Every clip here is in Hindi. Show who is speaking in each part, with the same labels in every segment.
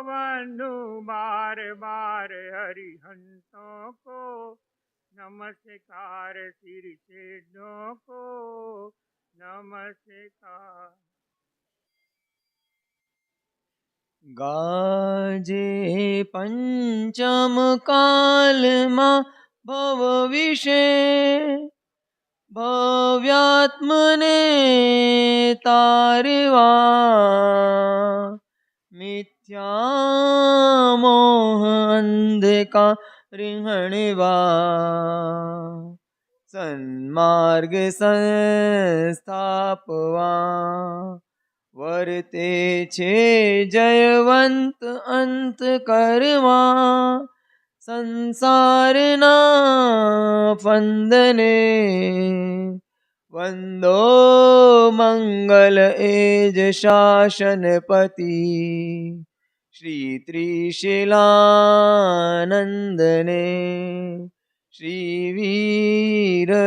Speaker 1: बंधु बार बार हरिहंसों को नमस्कार, श्री सेठों को नमस्कार।
Speaker 2: गाजे पंचम काल मा भव विषे भव्यात्मने तारवा मिथ्या मोह अंधकार हणवा सन्मार्ग संस्थापवा वर्ते छे जयवंत अंत कर्मा संसारना फंदने वंदो मंगल एज शासनपति श्री त्रिशिलानंदने श्री वीरजिनंदने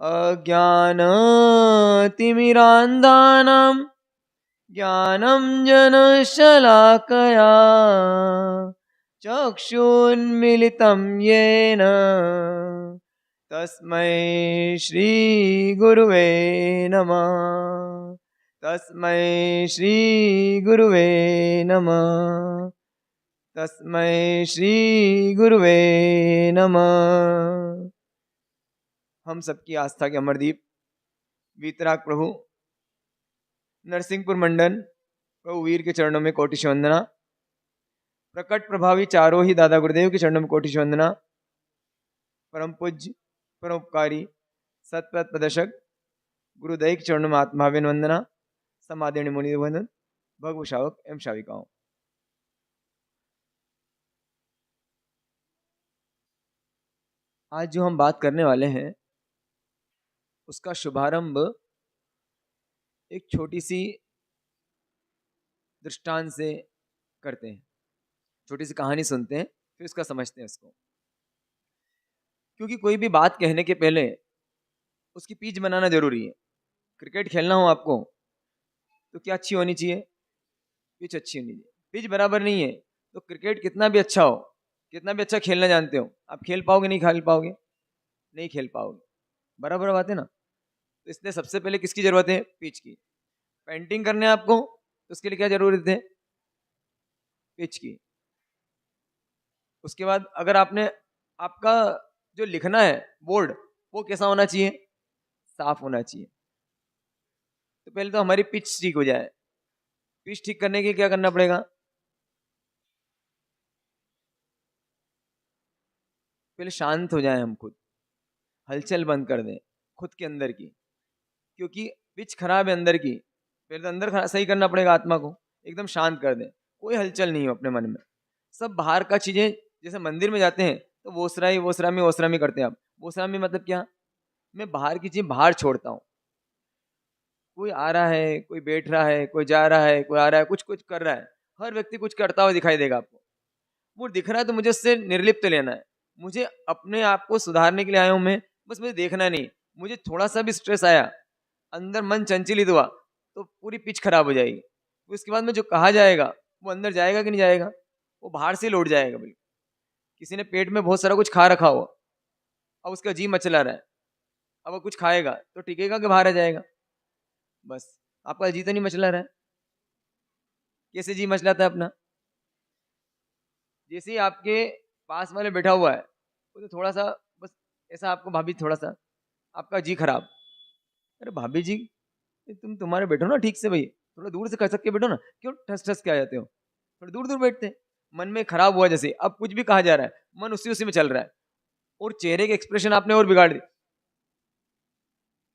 Speaker 2: अज्ञानतिमिरान्धानां ज्ञानं जनशलाकया चक्षुन्मिलितं येन तस्मै श्रीगुरुवे नमः। तस्मै श्रीगुरुवे नमः। तस्मै श्रीगुरुवे नमः। हम सबकी आस्था के अमरदीप वीतराग प्रभु नरसिंहपुर मंडल प्रभु वीर के चरणों में कोटि वंदना। प्रकट प्रभावी चारों ही दादा गुरुदेव के चरणों में कोटि वंदना। परम पूज्य परोपकारी सतपथ प्रदर्शक गुरुदेव के चरणों में आत्माभिन वंदना। समादरणीय मुनि वंदन भगव शावक एवं शाविकाओं। आज जो हम बात करने वाले हैं उसका शुभारंभ एक छोटी सी दृष्टांत से करते हैं। छोटी सी कहानी सुनते हैं फिर उसका समझते हैं उसको। क्योंकि कोई भी बात कहने के पहले उसकी पिच बनाना जरूरी है। क्रिकेट खेलना हो आपको तो क्या अच्छी होनी चाहिए? पिच अच्छी होनी चाहिए। पिच बराबर नहीं है तो क्रिकेट कितना भी अच्छा हो, कितना भी अच्छा खेलना जानते हो, आप खेल पाओगे? नहीं खेल पाओगे, नहीं खेल पाओगे। बराबर बात है ना। तो इसलिए सबसे पहले किसकी जरूरत है? पिच की। पेंटिंग करने आपको तो उसके लिए क्या जरूरत है? पिच की। उसके बाद अगर आपका जो लिखना है बोर्ड वो कैसा होना चाहिए? साफ होना चाहिए। तो पहले तो हमारी पिच ठीक हो जाए। पिच ठीक करने के लिए क्या करना पड़ेगा? पहले शांत हो जाए हम खुद, हलचल बंद कर दें खुद के अंदर की। क्योंकि पिच खराब है अंदर की, पहले तो अंदर सही करना पड़ेगा। आत्मा को एकदम शांत कर दें, कोई हलचल नहीं हो अपने मन में। सब बाहर का चीजें, जैसे मंदिर में जाते हैं तो वोसरामी करते हैं। आप वोसरामी मतलब क्या? मैं बाहर की चीज बाहर छोड़ता हूँ। कोई आ रहा है, कोई बैठ रहा है, कोई जा रहा है, कोई आ रहा है, कुछ कुछ कर रहा है। हर व्यक्ति कुछ करता हुआ दिखाई देगा आपको। वो दिख रहा है तो मुझे उससे निर्लिप्त लेना है। मुझे अपने आप को सुधारने के लिए आया हूं मैं। बस मुझे देखना नहीं। मुझे थोड़ा सा भी स्ट्रेस आया, अंदर मन चंचलित हुआ तो पूरी पिच खराब हो जाएगी। उसके बाद में जो कहा जाएगा वो अंदर जाएगा कि नहीं जाएगा? वो बाहर से लौट जाएगा। बिल्कुल किसी ने पेट में बहुत सारा कुछ खा रखा हो, अब उसका जी मचला रहा है, अब वो कुछ खाएगा तो टिकेगा कि बाहर आ जाएगा? बस आपका जी तो नहीं मचला रहा है। कैसे जी मचलाता है अपना? जैसे ही आपके पास वाले बैठा हुआ है वो तो थोड़ा सा बस ऐसा आपको, भाभी थोड़ा सा आपका जी खराब। अरे भाभी जी तुम्हारे बैठो ना ठीक से भाई, थोड़ा दूर से कर सक के बैठो ना, क्यों ठस ठस के आ जाते हो? थोड़ा दूर दूर बैठते हैं। मन में खराब हुआ, जैसे अब कुछ भी कहा जा रहा है मन उसी उसी में चल रहा है और चेहरे के एक्सप्रेशन आपने और बिगाड़ दिया,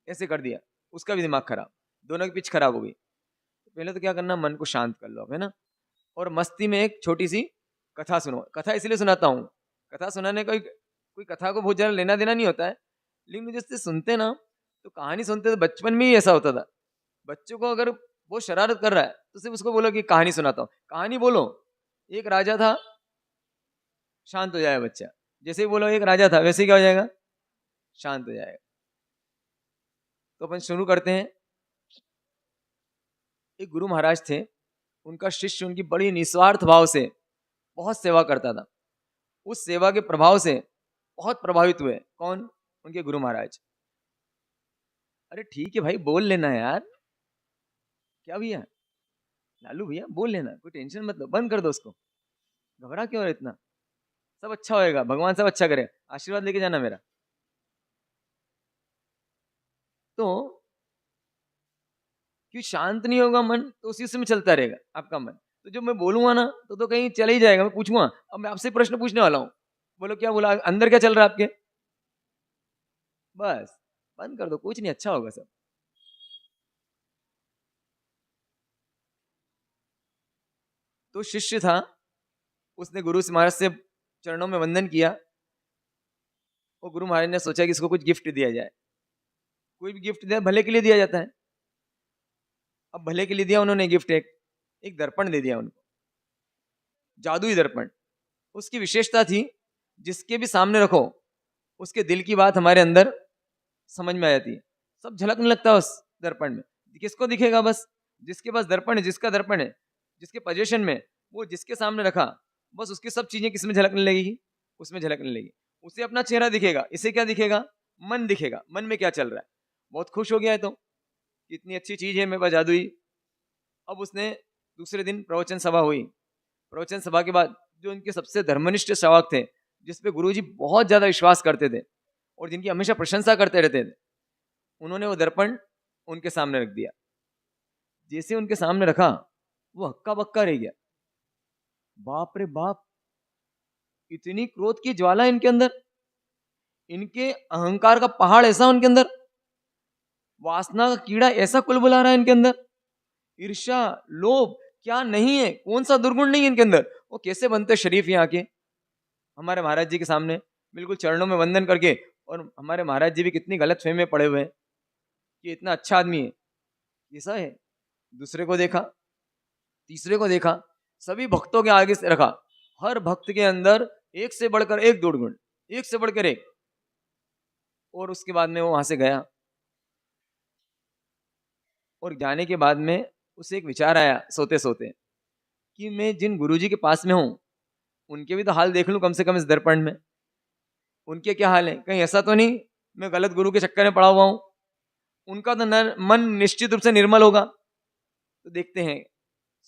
Speaker 2: ऐसे कर दिया, उसका भी दिमाग खराब, दोनों की पिच खराब हो गई। पहले तो क्या करना, मन को शांत कर लो आप, है ना। और मस्ती में एक छोटी सी कथा सुनो। कथा इसलिए सुनाता हूँ, कथा सुनाने का कोई कथा को बहुत ज्यादा लेना देना नहीं होता है, लेकिन जैसे सुनते ना तो कहानी सुनते तो बचपन में ही ऐसा होता था। बच्चों को अगर वो शरारत कर रहा है तो सिर्फ उसको बोलो कि कहानी सुनाता हूँ, कहानी बोलो। एक राजा था, शांत हो जाएगा बच्चा। जैसे ही बोलो एक राजा था, वैसे ही क्या हो जाएगा? शांत हो जाएगा। तो अपन शुरू करते हैं। एक गुरु महाराज थे, उनका शिष्य उनकी बड़ी निस्वार्थ भाव से बहुत सेवा करता था। उस सेवा के प्रभाव से बहुत प्रभावित हुए। कौन? उनके गुरु महाराज। अरे ठीक है भाई, बोल लेना यार, क्या भैया, लालू भैया बोल लेना, कोई टेंशन मत लो, बंद कर दो उसको, घबरा क्यों रहे इतना, सब अच्छा होएगा, भगवान सब अच्छा करे, आशीर्वाद लेके जाना मेरा। तो क्यों शांत नहीं होगा मन, तो उसी में चलता रहेगा आपका मन। तो जब मैं बोलूंगा ना तो कहीं चले ही जाएगा। मैं पूछूंगा, अब मैं आपसे प्रश्न पूछने वाला हूँ, बोलो क्या बोला, अंदर क्या चल रहा है आपके, बस बंद कर दो, कुछ नहीं, अच्छा होगा सब। तो शिष्य था, उसने गुरु महाराज से चरणों में वंदन किया। और गुरु महाराज ने सोचा कि इसको कुछ गिफ्ट दिया जाए। कोई भी गिफ्ट दिया भले के लिए दिया जाता है। अब भले के लिए दिया उन्होंने गिफ्ट, एक दर्पण दे दिया उनको, जादुई दर्पण। उसकी विशेषता थी, जिसके भी सामने रखो उसके दिल की बात हमारे अंदर समझ में आ जाती है, सब झलकने लगता है उस दर्पण में। किसको दिखेगा? बस जिसके पास दर्पण है, जिसका दर्पण है, जिसके पोजीशन में, वो जिसके सामने रखा, बस उसकी सब चीजें किसमें झलकने लगेगी? उसमें झलकने लगेगी। उसे अपना चेहरा दिखेगा, इसे क्या दिखेगा? मन दिखेगा, मन में क्या चल रहा है। बहुत खुश हो गया है, तो इतनी अच्छी चीज है मेरे पास जादुई। अब उसने दूसरे दिन प्रवचन सभा हुई। प्रवचन सभा के बाद जो उनके सबसे धर्मनिष्ठ श्रावक थे, जिसपे गुरुजी बहुत ज्यादा विश्वास करते थे और जिनकी हमेशा प्रशंसा करते रहते थे, उन्होंने वो दर्पण उनके सामने रख दिया। जैसे उनके सामने रखा, वो हक्का बक्का रह गया। बाप रे बाप, इतनी क्रोध की ज्वाला इनके अंदर, इनके अहंकार का पहाड़ ऐसा उनके अंदर, वासना का कीड़ा ऐसा कुलबुला रहा है इनके अंदर, ईर्ष्या, लोभ क्या नहीं है, कौन सा दुर्गुण नहीं है इनके अंदर। वो कैसे बनते शरीफ यहाँ के हमारे महाराज जी के सामने बिल्कुल चरणों में वंदन करके। और हमारे महाराज जी भी कितनी गलत फहमी में पड़े हुए हैं कि इतना अच्छा आदमी है, ऐसा है। दूसरे को देखा, तीसरे को देखा, सभी भक्तों के आगे से रखा, हर भक्त के अंदर एक से बढ़कर एक दुर्गुण, एक से बढ़कर एक। और उसके बाद में वो वहां से गया, और जाने के बाद में उसे एक विचार आया सोते सोते कि मैं जिन गुरुजी के पास में हूं, उनके भी तो हाल देख लूं कम से कम इस दर्पण में। उनके क्या हाल है, कहीं ऐसा तो नहीं मैं गलत गुरु के चक्कर में पड़ा हुआ हूं। उनका तो मन निश्चित रूप से निर्मल होगा। तो देखते हैं।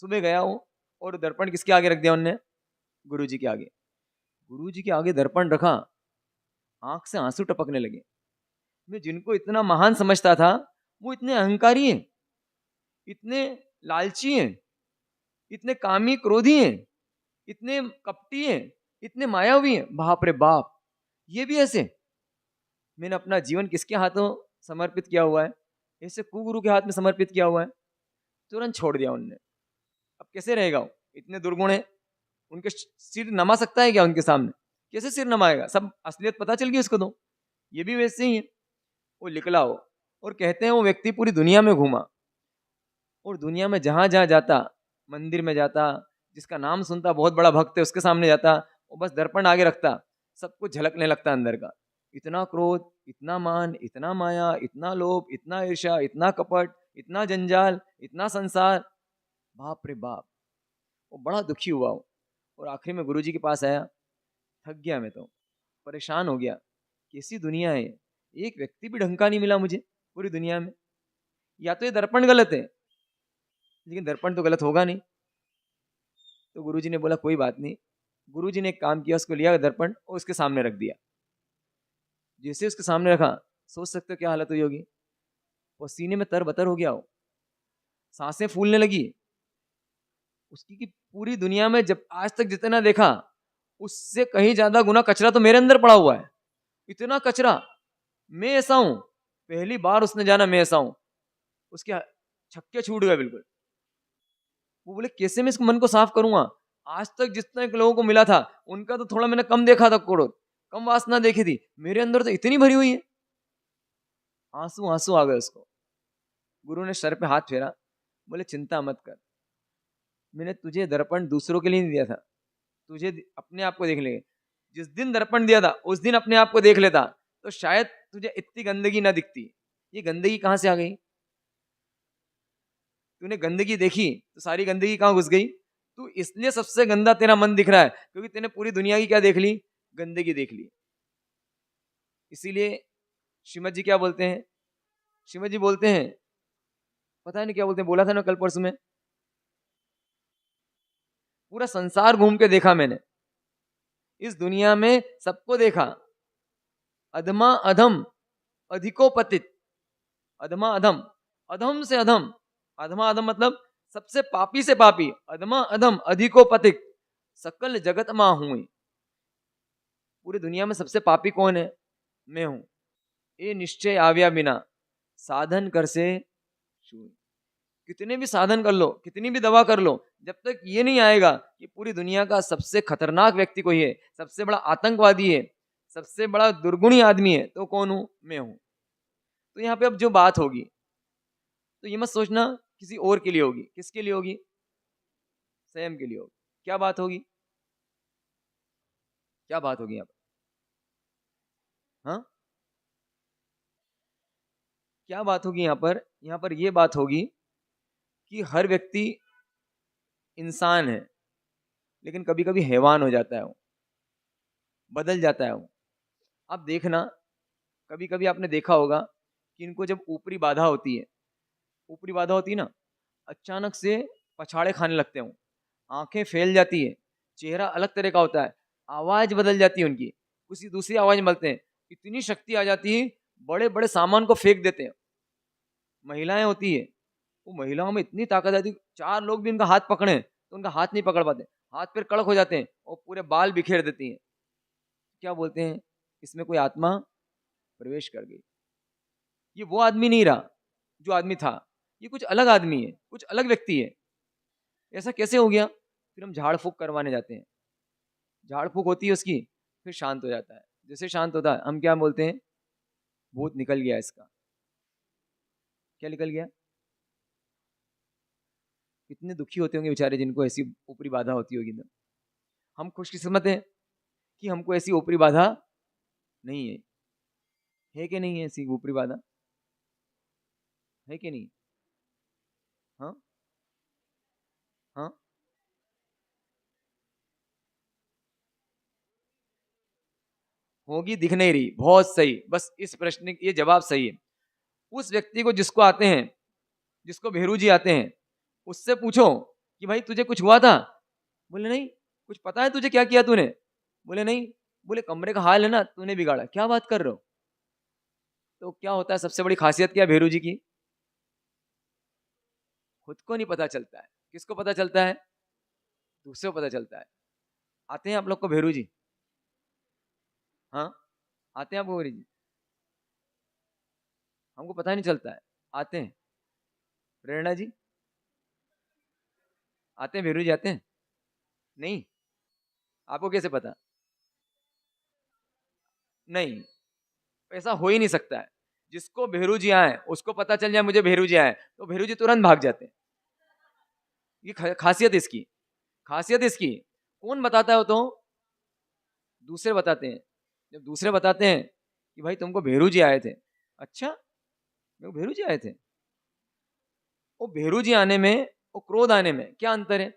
Speaker 2: सुबह गया हूं और दर्पण किसके आगे रख दिया उनने? गुरुजी के आगे। गुरुजी के आगे दर्पण रखा, आंख से आंसू टपकने लगे। मैं जिनको इतना महान समझता था, वो इतने अहंकारी हैं, इतने लालची हैं, इतने कामी क्रोधी हैं, इतने कपटी हैं, इतने मायावी हैं। बाप रे बाप, ये भी ऐसे। मैंने अपना जीवन किसके हाथों समर्पित किया हुआ है? ऐसे कुगुरु के हाथ में समर्पित किया हुआ है। तुरंत छोड़ दिया उनने। अब कैसे रहेगा वो? इतने दुर्गुण है, उनके सिर नमा सकता है क्या उनके सामने? कैसे सिर नमाएगा? सब असलियत पता चल गई उसको। तो ये भी वैसे ही है। वो निकला हो, और कहते हैं वो व्यक्ति पूरी दुनिया में घूमा, और दुनिया में जहां जहां जाता, मंदिर में जाता, जिसका नाम सुनता, बहुत बड़ा भक्त है, उसके सामने जाता, वो बस दर्पण आगे रखता, सब कुछ झलकने लगता अंदर का। इतना क्रोध, इतना मान, इतना माया, इतना लोभ, इतना ईर्ष्या, इतना कपट, इतना जंजाल, इतना संसार। बाप रे बाप, वो बड़ा दुखी हुआ वो। और आखिर में गुरुजी के पास आया, थक गया मैं, तो परेशान हो गया। कैसी दुनिया है, एक व्यक्ति भी ढंग का नहीं मिला मुझे पूरी दुनिया में। या तो ये दर्पण गलत है, लेकिन दर्पण तो गलत होगा नहीं। तो गुरुजी ने बोला कोई बात नहीं। गुरुजी ने एक काम किया, उसको लिया दर्पण और उसके सामने रख दिया। जैसे उसके सामने रखा, सोच सकते हो क्या हालत हुई होगी? वो सीने में तरबतर हो गया, हो सांसें फूलने लगी उसकी, कि पूरी दुनिया में जब आज तक जितना देखा, उससे कहीं ज्यादा गुना कचरा तो मेरे अंदर पड़ा हुआ है। इतना कचरा, मैं ऐसा हूं, पहली बार उसने जाना मैं ऐसा हूं। उसके छक्के छूट गए बिल्कुल। वो बोले कैसे मैं इस मन को साफ करूंगा? आज तक जितने लोगों को मिला था, उनका तो थोड़ा मैंने कम देखा था, क्रोध कम, वासना देखी थी, मेरे अंदर तो इतनी भरी हुई है। आंसू आंसू आ गए उसको। गुरु ने सर पे हाथ फेरा, बोले चिंता मत कर, मैंने तुझे दर्पण दूसरों के लिए नहीं दिया था, तुझे अपने आप को देख ले। जिस दिन दर्पण दिया था उस दिन अपने आप को देख लेता, तो शायद तुझे इतनी गंदगी ना दिखती। ये गंदगी कहां से आ गई? तूने गंदगी देखी तो सारी गंदगी कहाँ घुस गई? तू इसलिए सबसे गंदा तेरा मन दिख रहा है क्योंकि तूने पूरी दुनिया की क्या देख ली? गंदगी देख ली। इसीलिए श्रीमद जी क्या बोलते हैं? श्रीमद जी बोलते हैं, पता नहीं क्या बोलते हैं, बोला था ना कल परसों में, पूरा संसार घूम के देखा मैंने, इस दुनिया में सबको देखा, अधमा अधम अधिको पतित, अधमा अधम, अधम से अधम, अधमा अधम मतलब सबसे पापी से पापी, अधमा अधम अधिको पतित, सकल जगत मां हुई। पूरी दुनिया में सबसे पापी कौन है? मैं हूं। ये निश्चय आव्या बिना साधन कर से छूई। कितने भी साधन कर लो, कितनी भी दवा कर लो, जब तक ये नहीं आएगा कि पूरी दुनिया का सबसे खतरनाक व्यक्ति कोई है, सबसे बड़ा आतंकवादी है, सबसे बड़ा दुर्गुणी आदमी है, तो कौन हूं? मैं हूं। तो यहाँ पे अब जो बात होगी तो ये मत सोचना किसी और के लिए होगी। किसके लिए होगी? स्वयं के लिए होगी। क्या बात होगी? क्या बात होगी यहाँ पर? हाँ, क्या बात होगी यहाँ पर? यहाँ पर ये बात होगी कि हर व्यक्ति इंसान है, लेकिन कभी कभी हैवान हो जाता है, वो बदल जाता है वो। आप देखना, कभी कभी आपने देखा होगा कि इनको जब ऊपरी बाधा होती है, ऊपरी बाधा होती है ना, अचानक से पछाड़े खाने लगते हैं, आंखें फैल जाती है, चेहरा अलग तरह का होता है, आवाज बदल जाती है उनकी, किसी दूसरी आवाज में बोलते हैं, इतनी शक्ति आ जाती है, बड़े बड़े सामान को फेंक देते हैं। महिलाएं होती है, वो महिलाओं में इतनी ताकत आती है, चार लोग भी उनका हाथ पकड़े तो उनका हाथ नहीं पकड़ पाते, हाथ पैर कड़क हो जाते हैं और पूरे बाल बिखेर देती हैं। क्या बोलते हैं? इसमें कोई आत्मा प्रवेश कर गई। ये वो आदमी नहीं रहा जो आदमी था, ये कुछ अलग आदमी है, कुछ अलग व्यक्ति है। ऐसा कैसे हो गया? फिर हम झाड़ फूक करवाने जाते हैं, झाड़ फूक होती है उसकी, फिर शांत हो जाता है। जैसे शांत होता है हम क्या बोलते हैं? भूत निकल गया इसका। क्या निकल गया? कितने दुखी होते होंगे बेचारे जिनको ऐसी ऊपरी बाधा होती होगी ना। हम खुशकिस्मत हैं कि हमको ऐसी ऊपरी बाधा नहीं है कि नहीं है? ऐसी ऊपरी बाधा है कि नहीं? हाँ हाँ, होगी, दिख नहीं रही। बहुत सही, बस इस प्रश्न ये जवाब सही है। उस व्यक्ति को जिसको आते हैं, जिसको भेरू जी आते हैं, उससे पूछो कि भाई तुझे कुछ हुआ था? बोले नहीं। कुछ पता है तुझे क्या किया तूने? बोले नहीं। बोले कमरे का हाल है ना, तूने बिगाड़ा। क्या बात कर रहे हो? तो क्या होता है, सबसे बड़ी खासियत क्या है भेरू जी की? खुद को नहीं पता चलता है। किसको पता चलता है? दूसरे को पता चलता है। आते हैं आप लोग को भेरू जी? हाँ, आते हैं आपको भेरू जी? हमको पता नहीं चलता है। आते हैं। प्रेरणा जी आते हैं? भेरू जी आते हैं? नहीं। आपको कैसे पता? नहीं, ऐसा हो ही नहीं सकता है। जिसको भेरू जी आए उसको पता चल जाए मुझे भेरू जी आए, तो भेरू जी तुरंत भाग जाते हैं। ये खासियत इसकी, खासियत इसकी। कौन बताता है वो? तो दूसरे बताते हैं। जब दूसरे बताते हैं कि भाई तुमको भेरू जी आए थे, अच्छा मेरे को भेरू जी आए थे। वो भेरू जी आने में और क्रोध आने में क्या अंतर है?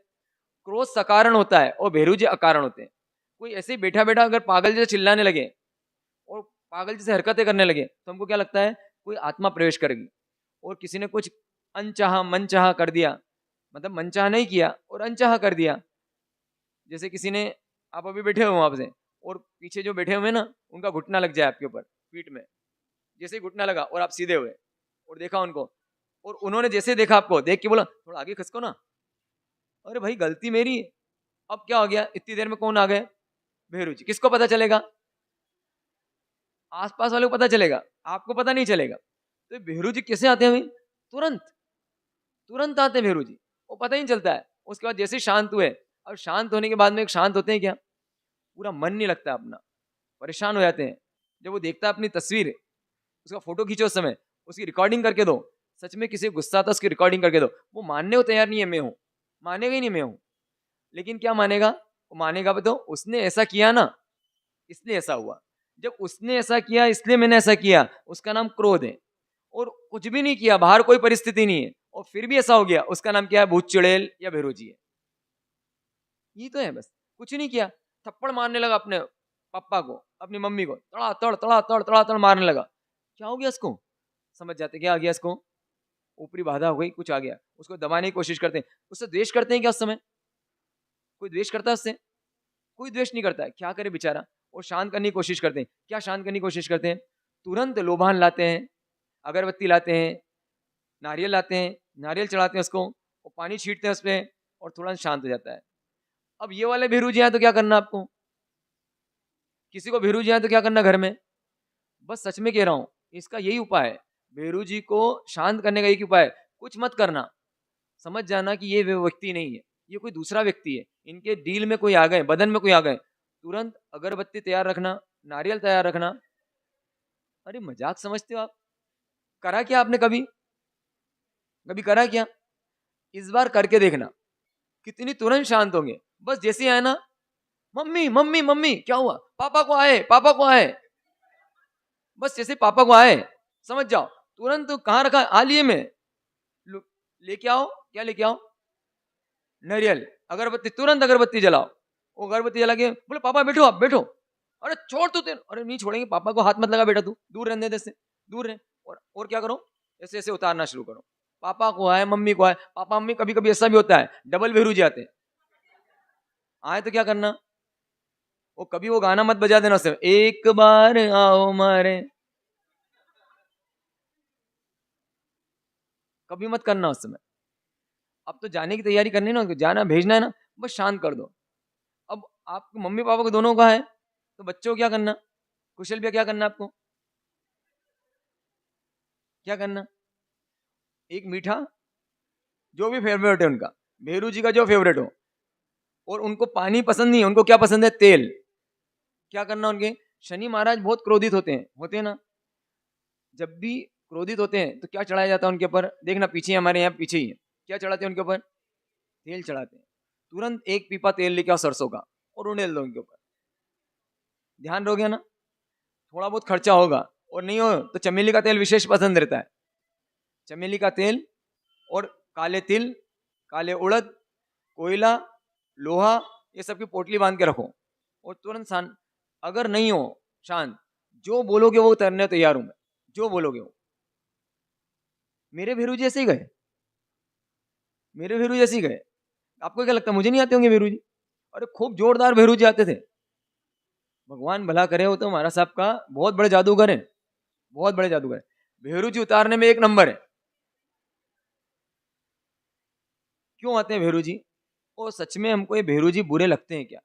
Speaker 2: क्रोध सकारण होता है और भेरू जी अकारण होते हैं। कोई ऐसे ही बैठा बैठा अगर पागल जैसे चिल्लाने लगे और पागल जैसे हरकतें करने लगे तो हमको क्या लगता है? कोई आत्मा प्रवेश करेगी। और किसी ने कुछ अनचाहा मनचाहा कर दिया, मतलब मनचाहा नहीं किया और अनचाहा कर दिया, जैसे किसी ने, आप अभी बैठे हो वहां से और पीछे जो बैठे हुए ना उनका घुटना लग जाए आपके ऊपर पीठ में, जैसे ही घुटना लगा और आप सीधे हुए और देखा उनको, और उन्होंने जैसे देखा आपको देख के बोला थोड़ा आगे खिसको ना, अरे भाई गलती मेरी है। अब क्या हो गया? इतनी देर में कौन आ गए? भेरू जी। किसको पता चलेगा? आसपास वाले को पता चलेगा, आपको पता नहीं चलेगा। तो भेरू जी कैसे आते हैं भाई? तुरंत, तुरंत आते हैं भेरू जी, वो पता ही नहीं चलता है। उसके बाद जैसे शांत हुए, अब शांत होने के बाद में शांत होते हैं क्या? पूरा मन नहीं लगता अपना, परेशान हो जाते हैं। जब वो देखता है अपनी तस्वीर, उसका फोटो खींचो, उस समय उसकी रिकॉर्डिंग करके दो, सच में किसी गुस्सा आता उसकी रिकॉर्डिंग करके दो, वो मानने को तैयार नहीं है मैं हूं, मानेगा ही नहीं मैं हूं। लेकिन क्या मानेगा? वो मानेगा भी तो उसने ऐसा किया ना, इसलिए ऐसा हुआ। जब उसने ऐसा किया इसलिए मैंने ऐसा किया, उसका नाम क्रोध है। और कुछ भी नहीं किया, बाहर कोई परिस्थिति नहीं है और फिर भी ऐसा हो गया, उसका नाम क्या है? भूत चुड़ैल या भेरोजी है। ये तो है, बस कुछ नहीं किया, थप्पड़ मारने लगा अपने पापा को, अपनी मम्मी को, तड़ा तड़ मारने लगा। क्या हो गया इसको? समझ जाते क्या आ गया इसको, ऊपरी बाधा हो गई, कुछ आ गया। उसको दबाने की कोशिश करते हैं, उससे द्वेष करते हैं क्या? उस समय कोई द्वेष करता है उससे? कोई द्वेष नहीं करता है। क्या करे बेचारा, वो शांत करने की कोशिश करते हैं। क्या शांत करने की कोशिश करते हैं? तुरंत लोबान लाते हैं, अगरबत्ती लाते हैं, नारियल लाते हैं, नारियल चढ़ाते हैं उसको, और पानी छींटते हैं उस पर, और तुरंत शांत हो जाता है। अब ये वाले भेरू जी आए तो क्या करना आपको? किसी को भेरू जी आए तो क्या करना घर में? बस सच में कह रहा हूं, इसका यही उपाय है। भेरू जी को शांत करने का एक उपाय है, कुछ मत करना, समझ जाना कि ये व्यक्ति नहीं है, ये कोई दूसरा व्यक्ति है। इनके डील में कोई आ गए, बदन में कोई आ गए, तुरंत अगरबत्ती तैयार रखना, नारियल तैयार रखना। अरे मजाक समझते हो आप? करा क्या आपने? कभी कभी करा क्या? इस बार करके देखना, कितनी तुरंत शांत होंगे। बस जैसे आए ना, मम्मी मम्मी मम्मी, क्या हुआ? पापा को आए, पापा को आए। बस जैसे पापा को आए, समझ जाओ तुरंत कहाँ रखा? आलिए में लेके आओ। क्या लेके आओ? नारियल, अगरबत्ती, तुरंत अगरबत्ती जलाओ। वो अगरबत्ती जला के बोले पापा बैठो, आप बैठो। अरे छोड़ तू, तेरे, अरे नहीं छोड़ेंगे, पापा को हाथ मत लगा बेटा, तू दूर रहने दे इससे, दूर रहे। और क्या करो? ऐसे ऐसे उतारना शुरू करो। पापा को आए, मम्मी को आए, पापा मम्मी, कभी कभी ऐसा भी होता है डबल भेरू जी आते हैं। आए तो क्या करना? वो कभी वो गाना मत बजा देना उससे, एक बार आओ मारे, कभी मत करना उस समय। अब तो जाने की तैयारी करनी ना, जाना भेजना है ना, बस शांत कर दो। अब आपको मम्मी पापा को दोनों का है, तो बच्चों को क्या करना? कुशल भैया क्या करना आपको? क्या करना? एक मीठा, जो भी फेवरेट है उनका, भेरू जी का जो फेवरेट हो, और उनको पानी पसंद नहीं है, उनको क्या पसंद है? तेल। क्या करना उनके? शनि महाराज बहुत क्रोधित होते हैं ना, जब भी क्रोधित होते हैं तो क्या चढ़ाया जाता है उनके ऊपर? देखना पीछे, हमारे यहाँ पीछे ही है, क्या चढ़ाते हैं उनके ऊपर? तेल चढ़ाते हैं। तुरंत एक पीपा तेल लेके आओ सरसों का, और उड़ेल दो उनके ऊपर। ध्यान रहोगे ना, थोड़ा बहुत खर्चा होगा, और नहीं हो तो चमेली का तेल विशेष पसंद रहता है। चमेली का तेल और काले तिल, काले उड़द, कोयला, लोहा, ये सब की पोटली बांध के रखो, और तुरंत शांत। अगर नहीं हो शांत, जो बोलोगे वो करने तैयार हूं मैं, जो बोलोगे वो। मेरे भेरू जी ऐसे ही गए, मेरे भेरू जी ऐसे ही गए। आपको क्या लगता है मुझे नहीं आते होंगे भेरू जी? अरे खूब जोरदार भेरू जी आते थे। भगवान भला करे, हो तो महाराज साहब का बहुत बड़े जादूगर है, बहुत बड़े जादूगर है। भेरू जी उतारने में एक नंबर है। क्यों आते हैं भेरू जी? और सच में हमको ये भेरू जी बुरे लगते हैं क्या?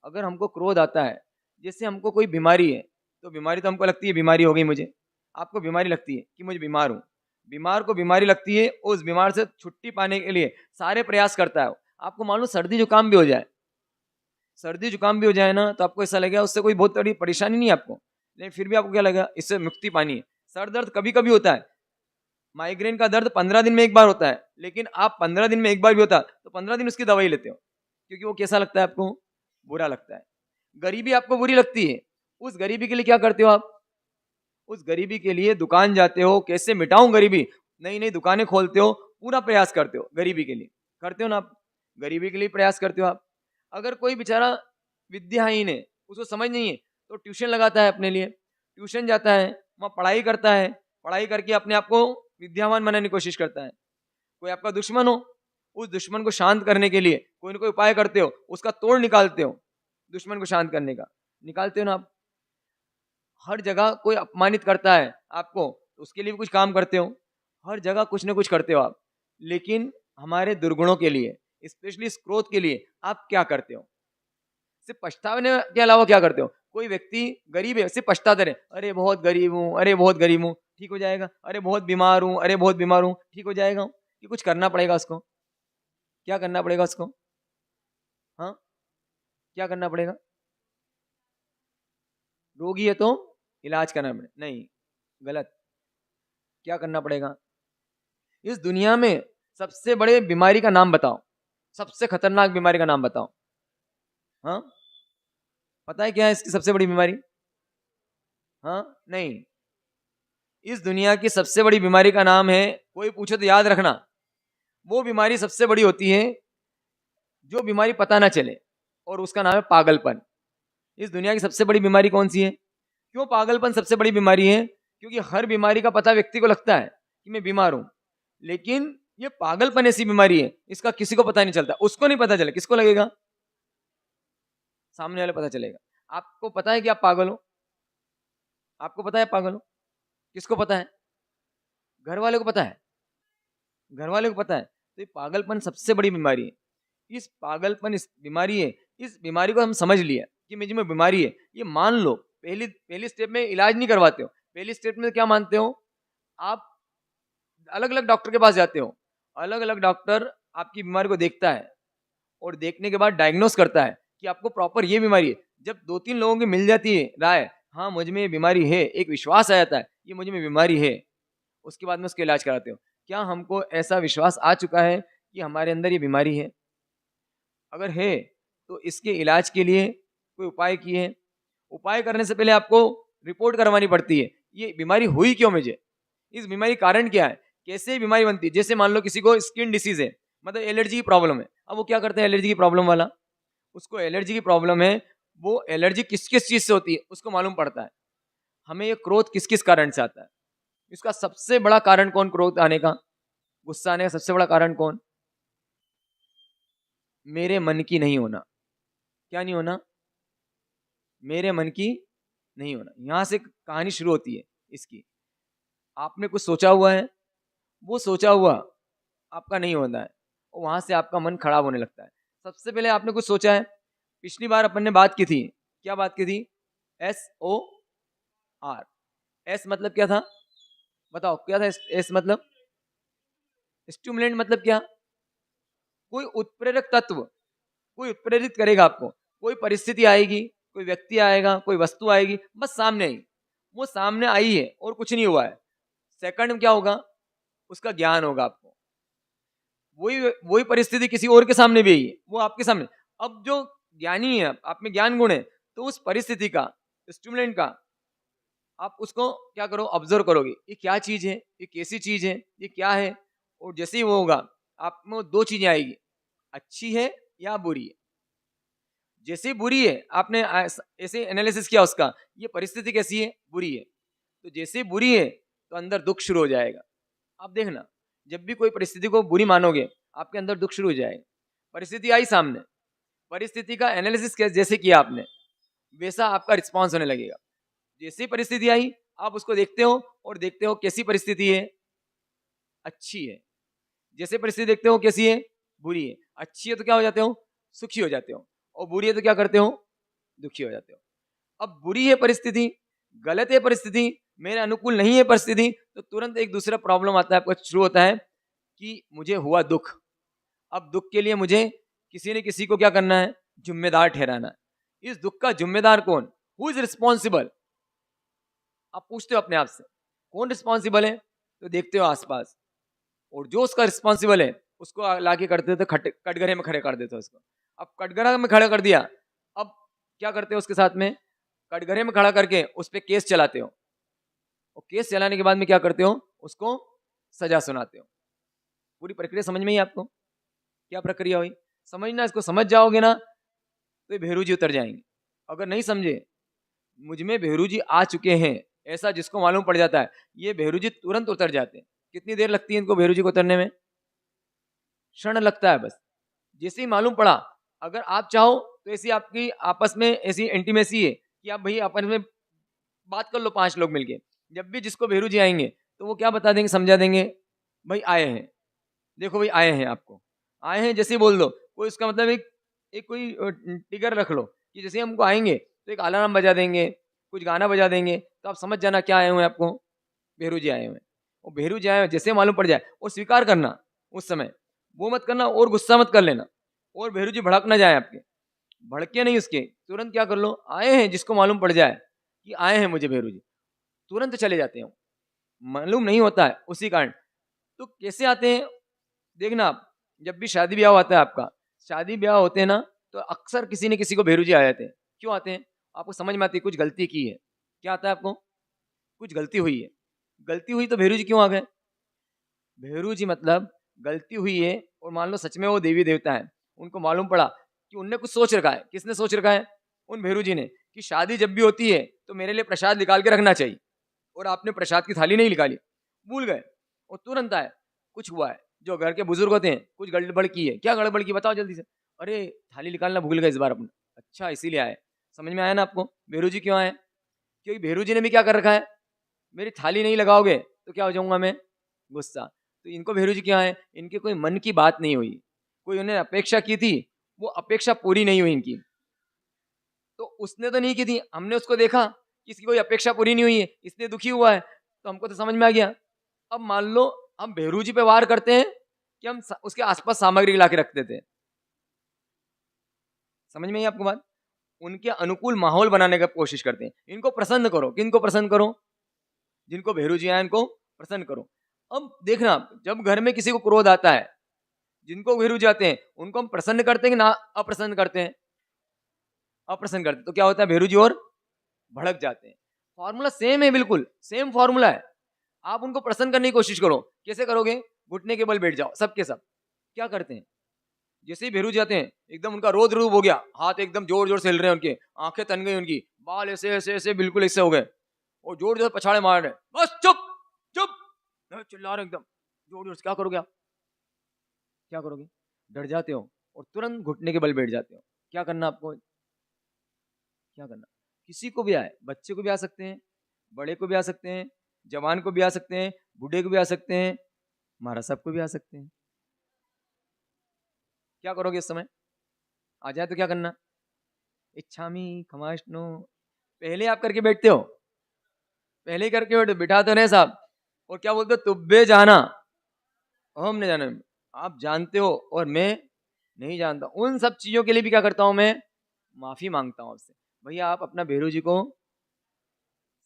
Speaker 2: अगर हमको क्रोध आता है, जैसे हमको कोई बीमारी है, तो बीमारी तो हमको लगती है बीमारी हो गई मुझे, आपको बीमारी लगती है कि मुझे बीमार हूँ। बीमार को बीमारी लगती है, उस बीमार से छुट्टी पाने के लिए सारे प्रयास करता है। आपको मालूम सर्दी जुकाम भी हो जाए, सर्दी जुकाम भी हो जाए ना, तो आपको ऐसा लगेगा उससे कोई बहुत बड़ी परेशानी नहीं है आपको, लेकिन फिर भी आपको क्या लगेगा? इससे मुक्ति पानी है। सर दर्द कभी कभी होता है, माइग्रेन का दर्द 15 दिन में एक बार होता है, लेकिन आप 15 दिन में एक बार भी होता तो 15 दिन उसकी दवाई लेते हो, क्योंकि वो कैसा लगता है आपको? बुरा लगता है। गरीबी आपको बुरी लगती है, उस गरीबी के लिए क्या करते हो आप? उस गरीबी के लिए दुकान जाते हो, कैसे मिटाऊं गरीबी, नई नई दुकानें खोलते हो, पूरा प्रयास करते हो गरीबी के लिए, करते हो ना आप? गरीबी के लिए प्रयास करते हो आप। अगर कोई बेचारा विद्याहीन है, उसको समझ नहीं है, तो ट्यूशन लगाता है अपने लिए, ट्यूशन जाता है, वहाँ पढ़ाई करता है, पढ़ाई करके अपने आप को विद्यावान बनाने की कोशिश करता है। कोई आपका दुश्मन हो, उस दुश्मन को शांत करने के लिए कोई ना कोई उपाय करते हो, उसका तोड़ निकालते हो, दुश्मन को शांत करने का निकालते हो ना आप। हर जगह कोई अपमानित करता है आपको, तो उसके लिए भी कुछ काम करते हो, हर जगह कुछ ना कुछ करते हो आप। लेकिन हमारे दुर्गुणों के लिए, स्पेशली इस क्रोध के लिए आप क्या करते हो? सिर्फ पछताने के अलावा क्या करते हो? कोई व्यक्ति गरीब है, सिर्फ पछताते रहे, अरे बहुत गरीब हूँ, अरे बहुत गरीब हूँ, ठीक हो जाएगा, अरे बहुत बीमार हूँ, अरे बहुत बीमार हूँ, ठीक हो जाएगा। कि कुछ करना पड़ेगा उसको, क्या करना पड़ेगा उसको? हाँ, क्या करना पड़ेगा? रोगी है तो इलाज करना पड़ेगा? नहीं, गलत। क्या करना पड़ेगा? इस दुनिया में सबसे बड़े बीमारी का नाम बताओ, सबसे खतरनाक बीमारी का नाम बताओ। हाँ, पता है क्या है इसकी सबसे बड़ी बीमारी? हाँ, नहीं, इस दुनिया की सबसे बड़ी बीमारी का नाम है, कोई पूछे तो याद रखना, वो बीमारी सबसे बड़ी होती है जो बीमारी पता ना चले, और उसका नाम है पागलपन। इस दुनिया की सबसे बड़ी बीमारी कौन सी है? क्यों पागलपन सबसे बड़ी बीमारी है? क्योंकि हर बीमारी का पता व्यक्ति को लगता है कि मैं बीमार हूं, लेकिन ये पागलपन ऐसी बीमारी है, इसका किसी को पता नहीं चलता। उसको नहीं पता चले, किसको लगेगा? सामने वाले पता चलेगा। आपको पता है कि आप पागल हो? आपको पता है पागल हो? किसको पता है? घर वाले को पता है, घर वाले को पता है। तो ये पागलपन सबसे बड़ी बीमारी है। इस पागलपन इस बीमारी है, इस बीमारी को हम समझ लिया कि मुझे में बीमारी है, ये मान लो। पहली पहली स्टेप में इलाज नहीं करवाते हो। पहली स्टेप में क्या मानते हो आप? अलग अलग डॉक्टर के पास जाते हो, अलग अलग डॉक्टर आपकी बीमारी को देखता है और देखने के बाद डायग्नोस करता है कि आपको प्रॉपर ये बीमारी है। जब 2-3 लोगों की मिल जाती है राय, हाँ मुझ में ये बीमारी है, एक विश्वास आ जाता है ये मुझ में बीमारी है, उसके बाद में उसका इलाज कराते हो। क्या हमको ऐसा विश्वास आ चुका है कि हमारे अंदर ये बीमारी है? अगर है तो इसके इलाज के लिए कोई उपाय किए हैं? उपाय करने से पहले आपको रिपोर्ट करवानी पड़ती है, ये बीमारी हुई क्यों मुझे, इस बीमारी कारण क्या है, कैसे ये बीमारी बनती है। जैसे मान लो किसी को स्किन डिसीज है, मतलब एलर्जी की प्रॉब्लम है। अब वो क्या करते हैं, एलर्जी की प्रॉब्लम वाला, उसको एलर्जी की प्रॉब्लम है, वो एलर्जी किस किस चीज से होती है उसको मालूम पड़ता है। हमें ये क्रोध किस किस कारण से आता है, इसका सबसे बड़ा कारण कौन? क्रोध आने का, गुस्सा आने का सबसे बड़ा कारण कौन? मेरे मन की नहीं होना। क्या नहीं होना? मेरे मन की नहीं होना। यहां से कहानी शुरू होती है इसकी। आपने कुछ सोचा हुआ है, वो सोचा हुआ आपका नहीं होता है, और वहां से आपका मन खराब होने लगता है। सबसे पहले आपने कुछ सोचा है, पिछली बार अपन ने बात की थी, क्या बात की थी? SOR। एस मतलब क्या था? बताओ क्या था एस मतलब? स्टिमुलेंट मतलब क्या? कोई उत्प्रेरक तत्व, कोई उत्प्रेरित करेगा आपको। कोई परिस्थिति आएगी, कोई व्यक्ति आएगा, कोई वस्तु आएगी, बस सामने आई, वो सामने आई है और कुछ नहीं हुआ है। सेकंड में क्या होगा? उसका ज्ञान होगा आपको। वही वही परिस्थिति किसी और के सामने भी आई है, वो आपके सामने। अब जो ज्ञानी है, आप में ज्ञान गुण है, तो उस परिस्थिति का, स्टिमुलेंट का, आप उसको क्या करो, ऑब्जर्व करोगे। ये क्या चीज है, ये कैसी चीज है, ये क्या है। और जैसे ही वो होगा, आप में दो चीजें आएगी, अच्छी है या बुरी है। जैसे बुरी है, आपने ऐसे एनालिसिस किया उसका, ये परिस्थिति कैसी है, बुरी है, तो जैसे बुरी है तो अंदर दुख शुरू हो जाएगा। आप देखना, जब भी कोई परिस्थिति को बुरी मानोगे, आपके अंदर दुख शुरू हो जाएगा। परिस्थिति आई सामने, परिस्थिति का एनालिसिस जैसे किया आपने, वैसा आपका रिस्पॉन्स होने लगेगा। जैसी परिस्थिति आई, आप उसको देखते हो और देखते हो कैसी परिस्थिति है, अच्छी है। जैसे परिस्थिति देखते हो कैसी है, बुरी है। अच्छी है तो क्या हो जाते हो, सुखी हो जाते हो, और बुरी है तो क्या करते हो, दुखी हो जाते हो। अब बुरी है परिस्थिति, गलत है परिस्थिति, मेरे अनुकूल नहीं है परिस्थिति, तो तुरंत एक दूसरा प्रॉब्लम आता है, आपको शुरू होता है कि मुझे हुआ दुख। अब दुख के लिए मुझे किसी न किसी को क्या करना है, जिम्मेदार ठहराना है। इस दुख का जिम्मेदार कौन, हु इज रिस्पॉन्सिबल? आप पूछते हो अपने आप से, कौन रिस्पॉन्सिबल है? तो देखते हो आसपास, और जो उसका रिस्पॉन्सिबल है उसको लाके करते थे कटघरे में खड़े कर देते हो उसको। अब कटघरा में खड़ा कर दिया, अब क्या करते हो उसके साथ में, कटघरे में खड़ा करके उस पर केस चलाते हो, और केस चलाने के बाद में क्या करते हो, उसको सजा सुनाते हो। पूरी प्रक्रिया समझ में ही आपको क्या प्रक्रिया हुई? समझना, इसको समझ जाओगे ना तो ये भेरू जी उतर जाएंगे। अगर नहीं समझे, मुझ में भेरू जी आ चुके हैं, ऐसा जिसको मालूम पड़ जाता है, ये भेरू जी तुरंत उतर जाते हैं। कितनी देर लगती है इनको भेरू जी को उतरने में? क्षण लगता है बस। जैसे ही मालूम पड़ा, अगर आप चाहो तो ऐसी आपकी आपस में ऐसी इंटीमेसी है कि आप भाई आपस में बात कर लो 5 लोग मिलके। जब भी जिसको भेरू जी आएंगे तो वो क्या बता देंगे, समझा देंगे, भाई आए हैं, देखो भाई आए हैं, आपको आए हैं जैसे ही बोल दो। कोई उसका मतलब एक कोई टिगर रख लो कि जैसे हमको आएंगे तो एक अलार्म बजा देंगे, कुछ गाना बजा देंगे, तो आप समझ जाना क्या आए हुए हैं, आपको भेरू जी आए हुए हैं। और भेरू जी आए हुए जैसे मालूम पड़ जाए, और स्वीकार करना उस समय, वो मत करना और गुस्सा मत कर लेना, और भेरू जी भड़क ना जाए आपके, भड़के नहीं उसके, तुरंत क्या कर लो, आए हैं जिसको मालूम पड़ जाए कि आए हैं मुझे भेरू जी, तुरंत चले जाते हैं। मालूम नहीं होता है उसी कारण। तो कैसे आते हैं, देखना आप, जब भी शादी ब्याह होता है आपका, शादी ब्याह होते हैं ना, तो अक्सर किसी न किसी को भेरू जी आ जाते हैं। क्यों आते हैं? आपको समझ में आती है, कुछ गलती की है। क्या आता है आपको? कुछ गलती हुई है। गलती हुई तो भेरू जी क्यों आ गए? भेरू जी मतलब गलती हुई है और मान लो सच में वो देवी देवता है, उनको मालूम पड़ा कि उनने कुछ सोच रखा है। किसने सोच रखा है? उन भेरू जी ने, कि शादी जब भी होती है तो मेरे लिए प्रसाद निकाल के रखना चाहिए, और आपने प्रसाद की थाली नहीं निकाली, भूल गए, और तुरंत आए, कुछ हुआ है। जो घर के बुजुर्ग होते हैं, कुछ गड़बड़ की है। क्या गड़बड़ की बताओ जल्दी से? अरे थाली निकालना भूल गए इस बार अपने। अच्छा इसीलिए आए। समझ में आया ना आपको भेरू जी क्यों आए? क्योंकि भेरू जी ने भी क्या कर रखा है, मेरी थाली नहीं लगाओगे तो क्या हो जाऊंगा मैं, गुस्सा। तो इनको भेरू जी क्या है, इनके कोई मन की बात नहीं हुई, कोई उन्हें अपेक्षा की थी, वो अपेक्षा पूरी नहीं हुई इनकी। तो उसने तो नहीं की थी, हमने उसको देखा कि इसकी कोई अपेक्षा पूरी नहीं हुई है, इसलिए दुखी हुआ है, तो हमको तो समझ में आ गया। अब मान लो हम भेरू जी पे वार करते हैं कि हम उसके आसपास सामग्री ला के रख देते हैं। समझ में आई आपको बात? उनके अनुकूल माहौल बनाने का कोशिश करते हैं। इनको प्रसन्न करो। किनको प्रसन्न करो? जिनको भेरू जी आए इनको प्रसन्न करो। अब देखना, जब घर में किसी को क्रोध आता है, जिनको भेरू जाते हैं उनको हम प्रसन्न करते हैं कि ना अप्रसन्न करते हैं? अप्रसन्न करते हैं। तो क्या होता है, भेरू जी और भड़क जाते हैं। फॉर्मूला सेम है, बिल्कुल सेम फॉर्मूला है। आप उनको प्रसन्न करने की कोशिश करो। कैसे करोगे? घुटने के बल बैठ जाओ सबके सब। क्या करते हैं, जैसे ही भेरू जाते हैं एकदम उनका रोद रूप हो गया, हाथ एकदम जोर जोर से हिल रहे हैं उनके, आंखें तन गई उनकी, बाल ऐसे ऐसे ऐसे बिल्कुल ऐसे हो गए, और जोर जोर पछाड़े मार रहे हैं। बस चुप चुप, चिल्ला रहे एकदम जोर जोर से। क्या करोगे आप? क्या करोगे? डर जाते हो और तुरंत घुटने के बल बैठ जाते हो। क्या करना आपको? क्या करना? किसी को भी आए, बच्चे को भी आ सकते हैं, बड़े को भी आ सकते हैं, जवान को भी आ सकते हैं, बूढ़े को भी आ सकते हैं, महाराज साहब को भी आ सकते हैं। क्या करोगे इस समय? आ जाए तो क्या करना? इच्छामी खमाष्णो, पहले आप करके बैठते हो, पहले ही करके बैठो, बिठाते नहीं साहब। और क्या बोलते हो? तुब्बे जाना, हम नहीं जाना। आप जानते हो और मैं नहीं जानता। उन सब चीजों के लिए भी क्या करता हूं मैं? माफी मांगता हूं आपसे। भैया आप अपना भेरू जी को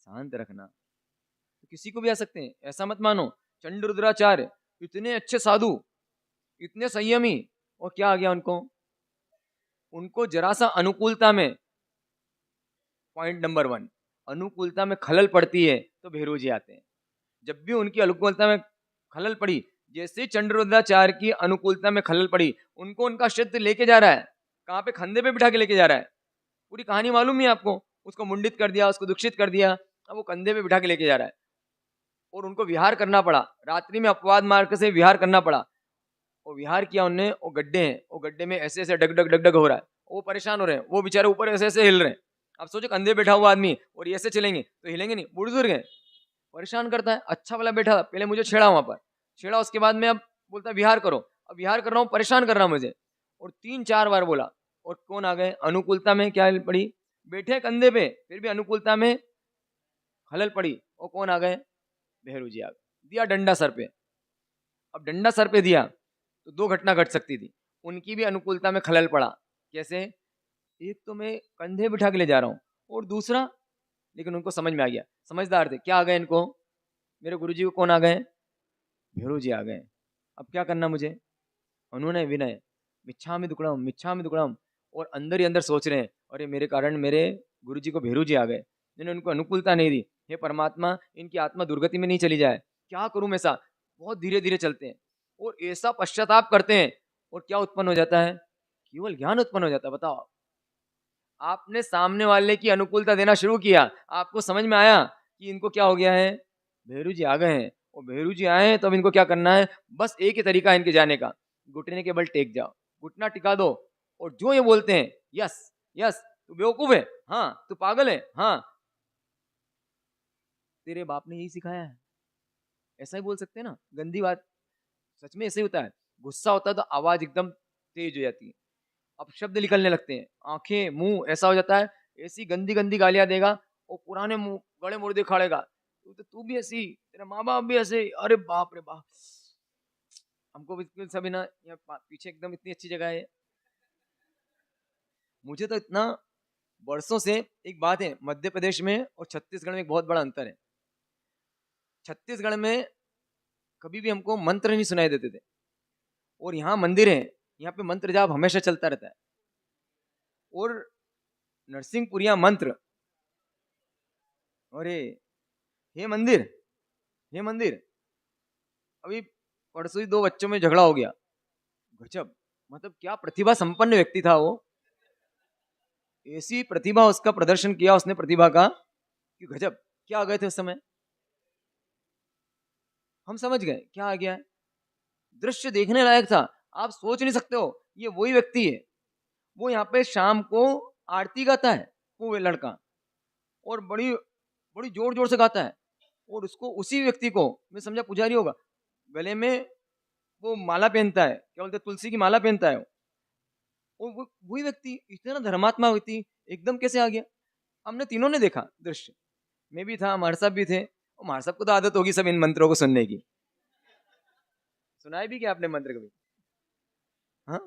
Speaker 2: शांत रखना। तो किसी को भी आ सकते हैं, ऐसा मत मानो। चंड रुद्राचार्य इतने अच्छे साधु, इतने संयमी, और क्या आ गया उनको? उनको जरा सा अनुकूलता में, पॉइंट नंबर 1, अनुकूलता में खलल पड़ती है तो भेरू जी आते हैं। जब भी उनकी अनुकूलता में खलल पड़ी, जैसे चंद्रोदाचार्य की अनुकूलता में खलल पड़ी, उनको उनका शब्द लेके जा रहा है। कहाँ पे? खंधे पे बिठा के लेके जा रहा है। पूरी कहानी मालूम है आपको। उसको मुंडित कर दिया, उसको दुखित कर दिया, अब वो कंधे पे बिठा के लेके जा रहा है। और उनको विहार करना पड़ा, रात्रि में अपवाद मार्ग से विहार करना पड़ा। और विहार किया उनने। वो गड्ढे हैं, वो गड्ढे में ऐसे ऐसे डग डग डग डग हो रहा है, वो परेशान हो रहे हैं, वो बेचारे ऊपर ऐसे ऐसे हिल रहे हैं। अब सोचो कंधे बैठा हुआ आदमी और ये ऐसे चलेंगे तो हिलेंगे नहीं, बुजुर्ग है, परेशान करता है। अच्छा वाला बैठा, पहले मुझे छेड़ा, वहां पर छेड़ा, उसके बाद में अब बोलता विहार करो। अब विहार कर रहा हूँ, परेशान कर रहा हूँ मुझे, और 3-4 बार बोला। और कौन आ गए? अनुकूलता में क्या पड़ी? बैठे कंधे पे फिर भी अनुकूलता में खलल पड़ी। और कौन आ गए? भेरू जी आ गए। दिया डंडा सर पे। अब डंडा सर पे दिया तो 2 घटना घट सकती थी। उनकी भी अनुकूलता में खलल पड़ा। कैसे? एक तो मैं कंधे बिठा के ले जा रहा हूँ, और दूसरा, लेकिन उनको समझ में आ गया, समझदार थे। क्या आ गए इनको? मेरे गुरुजी को कौन आ गए? भेरू जी आ गए। अब क्या करना मुझे? उन्होंने विनय, मिच्छा में दुकड़म, और अंदर ही अंदर सोच रहे हैं, अरे मेरे कारण मेरे गुरुजी को भेरू जी आ गए, जिन्होंने उनको अनुकूलता नहीं दी। हे परमात्मा, इनकी आत्मा दुर्गति में नहीं चली जाए, क्या करूं मैं? ऐसा बहुत धीरे धीरे चलते हैं और ऐसा पश्चाताप करते हैं, और क्या उत्पन्न हो जाता है? केवल ज्ञान उत्पन्न हो जाता है। बताओ, आपने सामने वाले की अनुकूलता देना शुरू किया, आपको समझ में आया कि इनको क्या हो गया है, भेरू जी आ गए हैं। और भेरू जी आए हैं तो अब इनको क्या करना है? बस एक ही तरीका है इनके जाने का, घुटने के बल टेक जाओ, घुटना टिका दो, और जो ये बोलते हैं, यस यस, तू बेवकूफ है, हाँ, तू पागल है, हाँ, तेरे बाप ने यही सिखाया है, ऐसा ही बोल सकते हैं ना। गंदी बात, सच में ऐसे ही होता है। गुस्सा होता है तो आवाज एकदम तेज हो जाती है, अब शब्द निकलने लगते हैं, आंखें मुंह ऐसा हो जाता है, ऐसी गंदी गंदी गालियां देगा, और पुराने मुंह गड़े मुर्दे खाड़ेगा, तू भी ऐसी, तेरा माँ बाप भी ऐसे। अरे बाप रे बाप, हमको बिल्कुल सभी ना, यहाँ पीछे एकदम इतनी अच्छी जगह है। मुझे तो इतना वर्षों से, एक बात है, मध्य प्रदेश में और छत्तीसगढ़ में एक बहुत बड़ा अंतर है। छत्तीसगढ़ में कभी भी हमको मंत्र नहीं सुनाई देते थे, और यहाँ मंदिर है, यहाँ पे मंत्र जाप हमेशा चलता रहता है। और नरसिंहपुरिया मंत्र, अरे हे मंदिर, हे मंदिर, अभी परसों ही 2 बच्चों में झगड़ा हो गया। गजब! मतलब क्या प्रतिभा संपन्न व्यक्ति था वो। ऐसी प्रतिभा उसका प्रदर्शन किया उसने प्रतिभा का कि गजब! क्या आ गए थे उस समय। हम समझ गए क्या आ गया है। दृश्य देखने लायक था। आप सोच नहीं सकते हो ये वही व्यक्ति है। वो यहाँ पे शाम को आरती गाता है, वो लड़का, और बड़ी बड़ी जोर जोर से गाता है। और उसको उसी व्यक्ति को मैं समझा पुजारी होगा, गले में वो माला पहनता है, क्या बोलते हैं, तुलसी की माला पहनता है। और वो वही व्यक्ति इतना धर्मात्मा व्यक्ति एकदम कैसे आ गया। हमने तीनों ने देखा दृश्य, मैं भी था, हमारे साहब भी थे। और हमारे साहब को तो आदत होगी सब इन मंत्रों को सुनने की। सुनाए भी क्या आपने मंत्र कभी? हाँ,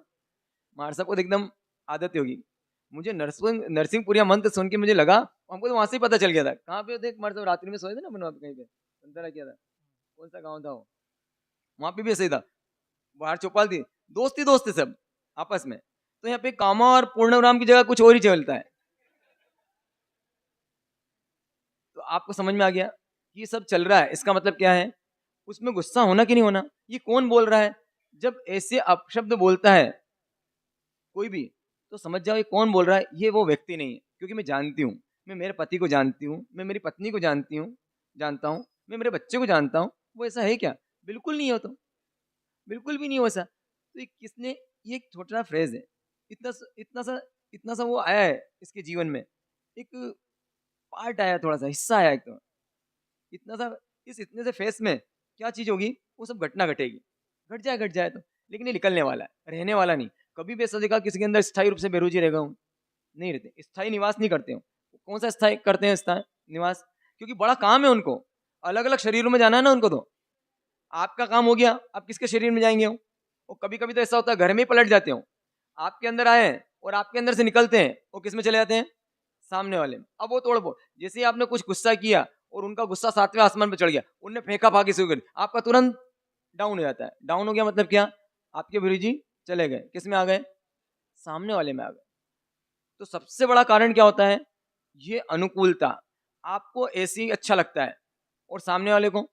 Speaker 2: हमारे साहब को तो एकदम आदत होगी। मुझे नरसिंहपुरिया मंत्र सुन के मुझे लगा, हमको तो वहां से ही पता चल गया था। कहाँ पे थे हमारे साहब? रात्रि में सोए थे ना अपन वहाँ पे कहीं पे, अंतरा किया था। कौन सा गाँव था वो? वहां पे भी ऐसे ही था। बाहर चौपाल थी, दोस्त थे सब आपस में। तो यहाँ पे कामा और पूर्णराम की जगह कुछ और ही चलता है। तो आपको समझ में आ गया कि ये सब चल रहा है, इसका मतलब क्या है? उसमें गुस्सा होना कि नहीं होना? ये कौन बोल रहा है? जब ऐसे अपशब्द बोलता है कोई भी, तो समझ जाओ ये कौन बोल रहा है। ये वो व्यक्ति नहीं है, क्योंकि मैं जानती हूँ। मैं मेरे पति को जानती हूँ, मैं मेरी पत्नी को जानता हूँ, मैं मेरे बच्चे को जानता हूँ। वो ऐसा है क्या? बिल्कुल नहीं हो। तो बिल्कुल भी नहीं हो ऐसा। तो ये किसने, ये एक छोटा फ्रेज है, इतना सा वो आया है इसके जीवन में, एक पार्ट आया, थोड़ा सा हिस्सा आया, एक तो इतना सा, इस इतने से फेस में क्या चीज होगी, वो सब घटना घटेगी। घट जाए तो, लेकिन ये निकलने वाला है, रहने वाला नहीं। कभी भी ऐसा देखा किसी के अंदर स्थायी रूप से बेरोजी रहेगा हूँ? नहीं रहते, स्थायी निवास नहीं करते हो। कौन सा स्थायी करते हैं स्थायी निवास? क्योंकि बड़ा काम है उनको, अलग अलग शरीरों में जाना है ना उनको। तो आपका काम हो गया, आप किसके शरीर में जाएंगे हो? और कभी कभी तो ऐसा होता है घर में ही पलट जाते हो, आपके अंदर आए और आपके अंदर से निकलते हैं, वो किस में चले जाते हैं? सामने वाले में। अब वो तोड़ फोड़, जैसे ही आपने कुछ गुस्सा किया और उनका गुस्सा 7वें आसमान पे चढ़ गया, उनने फेंका फाकी शुरू कर दी, आपका तुरंत डाउन हो जाता है। डाउन हो गया मतलब क्या? आपके गुरु जी चले गए, किस में आ गए? सामने वाले में आ गए। तो सबसे बड़ा कारण क्या होता है? ये अनुकूलता। आपको एसी अच्छा लगता है और सामने वाले को,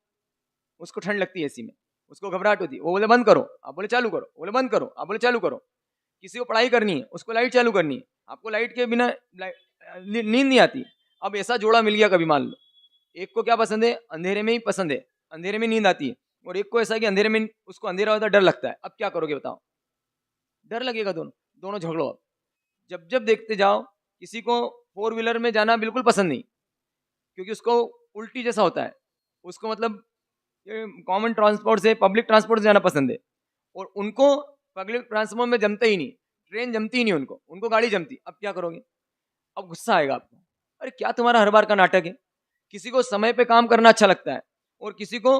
Speaker 2: उसको ठंड लगती है एसी में, उसको घबराहट होती है, वो बोले बंद करो, आप बोले चालू करो, बोले बंद करो, आप बोले चालू करो। किसी को पढ़ाई करनी है, उसको लाइट चालू करनी है, आपको लाइट के बिना नींद नहीं आती। अब ऐसा जोड़ा मिल गया कभी, मान लो एक को क्या पसंद है, अंधेरे में ही पसंद है, अंधेरे में नींद आती है, और एक को ऐसा कि अंधेरे में उसको अंधेरा होता है, डर लगता है। अब क्या करोगे बताओ? डर लगेगा, दोनों दोनों झगड़ो। अब जब देखते जाओ, किसी को 4 व्हीलर में जाना बिल्कुल पसंद नहीं, क्योंकि उसको उल्टी जैसा होता है, उसको मतलब कॉमन ट्रांसपोर्ट से, पब्लिक ट्रांसपोर्ट से जाना पसंद है। और उनको पब्लिक ट्रांसपोर्ट में जमते ही नहीं, ट्रेन जमती ही नहीं उनको गाड़ी जमती। अब क्या करोगे? अब गुस्सा आएगा आपको, अरे क्या तुम्हारा हर बार का नाटक है? किसी को समय पे काम करना अच्छा लगता है और किसी को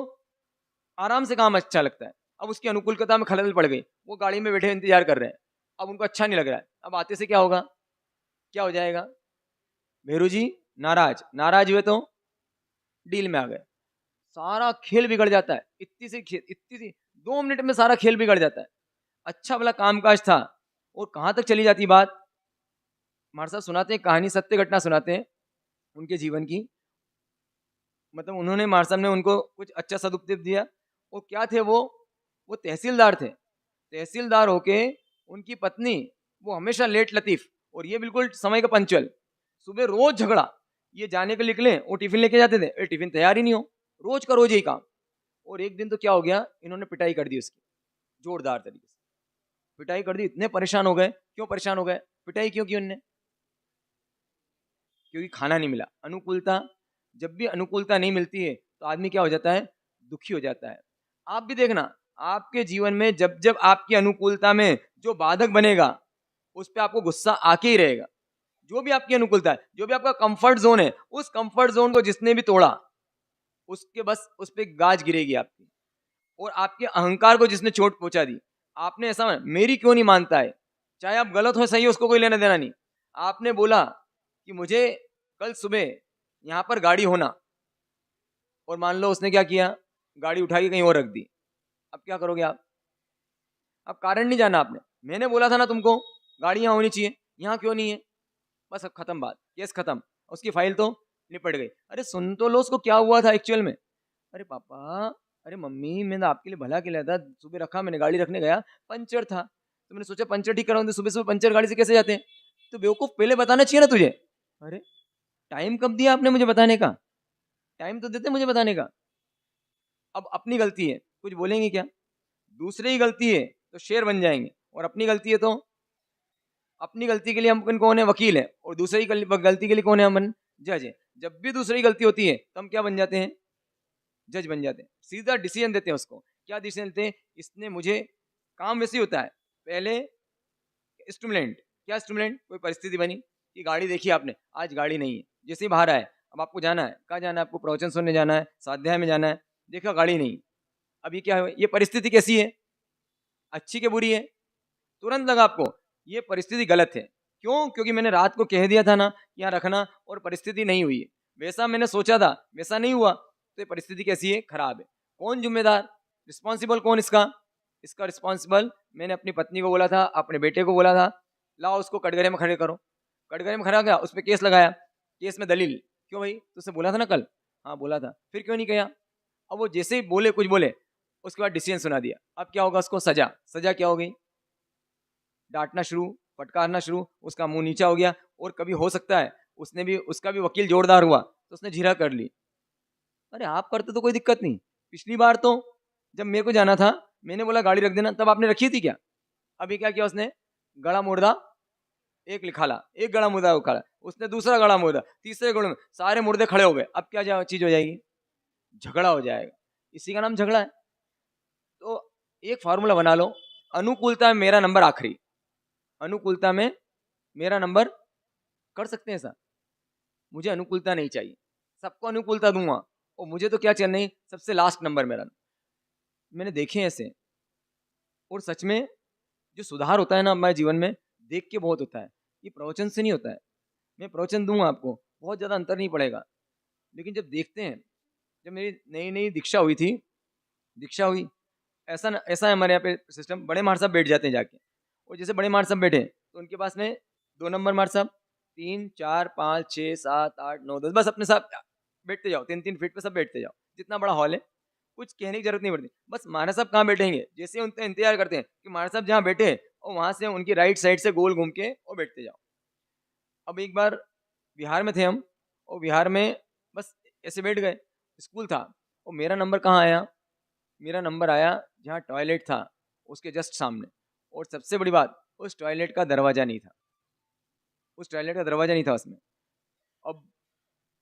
Speaker 2: आराम से काम अच्छा लगता है। अब उसकी अनुकूलता में खलल पड़ गई, वो गाड़ी में बैठे इंतजार कर रहे हैं, अब उनको अच्छा नहीं लग रहा है। अब आते से क्या होगा, क्या हो जाएगा? भेरू जी नाराज हुए तो डील में आ गए, सारा खेल बिगड़ जाता है। इतनी सी 2 मिनट में सारा खेल बिगड़ जाता है। अच्छा भला कामकाज था, और कहाँ तक चली जाती बात। हमारे साथ सुनाते हैं कहानी, सत्य घटना सुनाते हैं उनके जीवन की। मतलब उन्होंने, हमारे साहब ने उनको कुछ अच्छा सदुपदेश दिया। वो क्या थे, वो तहसीलदार थे। तहसीलदार होके उनकी पत्नी, वो हमेशा लेट लतीफ, और ये बिल्कुल समय का पंचुअल। सुबह रोज झगड़ा, ये जाने के निकले, वो टिफिन लेके जाते थे, टिफिन तैयार ही नहीं हो, रोज का रोज यही काम। और एक दिन तो क्या हो गया, इन्होंने पिटाई कर दी उसकी, जोरदार तरीके से पिटाई कर दी। इतने परेशान हो गए। क्यों परेशान हो गए? पिटाई क्यों की उनने? क्योंकि खाना नहीं मिला। अनुकूलता, जब भी अनुकूलता नहीं मिलती है तो आदमी क्या हो जाता है? दुखी हो जाता है। आप भी देखना, आपके जीवन में जब जब आपकी अनुकूलता में जो बाधक बनेगा, उस पर आपको गुस्सा आके ही रहेगा। जो भी आपकी अनुकूलता है, जो भी आपका कंफर्ट जोन है, उस कंफर्ट जोन को जिसने भी तोड़ा, उसके बस उस पर गाज गिरेगी आपकी। और आपके अहंकार को जिसने चोट पहुंचा दी, आपने ऐसा मेरी क्यों नहीं मानता है, चाहे आप गलत हो सही हो, उसको कोई लेना देना नहीं। आपने बोला कि मुझे कल सुबह यहाँ पर गाड़ी होना, और मान लो उसने क्या किया, गाड़ी उठा के कहीं और रख दी। अब क्या करोगे आप? अब कारण नहीं जाना आपने, मैंने बोला था ना तुमको गाड़ी यहाँ होनी चाहिए, यहाँ क्यों नहीं है? बस अब खत्म बात, केस खत्म, उसकी फाइल तो निपट गई। अरे सुन तो लो उसको क्या हुआ था एक्चुअल में। अरे पापा, अरे मम्मी, मैंने आपके लिए भला के लिया था, सुबह रखा, मैंने गाड़ी रखने गया, पंचर था, तो मैंने सोचा पंचर ठीक कराऊं, तो सुबह सुबह पंचर गाड़ी से कैसे जाते हैं? तो बेवकूफ, पहले बताना चाहिए ना तुझे। अरे टाइम कब दिया आपने मुझे बताने का? टाइम तो देते मुझे बताने का। अब अपनी गलती है, कुछ बोलेंगे क्या? दूसरे की गलती है तो शेर बन जाएंगे, और अपनी गलती है तो अपनी गलती के लिए हम कौन है? वकील है। और दूसरे की गलती के लिए कौन है? हम जज है। जब भी दूसरे की गलती होती है तो हम क्या बन जाते हैं? जज बन जाते हैं। सीधा डिसीजन देते हैं उसको। क्या डिसीजन देते हैं? इसने मुझे, काम वैसे ही होता है, पहले स्टिमुलेंट। क्या स्टिमुलेंट? कोई परिस्थिति बनी कि गाड़ी देखी आपने, आज गाड़ी नहीं है, जैसे ही बाहर आए, अब आपको जाना है, कहाँ जाना है आपको? प्रवचन सुनने जाना है, स्वाध्याय में जाना है, देखा गाड़ी नहीं। अब ये क्या है? ये परिस्थिति कैसी है? अच्छी के बुरी है? तुरंत लगा आपको ये परिस्थिति गलत है। क्यों? क्योंकि मैंने रात को कह दिया था ना यहाँ रखना, और परिस्थिति नहीं हुई है, वैसा मैंने सोचा था वैसा नहीं हुआ, तो ये परिस्थिति कैसी है? खराब है। कौन जिम्मेदार? रिस्पॉन्सिबल कौन इसका? इसका रिस्पॉन्सिबल मैंने अपनी पत्नी को बोला था, अपने बेटे को बोला था, लाओ उसको कटघरे में खड़े करो। कटघरे में खड़ा गया, उस पर केस लगाया, केस में दलील। क्यों भाई, तुझसे बोला था ना कल? हाँ बोला था, फिर क्यों नहीं किया? अब वो जैसे ही बोले, कुछ बोले, उसके बाद डिसीजन सुना दिया। अब क्या होगा? उसको सजा। सजा क्या हो गई? डांटना शुरू, फटकारना शुरू, उसका मुंह नीचा हो गया। और कभी हो सकता है उसका भी वकील जोरदार हुआ तो उसने जीरा कर ली। अरे आप करते तो कोई दिक्कत नहीं। पिछली बार तो जब मेरे को जाना था, मैंने बोला गाड़ी रख देना, तब आपने रखी थी क्या? अभी क्या किया उसने? गड़ा मुर्दा एक लिखाला, एक गड़ा मुर्दा उखाड़ा, उसने दूसरा गड़ा मुर्दा, तीसरे गड़े में सारे मुर्दे खड़े हो गए। अब क्या चीज हो जाएगी? झगड़ा हो जाएगा। इसी का नाम झगड़ा है। तो एक फार्मूला बना लो, अनुकूलता में मेरा नंबर आखिरी। अनुकूलता में मेरा नंबर, कर सकते हैं ऐसा? मुझे अनुकूलता नहीं चाहिए, सबको अनुकूलता दूंगा, और मुझे तो क्या चाहिए? नहीं, सबसे लास्ट नंबर मेरा। मैंने देखे हैं ऐसे, और सच में जो सुधार होता है ना हमारे जीवन में, देख के बहुत होता है। ये प्रवचन से नहीं होता है। मैं प्रवचन दूंगा आपको, बहुत ज़्यादा अंतर नहीं पड़ेगा, लेकिन जब देखते हैं, जब मेरी नई नई दीक्षा हुई थी, दीक्षा हुई, ऐसा है हमारे यहाँ पे सिस्टम, बड़े मार साहब बैठ जाते हैं जाके, और जैसे बड़े मार साहब बैठे तो उनके पास में 2 नंबर मार साहब, 3, 4, 5, 6, 7, 8, 9, 10, बस अपने साथ बैठते जाओ, 3-3 फीट पे सब बैठते जाओ, जितना बड़ा हॉल है, कुछ कहने की जरूरत नहीं पड़ती। बस महाराज साहब कहाँ बैठेंगे, जैसे उनका इंतजार करते हैं कि महाराज साहब जहाँ बैठे, और वहां से उनकी राइट साइड से गोल घूम के और बैठते जाओ। अब एक बार बिहार में थे हम, और बिहार में बस ऐसे बैठ गए, स्कूल था, और मेरा नंबर कहाँ आया? मेरा नंबर आया जहाँ टॉयलेट था उसके जस्ट सामने। और सबसे बड़ी बात, उस टॉयलेट का दरवाजा नहीं था, उस टॉयलेट का दरवाजा नहीं था उसमें। अब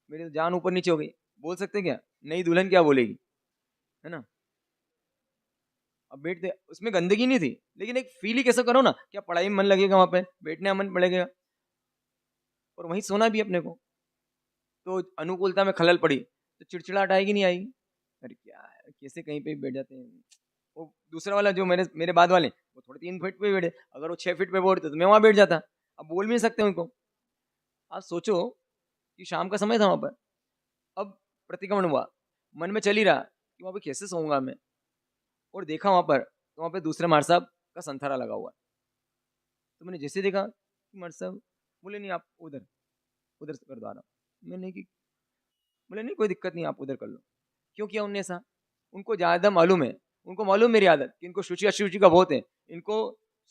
Speaker 2: मेरी तो जान ऊपर नीचे हो गई। बोल सकते क्या? नई दुल्हन क्या बोलेगी, है ना? अब बैठते, उसमें गंदगी नहीं थी, लेकिन एक फील ही कैसे करो ना, क्या पढ़ाई में मन लगेगा, वहां पे बैठने में मन पड़ेगा, और वहीं सोना भी अपने को। तो अनुकूलता में खलल पड़ी तो चिड़चिड़ाहट आएगी नहीं आएगी? अरे क्या है, कैसे कहीं पे बैठ जाते हैं। वो दूसरा वाला जो मेरे मेरे बाद वाले, वो थोड़े 3 फीट पे बैठे, अगर वो 6 फीट पे बैठते तो मैं वहां बैठ जाता। अब बोल भी नहीं सकते उनको। आप सोचो कि शाम का समय था वहां पर, अब प्रतिक्रमण हुआ, मन में चल ही रहा कि वहां पे कैसे सोऊंगा मैं, और देखा वहां पर, तो वहां पे दूसरे मार साहब का संथारा लगा हुआ है। तो मैंने जैसे देखा कि मार साहब, बोले नहीं आप उधर, उधर से कर दो आराम। मैंने कि, बोले नहीं कोई दिक्कत नहीं, आप उधर कर लो। क्यों किया उनने ऐसा? उनको ज़्यादा मालूम है, उनको मालूम मेरी आदत कि इनको शुचि अशुचि का बहुत है, इनको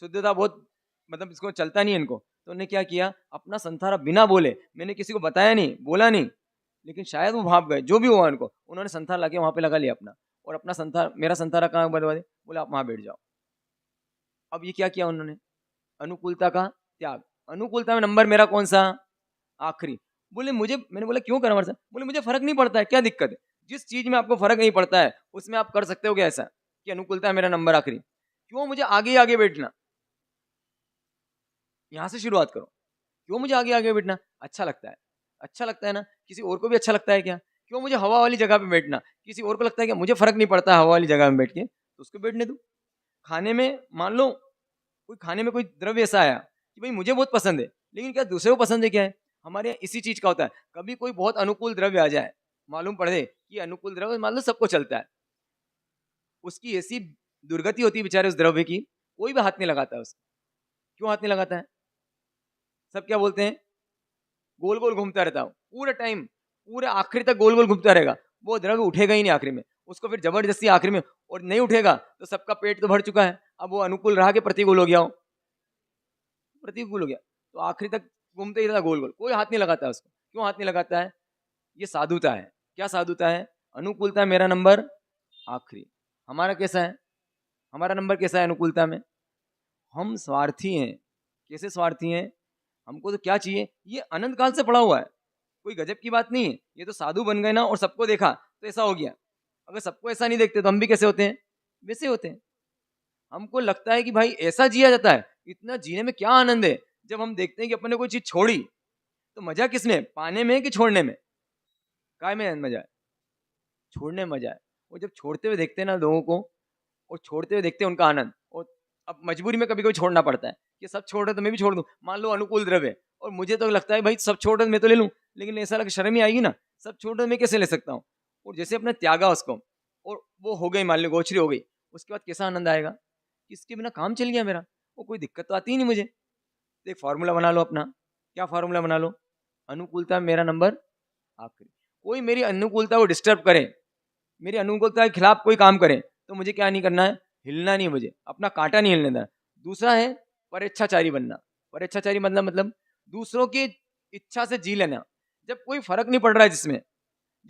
Speaker 2: शुद्धता बहुत, मतलब इसको चलता नहीं है इनको। तो उन्होंने क्या किया, अपना संथारा बिना बोले, मैंने किसी को बताया नहीं, बोला नहीं, लेकिन शायद वो भाप गए, जो भी हुआ उनको, उन्होंने संथारा लाके वहाँ पे लगा लिया अपना, और अपना संथारा, मेरा संथारा कहाँ बर्बाद है, बोला आप वहाँ बैठ जाओ। अब ये क्या किया उन्होंने? अनुकूलता का त्याग। अनुकूलता में नंबर मेरा कौन सा? आखिरी। बोले मुझे, मैंने बोला क्यों करा साहब? बोले मुझे फर्क नहीं पड़ता है, क्या दिक्कत है? जिस चीज में आपको फर्क नहीं पड़ता है उसमें आप कर सकते हो क्या ऐसा कि अनुकूलता है मेरा नंबर आखिरी? क्यों मुझे आगे आगे बैठना? यहाँ से शुरुआत करो। क्यों मुझे आगे आगे बैठना? अच्छा लगता है, अच्छा लगता है ना? किसी और को भी अच्छा लगता है क्या? क्यों मुझे हवा वाली जगह पे बैठना? किसी और को लगता है क्या मुझे फर्क नहीं पड़ता हवा वाली जगह में बैठ के, तो उसको बैठने दो। खाने में मान लो, कोई खाने में कोई द्रव्य ऐसा आया कि भाई मुझे बहुत पसंद है, लेकिन क्या दूसरे को पसंद है? क्या है हमारे यहाँ इसी चीज का होता है। कभी कोई बहुत अनुकूल द्रव्य आ जाए, मालूम पड़े कि अनुकूल द्रव्य मान लो सबको चलता है, उसकी ऐसी दुर्गति होती है बेचारे उस द्रव्य की, कोई भी हाथ नहीं लगाता है उसको। क्यों हाथ नहीं लगाता है? सब क्या बोलते हैं? गोल गोल घूमता रहता हूँ पूरा टाइम, पूरे आखिर तक गोल गोल घूमता रहेगा, वो द्रव्य उठेगा ही नहीं आखिरी में। उसको फिर जबरदस्ती आखिर में और नहीं उठेगा तो सबका पेट तो भर चुका है, अब वो अनुकूल रहा कि प्रतिकूल हो गया हो, प्रतिकूल हो गया, तो आखिरी तक घूमते ही रहता गोल गोल, कोई हाथ नहीं लगाता उसको। क्यों हाथ नहीं लगाता है? ये साधुता है। क्या साधुता है? अनुकूलता मेरा नंबर आखिरी। हमारा कैसा है? हमारा नंबर कैसा है अनुकूलता में? हम स्वार्थी हैं। कैसे स्वार्थी हैं? हमको तो क्या चाहिए, ये अनंत काल से पड़ा हुआ है, कोई गजब की बात नहीं है। ये तो साधु बन गए ना और सबको देखा तो ऐसा हो गया। अगर सबको ऐसा नहीं देखते तो हम भी कैसे होते हैं? वैसे होते हैं। हमको लगता है कि भाई ऐसा जिया जाता है, इतना जीने में क्या आनंद है। जब हम देखते हैं कि अपने कोई चीज छोड़ी तो मजा किसमें? पाने में कि छोड़ने में? काय में मजा है? छोड़ने में मजा है। वो जब छोड़ते हुए देखते हैं ना लोगों को, और छोड़ते हुए देखते हैं उनका आनंद, और अब मजबूरी में कभी कभी छोड़ना पड़ता है कि सब छोड़ रहे तो मैं भी छोड़ दूं। मान लो अनुकूल द्रव्य, और मुझे तो लगता है भाई सब छोड़ रहे मैं तो ले लूं, लेकिन ऐसा लगा शर्म ही आएगी ना, सब छोड़ रहे मैं कैसे ले सकता हूँ। और जैसे अपने त्यागा उसको, और वो हो गई, मान लो गोचरी हो गई, उसके बाद कैसा आनंद आएगा कि इसके बिना काम चल गया मेरा, वो कोई दिक्कत तो आती ही नहीं मुझे। तो एक फार्मूला बना लो अपना। क्या फार्मूला बना लो? अनुकूलता में मेरा नंबर आखिरी। कोई मेरी अनुकूलता को डिस्टर्ब करे, मेरी अनुकूलता के खिलाफ कोई काम करे, तो मुझे क्या नहीं करना है? हिलना नहीं, मुझे अपना कांटा नहीं हिलने देना। दूसरा है परेच्छाचारी बनना। परेच्छाचारी मतलब दूसरों की इच्छा से जी लेना। जब कोई फर्क नहीं पड़ रहा है, जिसमें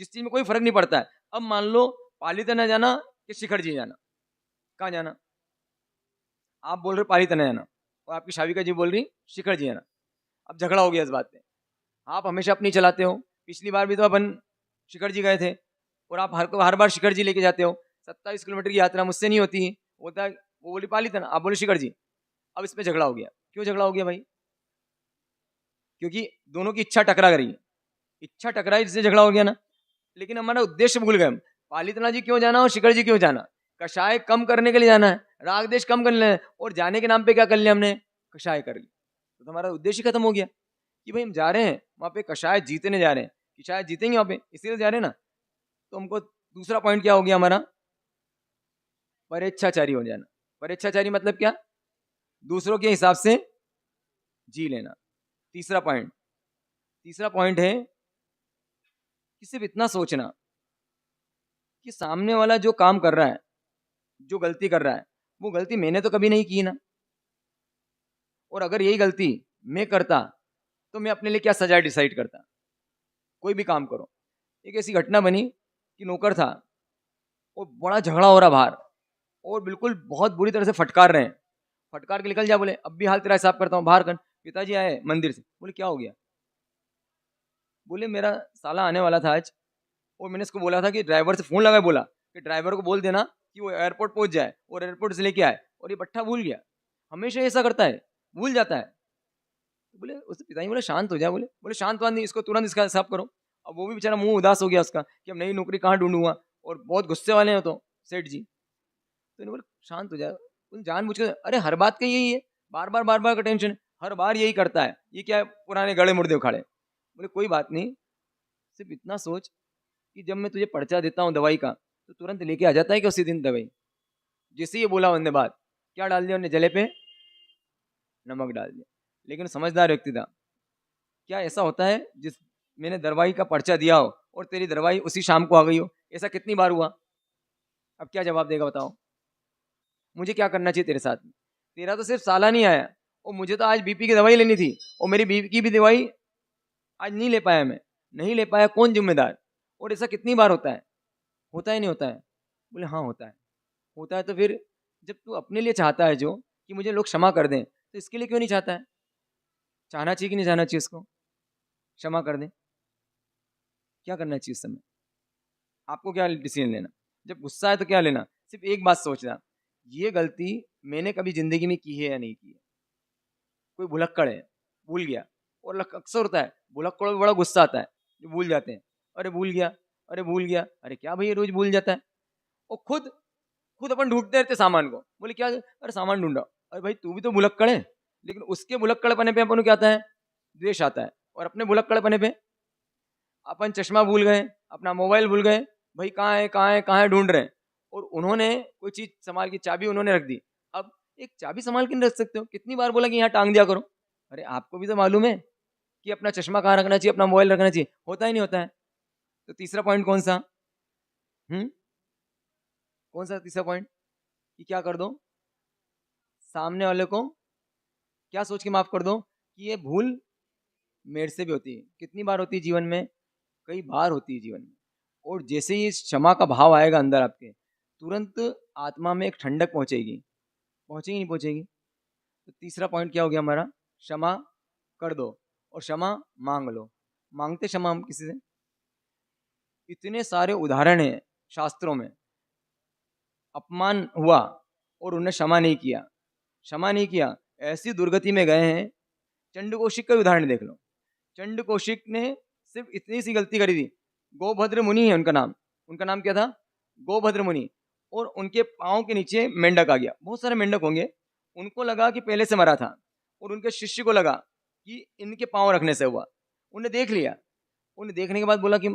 Speaker 2: जिस चीज में कोई फर्क नहीं पड़ता है, अब मान लो पालीताना जाना कि शिखर जी जाना, कहाँ जाना? आप बोल रहे पालीताना जाना और आपकी शाविका जी बोल रही शिखर जी जाना। अब झगड़ा हो गया इस बात पे। आप हमेशा अपनी चलाते हो, पिछली बार भी तो अपन शिखर जी गए थे, और आप हर बार शिखर जी लेके जाते हो। 27 किलोमीटर की यात्रा मुझसे नहीं होती, होता है वो बोली पालीताना, आप बोले शिखर जी। अब इस पे झगड़ा हो गया। क्यों झगड़ा हो गया भाई? क्योंकि दोनों की इच्छा टकरा गई, इच्छा टकराई, जिससे झगड़ा हो गया ना। लेकिन हमारा उद्देश्य भूल गए हम। पालीताना जी क्यों जाना और शिखर जी क्यों जाना? कषाय कम करने के लिए जाना है, राग देश कम करना है, और जाने के नाम पे क्या कर लिया हमने? कषाय कर लिया। तो हमारा उद्देश्य खत्म हो गया कि भाई हम जा रहे हैं वहां पे कषाय जीतने जा रहे हैं, कि शायद जीतेंगे वहां पे, इसीलिए जा रहे हैं ना। तो हमको दूसरा पॉइंट क्या हो गया हमारा? परेच्छाचारी हो जाना। परेच्छाचारी मतलब क्या? दूसरों के हिसाब से जी लेना। तीसरा पॉइंट है कि सिर्फ इतना सोचना कि सामने वाला जो काम कर रहा है, जो गलती कर रहा है, वो गलती मैंने तो कभी नहीं की ना, और अगर यही गलती मैं करता तो मैं अपने लिए क्या सजा डिसाइड करता। कोई भी काम करो। एक ऐसी घटना बनी कि नौकर था और बड़ा झगड़ा हो रहा बाहर, और बिल्कुल बहुत बुरी तरह से फटकार रहे हैं। फटकार के निकल जा, बोले अब भी हाल तेरा हिसाब करता हूँ, बाहर कर। पिताजी आए मंदिर से, बोले क्या हो गया? बोले मेरा साला आने वाला था आज, और मैंने इसको बोला था कि ड्राइवर से फोन लगाए, बोला कि ड्राइवर को बोल देना कि वो एयरपोर्ट पहुंच जाए, और एयरपोर्ट से लेके आए, और ये बट्ठा भूल गया। हमेशा ऐसा करता है, भूल जाता है। तो बोले उससे पिताजी बोले शांत हो जाए, बोले शांत वांत नहीं, इसको तुरंत इसका हिसाब करो। अब वो भी बेचारा मुंह उदास हो गया उसका कि अब नई नौकरी कहाँ ढूंढूंगा, और बहुत गुस्से वाले हैं तो सेठ जी। तो इन्होंने बोला शांत हो जाए। उन जानबूझ के, अरे हर बात का यही है, बार बार का टेंशन, हर बार यही करता है, ये क्या है पुराने गड़े मुर्दे उखाड़े। बोले कोई बात नहीं, सिर्फ इतना सोच कि जब मैं तुझे पर्चा देता हूँ दवाई का, तो तुरंत लेके आ जाता है कि उसी दिन दवाई। जैसे ही ये बोला उन्होंने बात, क्या डाल दिया उन्हें? जले पे नमक डाल दिया। लेकिन समझदार व्यक्ति था। क्या ऐसा होता है जिस मैंने दवाई का पर्चा दिया हो और तेरी दवाई उसी शाम को आ गई हो? ऐसा कितनी बार हुआ? अब क्या जवाब देगा बताओ? मुझे क्या करना चाहिए तेरे साथ में? तेरा तो सिर्फ साला नहीं आया, और मुझे तो आज बीपी की दवाई लेनी थी, और मेरी बीपी की भी दवाई आज नहीं ले पाया। मैं नहीं ले पाया, कौन जिम्मेदार? और ऐसा कितनी बार होता है? होता ही नहीं होता है? बोले हाँ होता है। होता है तो फिर जब तू अपने लिए चाहता है जो कि मुझे लोग क्षमा कर दें, तो इसके लिए क्यों नहीं चाहता है? चाहना चाहिए कि नहीं चाहना चाहिए उसको क्षमा कर दें? क्या करना चाहिए उस समय? आपको क्या डिसीजन लेना? जब गुस्सा है तो क्या लेना? सिर्फ एक बात सोचना, ये गलती मैंने कभी जिंदगी में की है या नहीं की है। कोई भुलक्कड़ है, भूल गया, और अक्सर होता है भुलक्कड़ों में बड़ा गुस्सा आता है जो भूल जाते हैं। अरे भूल गया, अरे भूल गया, अरे क्या भाई रोज भूल जाता है। और खुद खुद अपन ढूंढते रहते सामान को, बोले क्या, अरे सामान ढूंढा। अरे भाई तू भी तो भुलक्कड़ है, लेकिन उसके भुलक्कड़पने पे अपन को क्या आता है? द्वेष आता है। और अपने भुलक्कड़पने पे अपन चश्मा भूल गए, अपना मोबाइल भूल गए, भाई कहाँ है कहाँ है कहाँ है ढूंढ रहे हैं। और उन्होंने कोई चीज संभाल की, चाबी उन्होंने रख दी। अब एक चाबी संभाल के नहीं रख सकते हो? कितनी बार बोला कि यहाँ टांग दिया करो। अरे आपको भी तो मालूम है कि अपना चश्मा कहाँ रखना चाहिए, अपना मोबाइल रखना चाहिए, होता ही नहीं होता है। तो तीसरा पॉइंट कौन सा? कौन सा तीसरा पॉइंट? कि क्या कर दो, सामने वाले को क्या सोच के माफ कर दो कि ये भूल मेरे से भी होती है। कितनी बार होती है जीवन में? कई बार होती है जीवन में। और जैसे ही इस क्षमा का भाव आएगा अंदर आपके, तुरंत आत्मा में एक ठंडक पहुंचेगी। पहुंचेगी नहीं पहुंचेगी? तो तीसरा पॉइंट क्या हो गया हमारा? क्षमा कर दो और क्षमा मांग लो। मांगते क्षमा हम किसी से? इतने सारे उदाहरण हैं शास्त्रों में। अपमान हुआ और उन्हें क्षमा नहीं किया, क्षमा नहीं किया, ऐसी दुर्गति में गए हैं। चंड कौशिक का उदाहरण देख लो। चंड कौशिक ने सिर्फ इतनी सी गलती करी थी। गोभद्र मुनि है उनका नाम। उनका नाम क्या था? गोभद्र मुनि। और उनके पाँव के नीचे मेंढक आ गया। बहुत सारे मेंढक होंगे। उनको लगा कि पहले से मरा था, और उनके शिष्य को लगा कि इनके पाँव रखने से हुआ। उन्हें देख लिया। उन्हें देखने के बाद बोला कि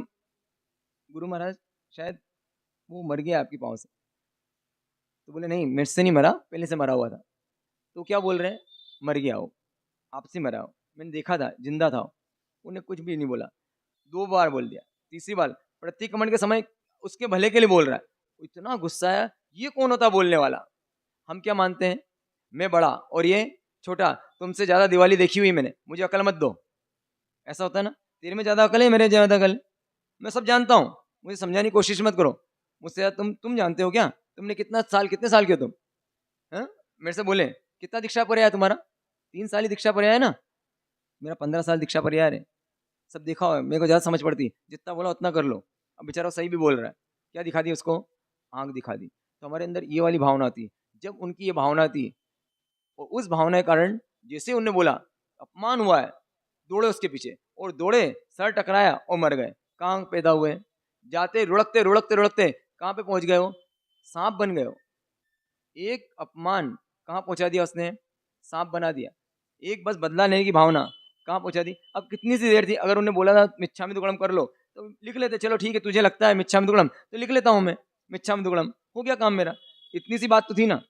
Speaker 2: गुरु महाराज शायद वो मर गया आपके पाँव से। तो बोले नहीं, मेरे से नहीं मरा, पहले से मरा हुआ था। तो क्या बोल रहे हैं? मर गया हो, आपसे मरा हो, मैंने देखा था, जिंदा था। उन्हें कुछ भी नहीं बोला। 2 बार बोल दिया। तीसरी बार प्रतिक्रमण के समय उसके भले के लिए बोल रहा है। इतना गुस्सा आया, ये कौन होता बोलने वाला? हम क्या मानते हैं? मैं बड़ा और ये छोटा, तुमसे ज्यादा दिवाली देखी हुई मैंने, मुझे अकल मत दो। ऐसा होता है ना? तेरे में ज्यादा अकल है, मेरे ज्यादा अकल है, मैं सब जानता हूँ, मुझे समझाने की कोशिश मत करो। मुझसे ज्यादा तुम जानते हो क्या? तुमने कितने साल के हो तुम? हैं? मेरे से बोले कितना दीक्षा पर्याय है तुम्हारा? 3 साल ही दीक्षा पर्याय है ना। मेरा 15 साल दीक्षा पर्याय है। सब देखा हुआ है, मेरे को ज्यादा समझ पड़ती, जितना बोला उतना कर लो। अब बेचारा सही भी बोल रहा है। क्या दिखा दी उसको? आंख दिखा दी। तो हमारे अंदर ये वाली भावना थी। जब उनकी ये भावना थी, और उस भावना के कारण जैसे उन्होंने बोला अपमान हुआ है, दौड़े उसके पीछे, और दौड़े, सर टकराया और मर गए। कहाँ पैदा हुए? जाते रुड़कते रुड़कते रुड़कते कहाँ पे पहुंच गए हो? सांप बन गए हो। एक अपमान कहाँ पहुंचा दिया उसने? सांप बना दिया। एक बस बदला लेने की भावना कहाँ पहुंचा दी? अब कितनी सी देर थी, अगर उन्हें बोला था मिच्छामि दुक्कडम कर लो तो लिख लेते, चलो ठीक है तुझे लगता है मिच्छामि दुक्कडम तो लिख लेता हूं मैं मिच्छामि दुक्कडम, हो गया काम मेरा। इतनी सी बात तो थी ना।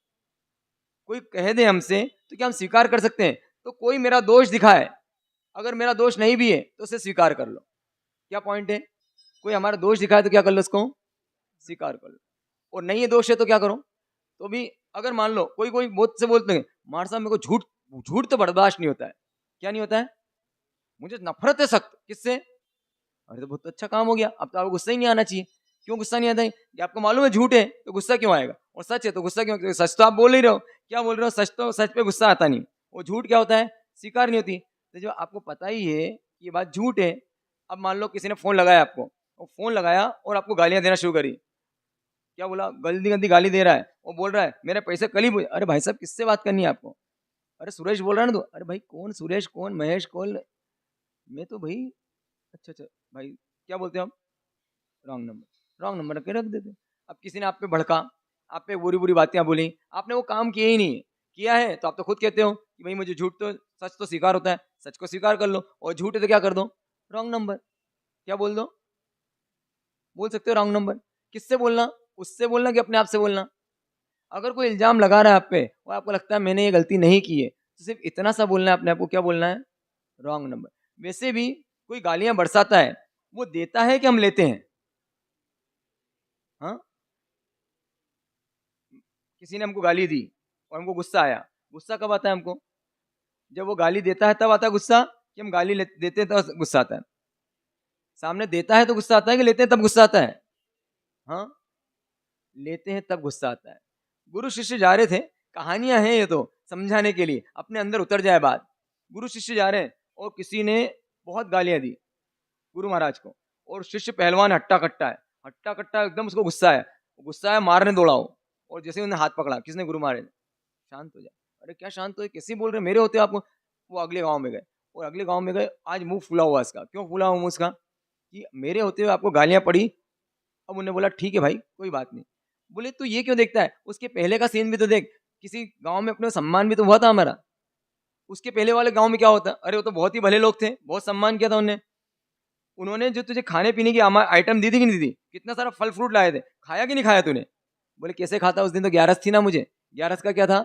Speaker 2: कोई कह दे हमसे तो क्या हम स्वीकार कर सकते हैं? तो कोई मेरा दोष दिखाए, अगर मेरा दोष नहीं भी है तो उसे स्वीकार कर लो। क्या पॉइंट है? कोई हमारा दोष दिखाए तो क्या कर लो? उसको स्वीकार कर लो। और नहीं है दोष है तो क्या करो? तो भी अगर मान लो कोई कोई बहुत से बोलते हैं मार साहब मेरे को झूठ झूठ तो बर्दाश्त नहीं होता है। क्या नहीं होता है? मुझे नफरत है सख्त। किससे? अरे तो बहुत अच्छा काम हो गया, अब तो आपको गुस्सा ही नहीं आना चाहिए। क्यों गुस्सा नहीं आता है? कि आपको मालूम है झूठ है तो गुस्सा क्यों आएगा, और सच है तो गुस्सा क्यों? सच तो आप बोल ही रहे हो। क्या बोल रहे हो? सच तो, सच पे गुस्सा आता नहीं। वो झूठ क्या होता है? स्वीकार नहीं होती। तो जो आपको पता ही है कि ये बात झूठ है, अब मान लो किसी ने फोन लगाया आपको, और फोन लगाया और आपको गालियां देना शुरू करी। क्या बोला? गंदी गंदी गाली दे रहा है, वो बोल रहा है मेरे पैसे कल ही। अरे भाई साहब किससे बात करनी है आपको? अरे सुरेश बोल रहा है ना तो, अरे भाई कौन सुरेश, कौन महेश, कौन? मैं तो भाई, अच्छा अच्छा भाई, क्या बोलते हो आप? रॉन्ग नंबर रख के रख देते। अब किसी ने आप पे भड़का, आप पे बुरी बुरी बातें बोली, आपने वो काम किया ही नहीं है। किया है तो आप तो खुद कहते हो कि भाई मुझे झूठ तो, सच तो स्वीकार होता है, सच को स्वीकार कर लो, और झूठ है तो क्या कर दो? Wrong number. क्या बोल दो? बोल सकते हो रॉन्ग नंबर। किससे बोलना? उससे बोलना कि अपने आप से बोलना? अगर कोई इल्जाम लगा रहा है आप पे और आपको लगता है मैंने ये गलती नहीं की है, तो सिर्फ इतना सा बोलना है अपने आप को। क्या बोलना है? Wrong number. वैसे भी कोई गालियां बरसाता है, वो देता है कि हम लेते हैं? हाँ, किसी ने हमको गाली दी और हमको गुस्सा आया। गुस्सा कब आता है हमको? जब वो गाली देता है तब आता है गुस्सा, कि हम गाली देते हैं तब गुस्सा आता है? सामने देता है तो गुस्सा आता है, कि लेते हैं तब गुस्सा आता है? हाँ, लेते हैं तब गुस्सा आता है। गुरु शिष्य जा रहे थे, कहानियां हैं ये तो समझाने के लिए, अपने अंदर उतर जाए बात। गुरु शिष्य जा रहे हैं और किसी ने बहुत गालियां दी गुरु महाराज को, और शिष्य पहलवान हट्टा कट्टा है, हट्टा कट्टा एकदम, उसको गुस्सा है, मारने दौड़ा हो। और जैसे उन्हें हाथ पकड़ा किसने? गुरु महाराज ने। शांत हो जाए। अरे क्या शांत हो, कैसे बोल रहे मेरे होते आपको? वो अगले गांव में गए, और अगले गांव में गए, आज मुंह फूला हुआ इसका। क्यों फूला हुआ मुंह इसका? कि मेरे होते हुए आपको गालियां पड़ी। अब उन्होंने बोला ठीक है भाई कोई बात नहीं। बोले तू ये क्यों देखता है? उसके पहले का सीन भी तो देख। किसी गांव में अपने सम्मान भी तो हुआ था हमारा। उसके पहले वाले गांव में क्या होता? अरे वो तो बहुत ही भले लोग थे, बहुत सम्मान किया था उन्होंने। उन्होंने जो तुझे खाने पीने की आइटम दी थी कि नहीं दी? कितना सारा फल फ्रूट लाए थे, खाया कि नहीं खाया तूने? बोले कैसे खाता? उस दिन तो 11 थी ना मुझे। 11 का क्या था?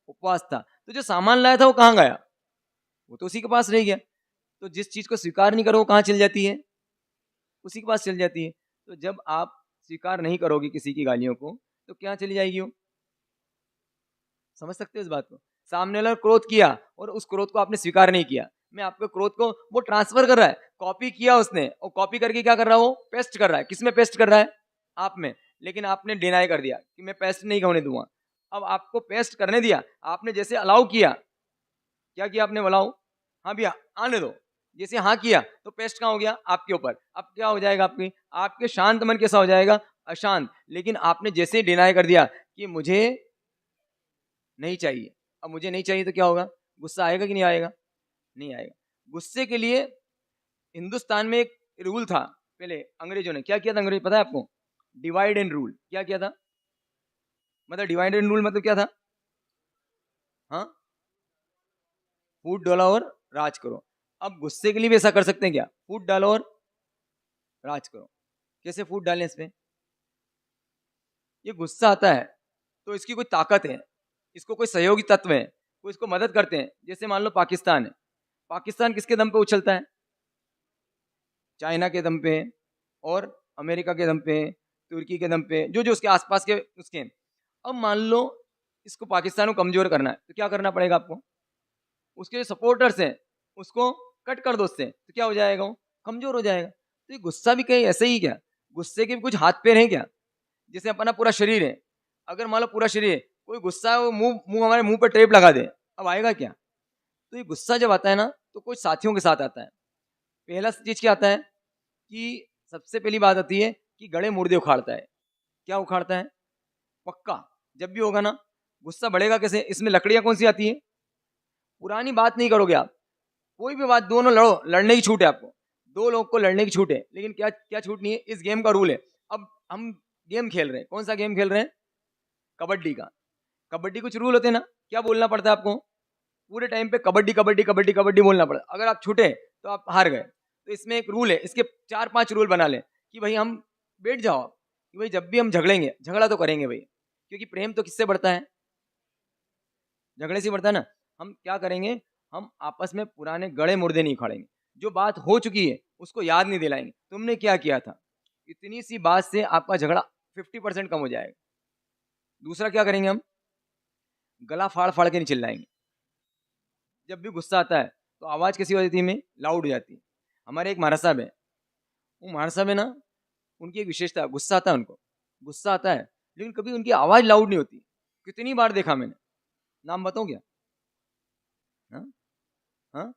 Speaker 2: उपवास था। तो जो सामान लाया था वो कहाँ गया? वो तो उसी के पास रह गया। तो जिस चीज को स्वीकार नहीं करो वो कहाँ चल जाती है? उसी के पास चल जाती है। तो जब आप स्वीकार नहीं करोगे किसी की गालियों को, तो क्या चली जाएगी वो? समझ सकते हो इस बात को? सामने वाला क्रोध किया और उस क्रोध को आपने स्वीकार नहीं किया, मैं आपके क्रोध को वो ट्रांसफर कर रहा है, कॉपी किया उसने और कॉपी करके क्या कर रहा है, वो पेस्ट कर रहा है। किस में पेस्ट कर रहा है? आप में। लेकिन आपने डिनाई कर दिया कि मैं पेस्ट नहीं होने दूंगा। अब आपको पेस्ट करने दिया, आपने जैसे अलाउ किया, क्या किया आपने? अलाउ, हाँ भैया आने दो, जैसे हाँ किया तो पेस्ट कहाँ हो गया? आपके ऊपर। अब क्या हो जाएगा? आपके शांत मन कैसा हो जाएगा? अशांत। लेकिन आपने जैसे डिनाई कर दिया कि मुझे नहीं चाहिए, अब मुझे नहीं चाहिए तो क्या होगा? गुस्सा आएगा कि नहीं आएगा? नहीं आएगा। गुस्से के लिए हिंदुस्तान में एक रूल था, पहले अंग्रेजों ने क्या किया था? अंग्रेज, पता है आपको? Divide and rule. क्या किया था? मतलब डिवाइड एंड रूल मतलब क्या था? हाँ, फूट डालो और राज करो। अब गुस्से के लिए भी ऐसा कर सकते हैं क्या? फूट डालो और राज करो। कैसे फूट डालें इसमें? ये गुस्सा आता है तो इसकी कोई ताकत है, इसको कोई सहयोगी तत्व है, कोई इसको मदद करते हैं। जैसे मान लो पाकिस्तान है, पाकिस्तान किसके दम पे उछलता है? चाइना के दम पे और अमेरिका के दम पे, तुर्की के दम पे, जो जो उसके आसपास के उसके। अब मान लो इसको पाकिस्तान को कमजोर करना है तो क्या करना पड़ेगा आपको? उसके जो सपोर्टर्स हैं उसको कट कर दो उससे, तो क्या हो जाएगा? वो कमजोर हो जाएगा। तो ये गुस्सा भी कहीं ऐसे ही क्या? गुस्से के भी कुछ हाथ पैर हैं क्या? जैसे अपना पूरा शरीर है, अगर मान लो पूरा शरीर है, कोई गुस्सा है वो मुंह मुंह हमारे मुंह पर टेप लगा दे, अब आएगा क्या? तो ये गुस्सा जब आता है ना तो कुछ साथियों के साथ आता है। पहला चीज क्या आता है कि सबसे पहली बात आती है कि गड़े मुर्दे उखाड़ता है। क्या उखाड़ता है? पक्का जब भी होगा ना, गुस्सा बढ़ेगा कैसे? इसमें लकड़ियां कौन सी आती है? पुरानी बात नहीं करोगे आप, कोई भी बात, दोनों लड़ो, लड़ने की छूट है आपको, दो लोग को लड़ने की छूट है। लेकिन क्या क्या छूट नहीं है? इस गेम का रूल है। अब हम गेम खेल रहे हैं, कौन सा गेम खेल रहे हैं? कबड्डी का। कबड्डी कुछ रूल होते हैं ना, क्या बोलना पड़ता है आपको? पूरे टाइम पे कबड्डी कबड्डी कबड्डी कबड्डी बोलना पड़ता है। अगर आप छूटे तो आप हार गए। तो इसमें एक रूल है, इसके 4-5 रूल बना लें कि भाई हम बैठ जाओ कि भाई जब भी हम झगड़ेंगे, झगड़ा तो करेंगे भाई, क्योंकि प्रेम तो किससे बढ़ता है? झगड़े से बढ़ता है ना। हम क्या करेंगे? हम आपस में पुराने गड़े मुर्दे नहीं उखाड़ेंगे, जो बात हो चुकी है उसको याद नहीं दिलाएंगे, तुमने क्या किया था। इतनी सी बात से आपका झगड़ा 50% कम हो जाएगा। दूसरा क्या करेंगे? हम गला फाड़ फाड़ के नहीं चिल्लाएंगे। जब भी गुस्सा आता है तो आवाज़ कैसी हो जाती है? में लाउड हो जाती है। हमारे एक महाराज साहब है, वो महाराज साहब है ना, उनकी एक विशेषता है, गुस्सा आता है उनको, गुस्सा आता है लेकिन कभी उनकी आवाज़ लाउड नहीं होती। कितनी बार देखा मैंने, नाम बताऊं क्या? हाँ, हाँ,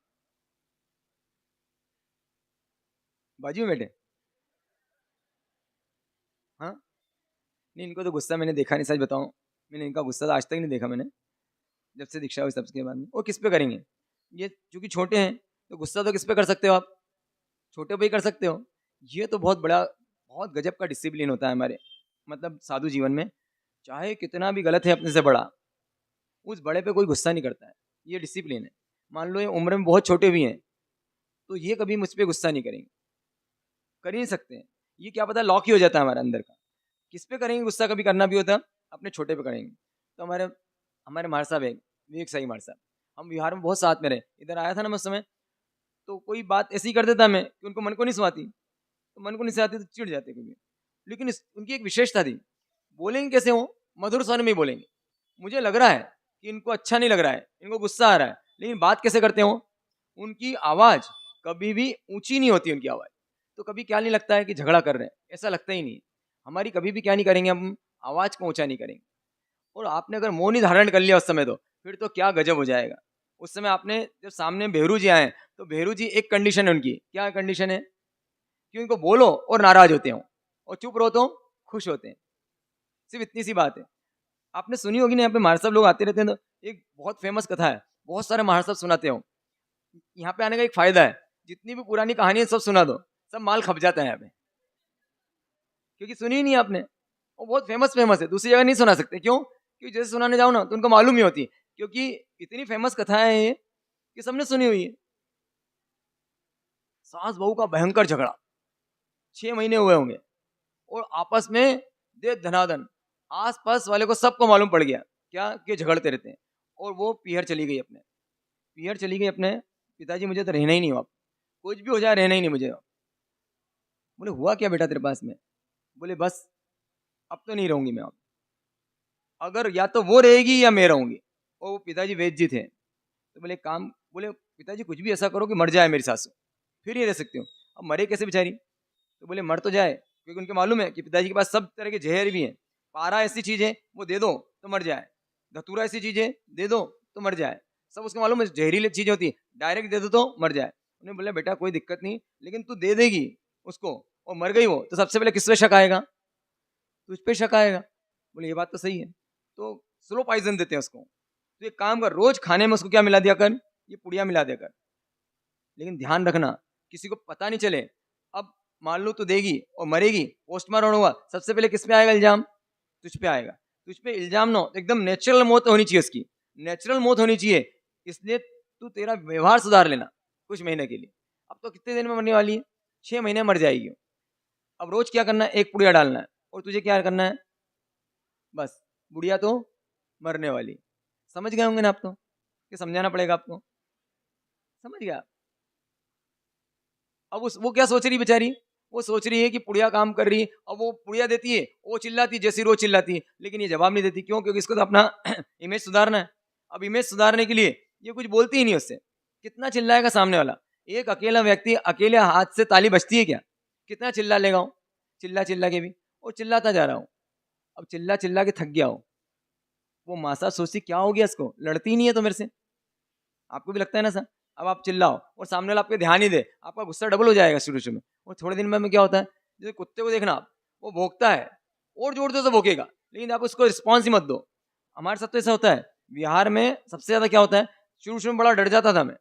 Speaker 2: बाजू में बैठे। हाँ, नहीं इनको तो गुस्सा मैंने देखा नहीं, सच बताऊं, मैंने इनका गुस्सा तो आज तक नहीं देखा मैंने, जब से दीक्षा हुई तब के बाद में। वो किस पे करेंगे? ये चूंकि छोटे हैं तो गुस्सा तो किस पे कर सकते हो आप? छोटे पे ही कर सकते हो। ये तो बहुत बड़ा, बहुत गजब का डिसिप्लिन होता है हमारे मतलब साधु जीवन में। चाहे कितना भी गलत है अपने से बड़ा, उस बड़े पे कोई गुस्सा नहीं करता है, ये डिसिप्लिन है। मान लो ये उम्र में बहुत छोटे भी हैं तो ये कभी मुझ पर गुस्सा नहीं करेंगे, कर ही नहीं सकते हैं। ये क्या पता लॉक ही हो जाता है हमारे अंदर का। किस पे करेंगे गुस्सा? कभी करना भी होता है अपने छोटे पे करेंगे। तो हमारे हमारे महाराज साहब है विवेक साई महाराज साहब, हम बिहार में बहुत साथ में रहे। इधर आया था ना मैं उस समय, तो कोई बात ऐसी ही कर देता मैं कि उनको मन को नहीं सुहाती, तो मन को नहीं सुहाती तो चिढ़ जाते कभी। लेकिन उनकी एक विशेषता थी, बोलेंगे कैसे हो? मधुर स्वर में ही बोलेंगे। मुझे लग रहा है कि इनको अच्छा नहीं लग रहा है, इनको गुस्सा आ रहा है, लेकिन बात कैसे करते हो? उनकी आवाज़ कभी भी ऊंची नहीं होती उनकी आवाज़। तो कभी क्या नहीं लगता है कि झगड़ा कर रहे हैं, ऐसा लगता ही नहीं। हमारी कभी भी क्या नहीं करेंगे, हम आवाज़ को ऊंचा नहीं करेंगे। और आपने अगर मौन ही धारण कर लिया उस समय, तो फिर तो क्या गजब हो जाएगा। उस समय आपने जब सामने भेरू जी आए तो भेरू जी एक कंडीशन है उनकी, क्या कंडीशन है? कि उनको बोलो और नाराज होते हो और चुप रहो तो खुश होते हैं। सिर्फ इतनी सी बात है। आपने सुनी होगी ना, यहाँ पे महाराज साहब लोग आते रहते हैं तो एक बहुत फेमस कथा है, बहुत सारे महाराज साहब सुनाते हो। यहाँ पे आने का एक फायदा है, जितनी भी पुरानी कहानी है सब सुना दो, सब माल खप जाता है यहाँ पे, क्योंकि सुनी ही नहीं आपने। वो बहुत फेमस फेमस है, दूसरी जगह नहीं सुना सकते। क्यों? क्योंकि जैसे सुनाने जाओ ना तो उनको मालूम ही होती है, क्योंकि इतनी फेमस कथा है ये कि सबने सुनी हुई है। सास बहू का भयंकर झगड़ा, 6 महीने हुए होंगे और आपस में दे धनाधन, आस पास वाले को सबको मालूम पड़ गया क्या कि झगड़ते रहते हैं। और वो पीहर चली गई अपने, पीहर चली गई अपने, पिताजी मुझे तो रहना ही नहीं, आप कुछ भी हो जाए रहना ही नहीं मुझे। बोले हुआ क्या बेटा तेरे पास में? बोले बस अब तो नहीं रहूंगी मैं अब। अगर या तो वो रहेगी या मैं रहूंगी। और वो पिताजी वैद्य जी थे, तो बोले पिताजी कुछ भी ऐसा करो कि मर जाए मेरी सासू, फिर ये रह सकती हूँ। अब मरे कैसे बेचारी? तो बोले मर तो जाए, क्योंकि उनके मालूम है कि पिताजी के पास सब तरह के जहर भी हैं। पारा ऐसी चीज है वो दे दो तो मर जाए, धतूरा ऐसी चीज है दे दो तो मर जाए, सब उसके मालूम है जहरीली चीज होती है, डायरेक्ट दे दो तो मर जाए। उन्हें बोला बेटा कोई दिक्कत नहीं, लेकिन तू दे देगी उसको और मर गई वो, तो सबसे पहले किस पे शक आएगा? तुझ पे शक आएगा। बोले ये बात तो सही है, तो स्लो पॉइजन देते हैं उसको। तो एक काम कर, रोज खाने में उसको क्या मिला दिया कर? ये पुड़िया मिला दिया कर। लेकिन ध्यान रखना किसी को पता नहीं चले। अब मान लो तू देगी और मरेगी, पोस्टमार्टम हुआ, सबसे पहले किस पे आएगा इल्जाम? तुझ पे आएगा। तुझ पे इल्जाम ना हो, एकदम नेचुरल मौत होनी चाहिए उसकी, नेचुरल मौत होनी चाहिए। इसलिए तू तेरा व्यवहार सुधार लेना कुछ महीने के लिए। अब तो कितने दिन में मरने वाली है? 6 महीने मर जाएगी। अब रोज क्या करना है? एक पुड़िया डालना है, और तुझे क्या करना है? बस बुढ़िया तो मरने वाली। समझ गए होंगे ना आप तो, कि समझाना पड़ेगा आपको? समझ गया? अब वो क्या सोच रही बेचारी? वो सोच रही है कि पुड़िया काम कर रही है, अब वो पुड़िया देती है, वो चिल्लाती जैसी रोज चिल्लाती है, लेकिन ये जवाब नहीं देती। क्यों? क्योंकि इसको तो अपना इमेज सुधारना है। अब इमेज सुधारने के लिए ये कुछ बोलती ही नहीं उससे। कितना चिल्लाएगा सामने वाला? एक अकेला व्यक्ति अकेले हाथ से ताली बजती है क्या? कितना चिल्ला लेगा वो? चिल्ला चिल्ला के भी, और चिल्लाता जा रहा हूँ। अब चिल्ला चिल्ला के थक गया हो, वो मासा सोचती क्या हो गया इसको, लड़ती ही नहीं है तो मेरे से। आपको भी लगता है ना सर? अब आप चिल्लाओ और सामने वाला आपके ध्यान ही दे, आपका गुस्सा डबल हो जाएगा शुरू शुरू में। और थोड़े दिन में क्या होता है, जैसे कुत्ते को देखना आप, वो भौंकता है और जोर जोर से भौंकेगा, लेकिन आप उसको रिस्पॉन्स ही मत दो। हमारे साथ तो ऐसा होता है। बिहार में सबसे ज्यादा क्या होता है, शुरू शुरू में बड़ा डर जाता था मैं।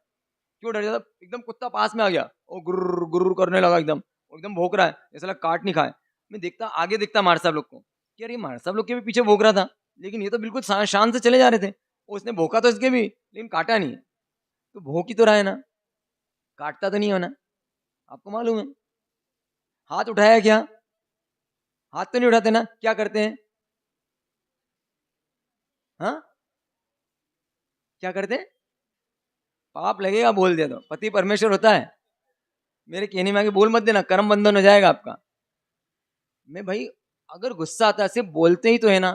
Speaker 2: क्यों डर जाता? एकदम कुत्ता पास में आ गया और गुर्र गुर्र करने लगा, एकदम भौंक रहा है, जैसा लगा काट नहीं खाए। मैं देखता आगे देखता मार साहब लोग को कि यार ये मार साहब लोग के भी पीछे भौंक रहा था, लेकिन ये तो बिल्कुल शान से चले जा रहे थे। और उसने भौंका तो इसके भी, लेकिन काटा नहीं। तो भौंक ही तो रहा है ना, काटता तो नहीं हो ना? आपको मालूम है। हाथ उठाया क्या? हाथ तो नहीं उठाते ना, क्या करते हैं? हाँ, क्या करते हैं? पाप लगेगा बोल दिया तो। पति परमेश्वर होता है, मेरे कहने में आगे बोल मत देना, कर्म बंधन हो जाएगा आपका। मैं भाई, अगर गुस्सा आता है सिर्फ बोलते ही तो है ना।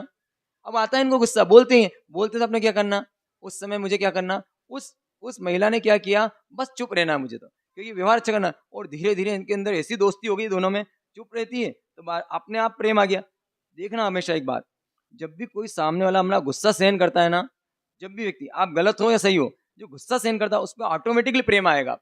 Speaker 2: अब आता है इनको गुस्सा, बोलते ही बोलते तो अपने क्या करना उस समय, मुझे क्या करना, उस महिला ने क्या किया, बस चुप रहना मुझे तो, क्योंकि व्यवहार अच्छा करना। और धीरे धीरे इनके अंदर ऐसी दोस्ती हो गई दोनों में, चुप रहती है तो अपने आप प्रेम आ गया। देखना हमेशा एक बात, जब भी कोई सामने वाला अपना गुस्सा सहन करता है ना, जब भी व्यक्ति, आप गलत हो या सही हो, जो गुस्सा सहन करता है उस पर ऑटोमेटिकली प्रेम आएगा।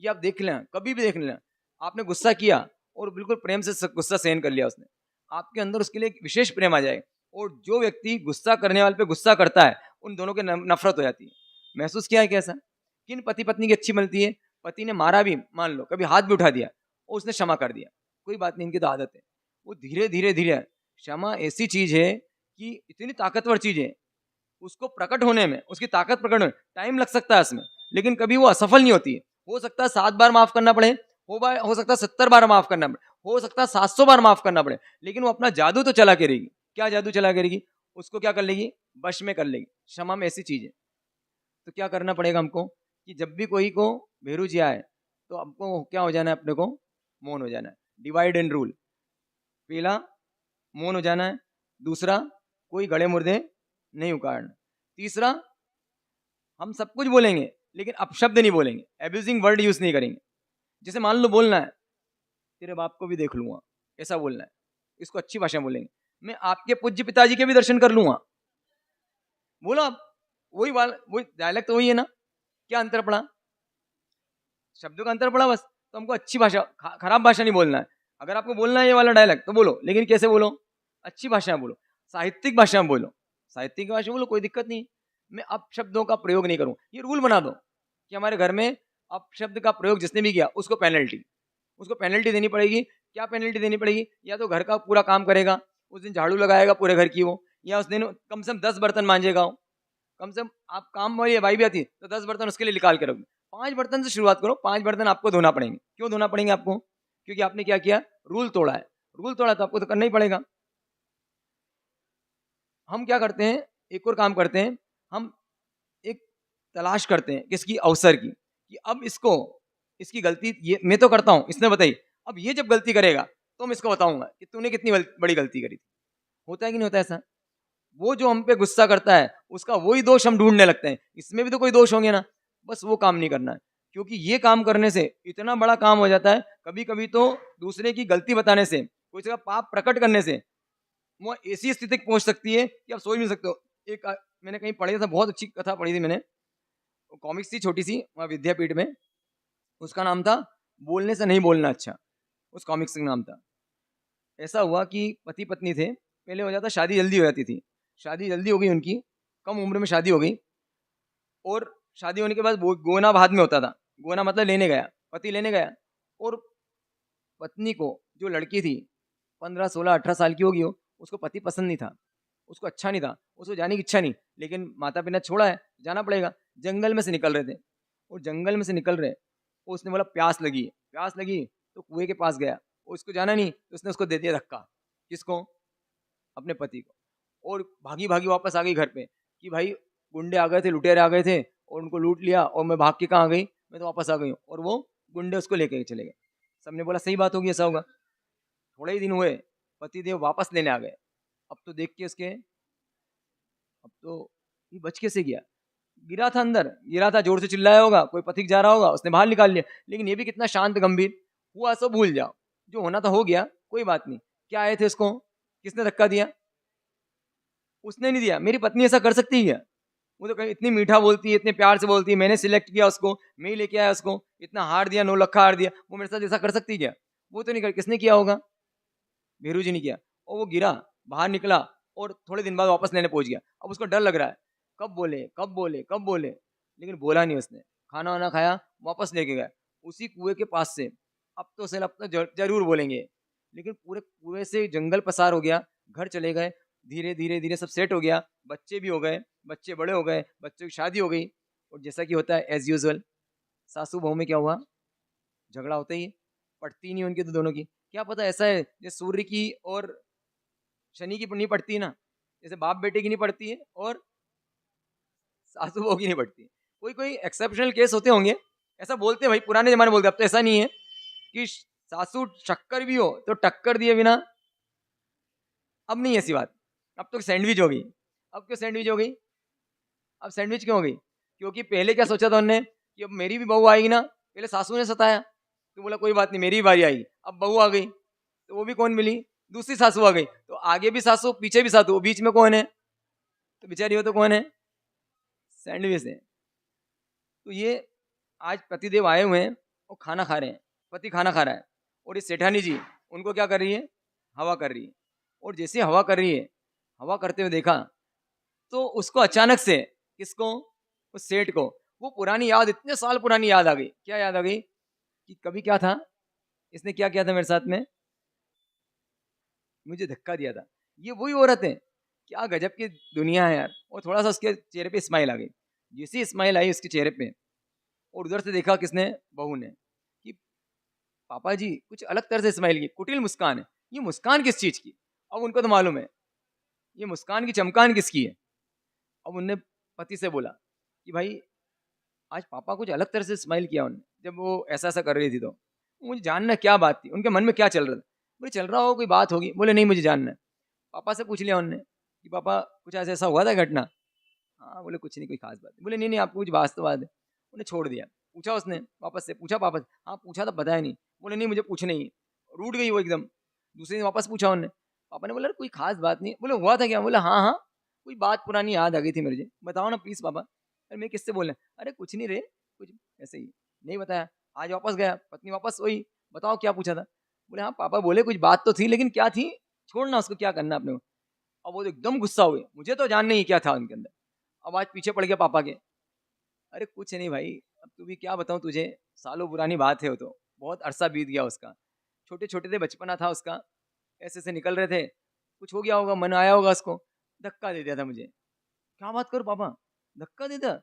Speaker 2: ये आप देख लें, कभी भी देख लें, आपने गुस्सा किया और बिल्कुल प्रेम से गुस्सा सहन कर लिया उसने, आपके अंदर उसके लिए एक विशेष प्रेम आ जाएगा। और जो व्यक्ति गुस्सा करने वाले पे गुस्सा करता है, उन दोनों के नफरत हो जाती है। महसूस किया है कैसा? किन पति पत्नी की अच्छी मिलती है, पति ने मारा भी, मान लो कभी हाथ भी उठा दिया और उसने क्षमा कर दिया, कोई बात नहीं, इनकी तो आदत है। वो धीरे धीरे धीरे, क्षमा ऐसी चीज है कि इतनी ताकतवर चीज है, उसको प्रकट होने में, उसकी ताकत प्रकट होने में टाइम लग सकता है उसमें, लेकिन कभी वो असफल नहीं होती है। हो सकता है 7 बार माफ करना पड़े, हो सकता है 70 बार माफ करना पड़े, हो सकता है 700 बार माफ करना पड़े, लेकिन वो अपना जादू तो चला के रहेगी। क्या जादू चला करेगी? उसको क्या कर लेगी? वश में कर लेगी। क्षमा में ऐसी चीज है। तो क्या करना पड़ेगा हमको, कि जब भी कोई को भेरू जी आए तो हमको क्या हो जाना है, अपने को मौन हो जाना है। Divide and rule. पहला, मौन हो जाना है। दूसरा, कोई गड़े मुर्दे नहीं उकाड़ना। तीसरा, हम सब कुछ बोलेंगे लेकिन अपशब्द नहीं बोलेंगे, एब्यूजिंग वर्ड यूज नहीं करेंगे। जैसे मान लो बोलना है, तेरे बाप को भी देख लूंगा, ऐसा बोलना है, इसको अच्छी भाषा में बोलेंगे। मैं आपके पूज्य पिताजी के भी दर्शन कर लूंगा, बोलो आप। वही डायलेक्ट तो वही है ना, क्या अंतर पड़ा? शब्दों का अंतर पड़ा बस। तो हमको अच्छी भाषा, खराब भाषा नहीं बोलना है। अगर आपको बोलना है ये वाला डायलेक्ट तो बोलो, लेकिन कैसे बोलो? अच्छी भाषा में बोलो, साहित्यिक भाषा में बोलो। साहित्यिक भाषा में बोलो, कोई दिक्कत नहीं। मैं अपशब्दों का प्रयोग नहीं करूँ, ये रूल बना दो कि हमारे घर में अपशब्द का प्रयोग जिसने भी किया उसको पेनल्टी देनी पड़ेगी। क्या पेनल्टी देनी पड़ेगी? या तो घर का पूरा काम करेगा, उस दिन झाड़ू लगाएगा पूरे घर की वो, या उस दिन कम से कम 10 बर्तन मांजेगा वो। कम से कम, आप काम वाली भाई भी आती है तो 10 बर्तन उसके लिए निकाल के रखो। 5 बर्तन से शुरुआत करो, 5 बर्तन आपको धोना पड़ेंगे। क्यों धोना पड़ेंगे आपको? क्योंकि आपने क्या किया, रूल तोड़ा है। रूल तोड़ा तो आपको तो करना ही पड़ेगा। हम क्या करते हैं, एक और काम करते हैं, हम एक तलाश करते हैं किसकी, अवसर की, कि अब इसकी गलती ये मैं तो करता हूं, इसने बताई, अब ये जब गलती करेगा तो मैं इसको बताऊंगा कि तूने कितनी बड़ी गलती करी थी। होता है कि नहीं होता ऐसा? वो जो हम पे गुस्सा करता है उसका वही दोष हम ढूंढने लगते हैं, इसमें भी तो कोई दोष होंगे ना। बस वो काम नहीं करना है, क्योंकि ये काम करने से इतना बड़ा काम हो जाता है। कभी कभी तो दूसरे की गलती बताने से, कोई का पाप प्रकट करने से वो ऐसी स्थिति पहुंच सकती है कि आप सोच नहीं सकते हो। एक मैंने कहीं पढ़ी था, बहुत अच्छी कथा पढ़ी थी मैंने, कॉमिक्स थी छोटी सी, वहाँ विद्यापीठ में। उसका नाम था बोलने से नहीं बोलना अच्छा, उस कॉमिक्स का नाम था। ऐसा हुआ कि पति पत्नी थे, पहले हो जाता शादी जल्दी हो जाती थी, शादी जल्दी हो गई उनकी, कम उम्र में शादी हो गई। और शादी होने के बाद गोना बाद में होता था, गोना मतलब लेने गया, पति लेने गया। और पत्नी को, जो लड़की थी 15 16 18 साल की होगी वो, उसको पति पसंद नहीं था, उसको अच्छा नहीं था, उसको जाने की इच्छा नहीं, लेकिन माता पिता छोड़ा है, जाना पड़ेगा। जंगल में से निकल रहे थे, और जंगल में से निकल रहे, उसने बोला प्यास लगी है, प्यास लगी तो कुएं के पास गया, उसको जाना नहीं तो उसने उसको दे दिया धक्का। किसको? अपने पति को। और भागी भागी वापस आ गई घर पे कि भाई गुंडे आ गए थे, लुटेरे आ गए थे और उनको लूट लिया, और मैं भाग के कहाँ आ गई, मैं तो वापस आ गई हूँ। और वो गुंडे उसको लेके चले गए। सबने बोला सही बात होगी, ऐसा होगा। थोड़े ही दिन हुए, पति देव वापस लेने आ गए। अब तो देख के उसके, अब तो ये बच कैसे गया? गिरा था अंदर, गिरा था, जोर से चिल्लाया होगा, कोई पथिक जा रहा होगा, उसने बाहर निकाल लिया। लेकिन ये भी कितना शांत गंभीर हुआ, सब भूल जाओ, जो होना था हो गया, कोई बात नहीं। क्या आए थे इसको, किसने धक्का दिया? उसने नहीं दिया। मेरी पत्नी ऐसा कर सकती है क्या? वो तो कहीं इतनी मीठा बोलती है, इतने प्यार से बोलती है, मैंने सिलेक्ट किया उसको, मैं ही लेके आया उसको, इतना हार दिया, 9 लाख हार दिया, वो मेरे साथ ऐसा कर सकती है क्या? वो तो नहीं कर, किसने किया होगा? भेरू जी ने किया। और वो गिरा, बाहर निकला, और थोड़े दिन बाद वापस लेने पहुंच गया। अब उसको डर लग रहा है, कब बोले कब बोले कब बोले, लेकिन बोला नहीं उसने। खाना वाना खाया, वापस लेके गया उसी कुएं के पास से। अब तो सर, अब तो जरूर बोलेंगे, लेकिन पूरे कुएं से जंगल पसार हो गया, घर चले गए, धीरे धीरे धीरे सब सेट हो गया, बच्चे भी हो गए, बच्चे बड़े हो गए, बच्चों की शादी हो गई। और जैसा कि होता है एज यूजुअल, सासू बहू में क्या हुआ, झगड़ा होता ही है, पटती नहीं उनकी तो दोनों की। क्या पता ऐसा है जैसे सूर्य की और शनि की नहीं पड़ती ना, जैसे बाप बेटे की नहीं पड़ती है और सासू बहू की नहीं पड़ती है। कोई कोई एक्सेप्शनल केस होते होंगे, ऐसा बोलते हैं भाई, पुराने जमाने बोलते, अब तो ऐसा नहीं है कि सासू शक्कर भी हो तो टक्कर दिए बिना। अब नहीं ऐसी बात, अब तो सैंडविच हो गई। अब क्यों सैंडविच हो गई? अब सैंडविच क्यों हो गई? क्योंकि पहले क्या सोचा था उन्होंने कि अब मेरी भी बहू आएगी ना, पहले सासू ने सताया तो बोला कोई बात नहीं, मेरी भी बारी आई। अब बहू आ गई तो वो भी कौन मिली, दूसरी सासू आ गई, तो आगे भी सासू पीछे भी सासू, बीच में कौन है? तो बेचारी हो तो कौन है? सैंडविच है। तो ये आज पतिदेव आए हुए हैं और खाना खा रहे हैं, पति खाना खा रहा है, और ये सेठानी जी उनको क्या कर रही है, हवा कर रही है। और जैसे हवा कर रही है, हवा करते हुए देखा तो उसको अचानक से, किसको? उस सेठ को, वो पुरानी याद, इतने साल पुरानी याद आ गई। क्या याद आ गई? कि कभी क्या था, इसने क्या किया था मेरे साथ में, मुझे धक्का दिया था। ये वही औरत है। क्या गजब की दुनिया है यार। और थोड़ा सा उसके चेहरे पे स्माइल आ गई, जैसी स्माइल आई उसके चेहरे पे, और उधर से देखा किसने, बहू ने, कि पापा जी कुछ अलग तरह से स्माइल की, कुटिल मुस्कान है। ये मुस्कान किस चीज की? अब उनको तो मालूम है ये मुस्कान की चमकान किसकी है। अब उनने पति से बोला कि भाई आज पापा कुछ अलग तरह से स्माइल किया उन्होंने, जब वो ऐसा ऐसा कर रही थी तो मुझे जानना क्या बात थी, उनके मन में क्या चल रहा था। बोले चल रहा हो, कोई बात होगी। बोले नहीं, मुझे जानना है। पापा से पूछ लिया उनने कि पापा कुछ ऐसा ऐसा हुआ था घटना? हाँ, बोले कुछ नहीं, कोई खास बात नहीं। बोले नहीं नहीं, आपको कुछ वास्तववाद है। उन्हें छोड़ दिया। पूछा उसने वापस से, पूछा पापा से, हाँ पूछा था, बताया नहीं। बोले नहीं, मुझे पूछना ही है। रूठ गई वो एकदम। दूसरे दिन वापस पूछा उन्होंने, पापा ने बोला कोई खास बात नहीं। बोले हुआ था क्या? बोला हाँ हाँ, कोई बात पुरानी याद आ गई थी मुझे, बताओ ना प्लीज पापा। अरे मैं किससे बोलना? अरे कुछ नहीं रे, कुछ ऐसे ही, नहीं बताया। आज वापस गया, पत्नी वापस वही, बताओ क्या पूछा था? बोले हाँ पापा बोले कुछ बात तो थी, लेकिन क्या थी, छोड़ना उसको, क्या करना अपने को। अब वो तो एकदम गुस्सा हुए, मुझे तो जानना ही क्या था उनके अंदर। अब आज पीछे पड़ गया पापा के। अरे कुछ नहीं भाई, अब तू भी क्या बताऊं तुझे, सालों पुरानी बात है वो तो, बहुत अरसा बीत गया उसका। छोटे छोटे थे, बचपना था उसका, ऐसे से निकल रहे थे, कुछ हो गया होगा, मन आया होगा उसको, धक्का दे दिया था मुझे। क्या बात करो पापा, धक्का दे दिया?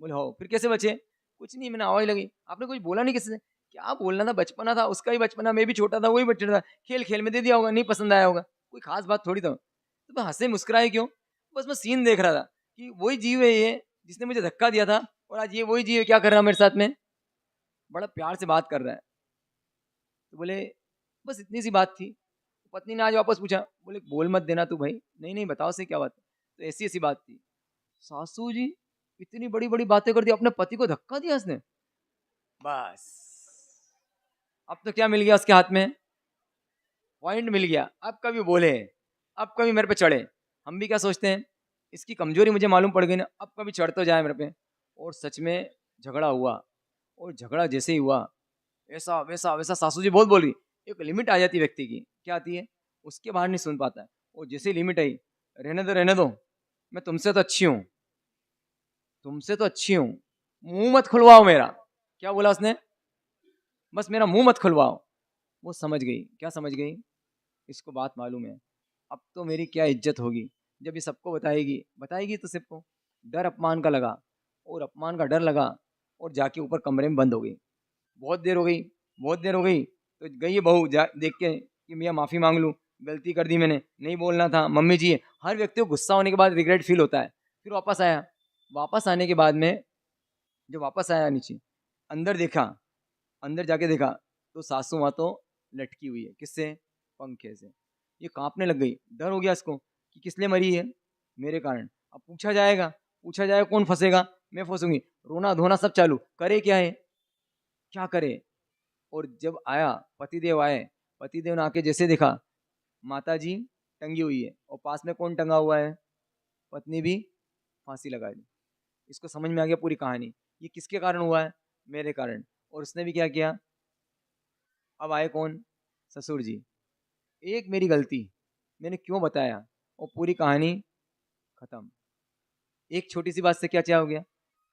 Speaker 2: बोले हो, फिर कैसे बचे? कुछ नहीं, मैंने आवाज लगी, आपने कुछ बोला नहीं किसी से? क्या बोलना था, बचपना था, उसका ही बचपना, मैं भी छोटा था, वही बच्चा था, खेल खेल में दे दिया होगा, नहीं पसंद आया होगा, कोई खास बात थोड़ी था। तो मैं हंसे मुस्कुराए क्यों? बस मैं सीन देख रहा था कि वही जीव है ये जिसने मुझे धक्का दिया था, और आज ये वही जीव है क्या कर रहा है मेरे साथ में, बड़ा प्यार से बात कर रहा है। तो बोले बस इतनी सी बात थी। पत्नी ने आज वापस पूछा, बोले बोल मत देना तू भाई, नहीं नहीं बताओ से क्या बात है। तो ऐसी ऐसी बात थी। सासू जी इतनी बड़ी बड़ी बातें कर दी, अपने पति को धक्का दिया उसने। बस अब तो क्या मिल गया उसके हाथ में, पॉइंट मिल गया। अब कभी बोले, अब कभी मेरे पे चढ़े। हम भी क्या सोचते हैं, इसकी कमजोरी मुझे मालूम पड़ गई ना, अब कभी चढ़ तो जाए मेरे पे। और सच में झगड़ा हुआ, और झगड़ा जैसे ही हुआ, ऐसा वैसा वैसा, सासू जी बहुत बोल रही। एक लिमिट आ जाती है व्यक्ति की, क्या आती है, उसके बाहर नहीं सुन पाता है। और जैसे ही लिमिट आई, रहने दो, मैं तुमसे तो अच्छी हूँ, तुमसे तो अच्छी हूँ, मुंह मत खुलवाओ मेरा। क्या बोला उसने, बस मेरा मुंह मत खुलवाओ। वो समझ गई, क्या समझ गई, इसको बात मालूम है, अब तो मेरी क्या इज्जत होगी। जब ये सबको बताएगी, बताएगी तो सबको डर अपमान का लगा, और अपमान का डर लगा, और जाके ऊपर कमरे में बंद हो गई। बहुत देर हो गई, बहुत देर हो गई, तो गई है बहू देख के कि भैया माफ़ी मांग लूँ, गलती कर दी मैंने, नहीं बोलना था, मम्मी जी। हर व्यक्ति को गुस्सा होने के बाद रिग्रेट फील होता है। फिर वापस आया, वापस आने के बाद में जब वापस आया नीचे, अंदर देखा, अंदर जाके देखा तो सासू माँ तो लटकी हुई है, किससे, पंखे से। ये कांपने लग गई, डर हो गया इसको कि किस लिए मरी है, मेरे कारण। अब पूछा जाएगा, पूछा जाएगा, कौन फंसेगा, मैं फंसूंगी। रोना धोना सब चालू, करे क्या है, क्या करे। और जब आया पतिदेव आए, पतिदेव ने आके जैसे देखा, माता जी टंगी हुई है, और पास में कौन टंगा हुआ है, पत्नी भी फांसी लगा दी। इसको समझ में आ गया पूरी कहानी, ये किसके कारण हुआ है, मेरे कारण। और उसने भी क्या किया, अब आए कौन, ससुर जी। एक मेरी गलती, मैंने क्यों बताया, और पूरी कहानी खत्म। एक छोटी सी बात से क्या हो गया,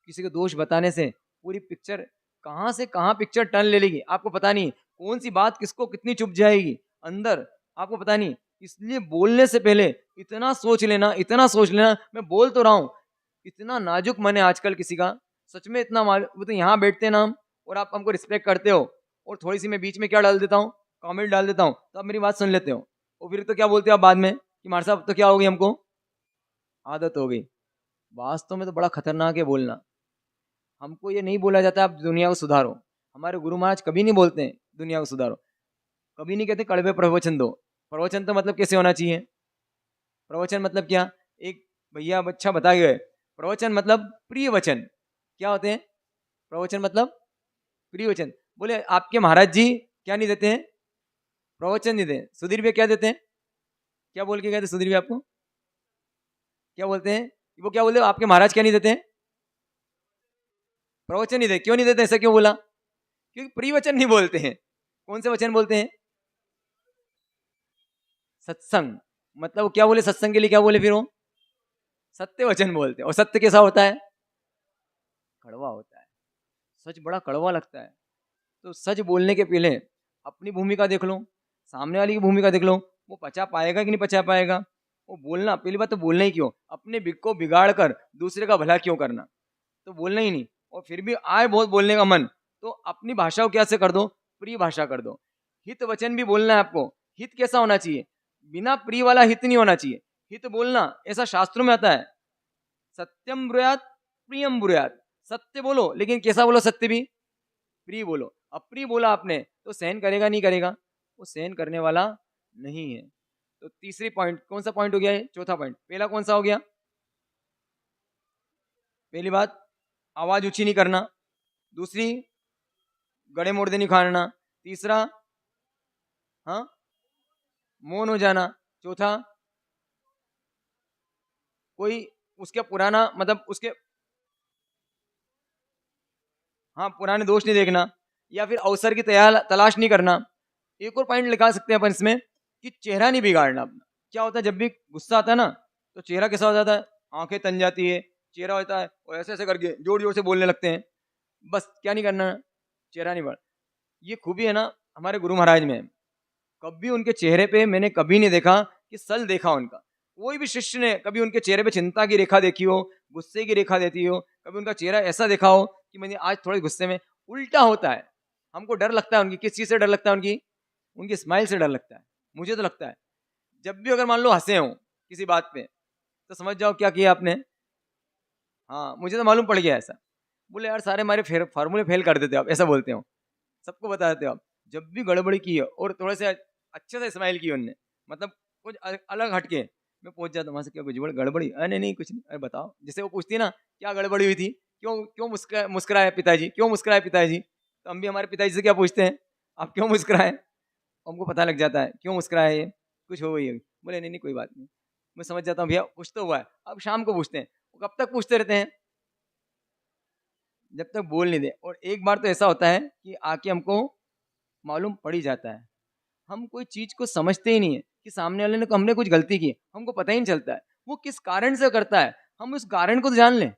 Speaker 2: किसी को दोष बताने से पूरी पिक्चर कहाँ से कहाँ पिक्चर टर्न ले लेगी, आपको पता नहीं कौन सी बात किसको कितनी चुप जाएगी अंदर, आपको पता नहीं। इसलिए बोलने से पहले इतना सोच लेना, इतना सोच लेना। मैं बोल तो रहा हूँ, इतना नाजुक मन है आजकल किसी का, सच में इतना वो तो यहाँ बैठते हैं ना हम, और आप हमको रिस्पेक्ट करते हो, और थोड़ी सी मैं बीच में क्या डाल देता हूँ, कमेंट डाल देता हूँ, तो आप मेरी बात सुन लेते हो, और फिर तो क्या बोलते हो आप बाद में कि मार साहब तो क्या हो गई, हमको आदत हो गई। वास्तव में तो बड़ा खतरनाक है बोलना। हमको ये नहीं बोला जाता आप दुनिया को सुधारो, हमारे गुरु महाराज कभी नहीं बोलते हैं दुनिया को सुधारो, कभी नहीं कहते कड़वे प्रवचन दो। प्रवचन तो मतलब कैसे होना चाहिए, प्रवचन मतलब क्या, एक भैया बच्चा बता गए, प्रवचन मतलब प्रिय वचन। क्या होते हैं प्रवचन, मतलब प्रिय वचन। बोले आपके महाराज जी क्या नहीं देते हैं, प्रवचन नहीं देते। सुधीर भैया क्या देते हैं, क्या बोल के गए थे सुधीर भैया आपको, क्या बोलते हैं, वो क्या बोलते हैं, आपके महाराज क्या नहीं देते हैं, प्रवचन नहीं दे। क्यों नहीं देते, ऐसा क्यों बोला, क्योंकि प्रिय वचन नहीं बोलते हैं। कौन से वचन बोलते हैं, सत्संग। मतलब वो क्या बोले, सत्संग के लिए क्या बोले, फिर वो सत्य वचन बोलते हैं। और सत्य कैसा होता है, कड़वा होता है, सच बड़ा कड़वा लगता है। तो सच बोलने के पहले अपनी भूमिका देख लो, सामने वाली की भूमिका देख लो, वो पचा पाएगा कि नहीं पचा पाएगा। वो बोलना, पहली बात तो बोलना ही क्यों, अपने बिक को बिगाड़ कर दूसरे का भला क्यों करना, तो बोलना ही नहीं। और फिर भी आए बहुत बोलने का मन, तो अपनी भाषा को क्या से कर दो, प्रिय भाषा कर दो। हित वचन भी बोलना है आपको। हित कैसा होना चाहिए, बिना प्रिय वाला हित नहीं होना चाहिए। हित बोलना ऐसा शास्त्रों में आता है, सत्यम ब्रूयात प्रियम ब्रूयात। सत्य बोलो, लेकिन कैसा बोलो, सत्य भी प्रिय बोलो। अप्रिय बोला आपने तो सहन करेगा नहीं करेगा, वो सहन करने वाला नहीं है। तो तीसरी पॉइंट, कौन सा पॉइंट हो गया है, चौथा पॉइंट। पहला कौन सा हो गया, पहली बात आवाज ऊंची नहीं करना, दूसरी गड़े मोड़े नहीं खाना, तीसरा हाँ मौन हो जाना, चौथा कोई उसके पुराना मतलब उसके हाँ पुराने दोष नहीं देखना, या फिर अवसर की तलाश नहीं करना। एक और पॉइंट लिखा सकते हैं अपन इसमें कि चेहरा नहीं बिगाड़ना अपना। क्या होता है जब भी गुस्सा आता है ना, तो चेहरा कैसा हो जाता है, आंखें तन जाती है, चेहरा होता है और ऐसे ऐसे करके जोर जोर से बोलने लगते हैं। बस क्या नहीं करना, चेहरा नहीं बढ़। ये खूबी है ना हमारे गुरु महाराज में, कभी उनके चेहरे पे मैंने कभी नहीं देखा कि सल देखा उनका। कोई भी शिष्य ने कभी उनके चेहरे पे चिंता की रेखा देखी हो, गुस्से की रेखा देखी हो, कभी उनका चेहरा ऐसा देखा हो कि मैंने आज थोड़े गुस्से में, उल्टा होता है। हमको डर लगता है उनकी, किस चीज़ से डर लगता है, उनकी स्माइल से डर लगता है। मुझे तो लगता है जब भी अगर मान लो हंसे हो किसी बात पे, तो समझ जाओ क्या किया आपने। हाँ मुझे तो मालूम पड़ गया ऐसा। बोले यार सारे हमारे फार्मूले फेल कर देते हो आप, ऐसा बोलते हो, सबको बता देते हो आप। जब भी गड़बड़ी की है और थोड़े से अच्छे से स्माइल की उनने, मतलब कुछ अलग हटके, मैं पहुंच जाता वहां से, क्या कुछ गड़बड़ी? अरे नहीं कुछ नहीं। अरे बताओ, जैसे वो पूछती है ना क्या गड़बड़ी हुई थी, क्यों क्यों मुस्कुराए पिताजी, क्यों मुस्कुराए पिताजी? तो हम भी हमारे पिताजी से क्या पूछते हैं, आप क्यों मुस्कुराए? हमको पता लग जाता है क्यों मुस्कुराए, ये कुछ हो गई है। बोले नहीं नहीं कोई बात नहीं। मैं समझ जाता हूँ भैया कुछ तो हुआ है। अब शाम को पूछते हैं, वो कब तक पूछते रहते हैं जब तक बोल नहीं दे। और एक बार तो ऐसा होता है कि आके हमको मालूम पड़ ही जाता है। हम कोई चीज को समझते ही नहीं है कि सामने वाले ने हमने कुछ गलती की, हमको पता ही नहीं चलता है वो किस कारण से करता है। हम उस कारण को तो जान लें,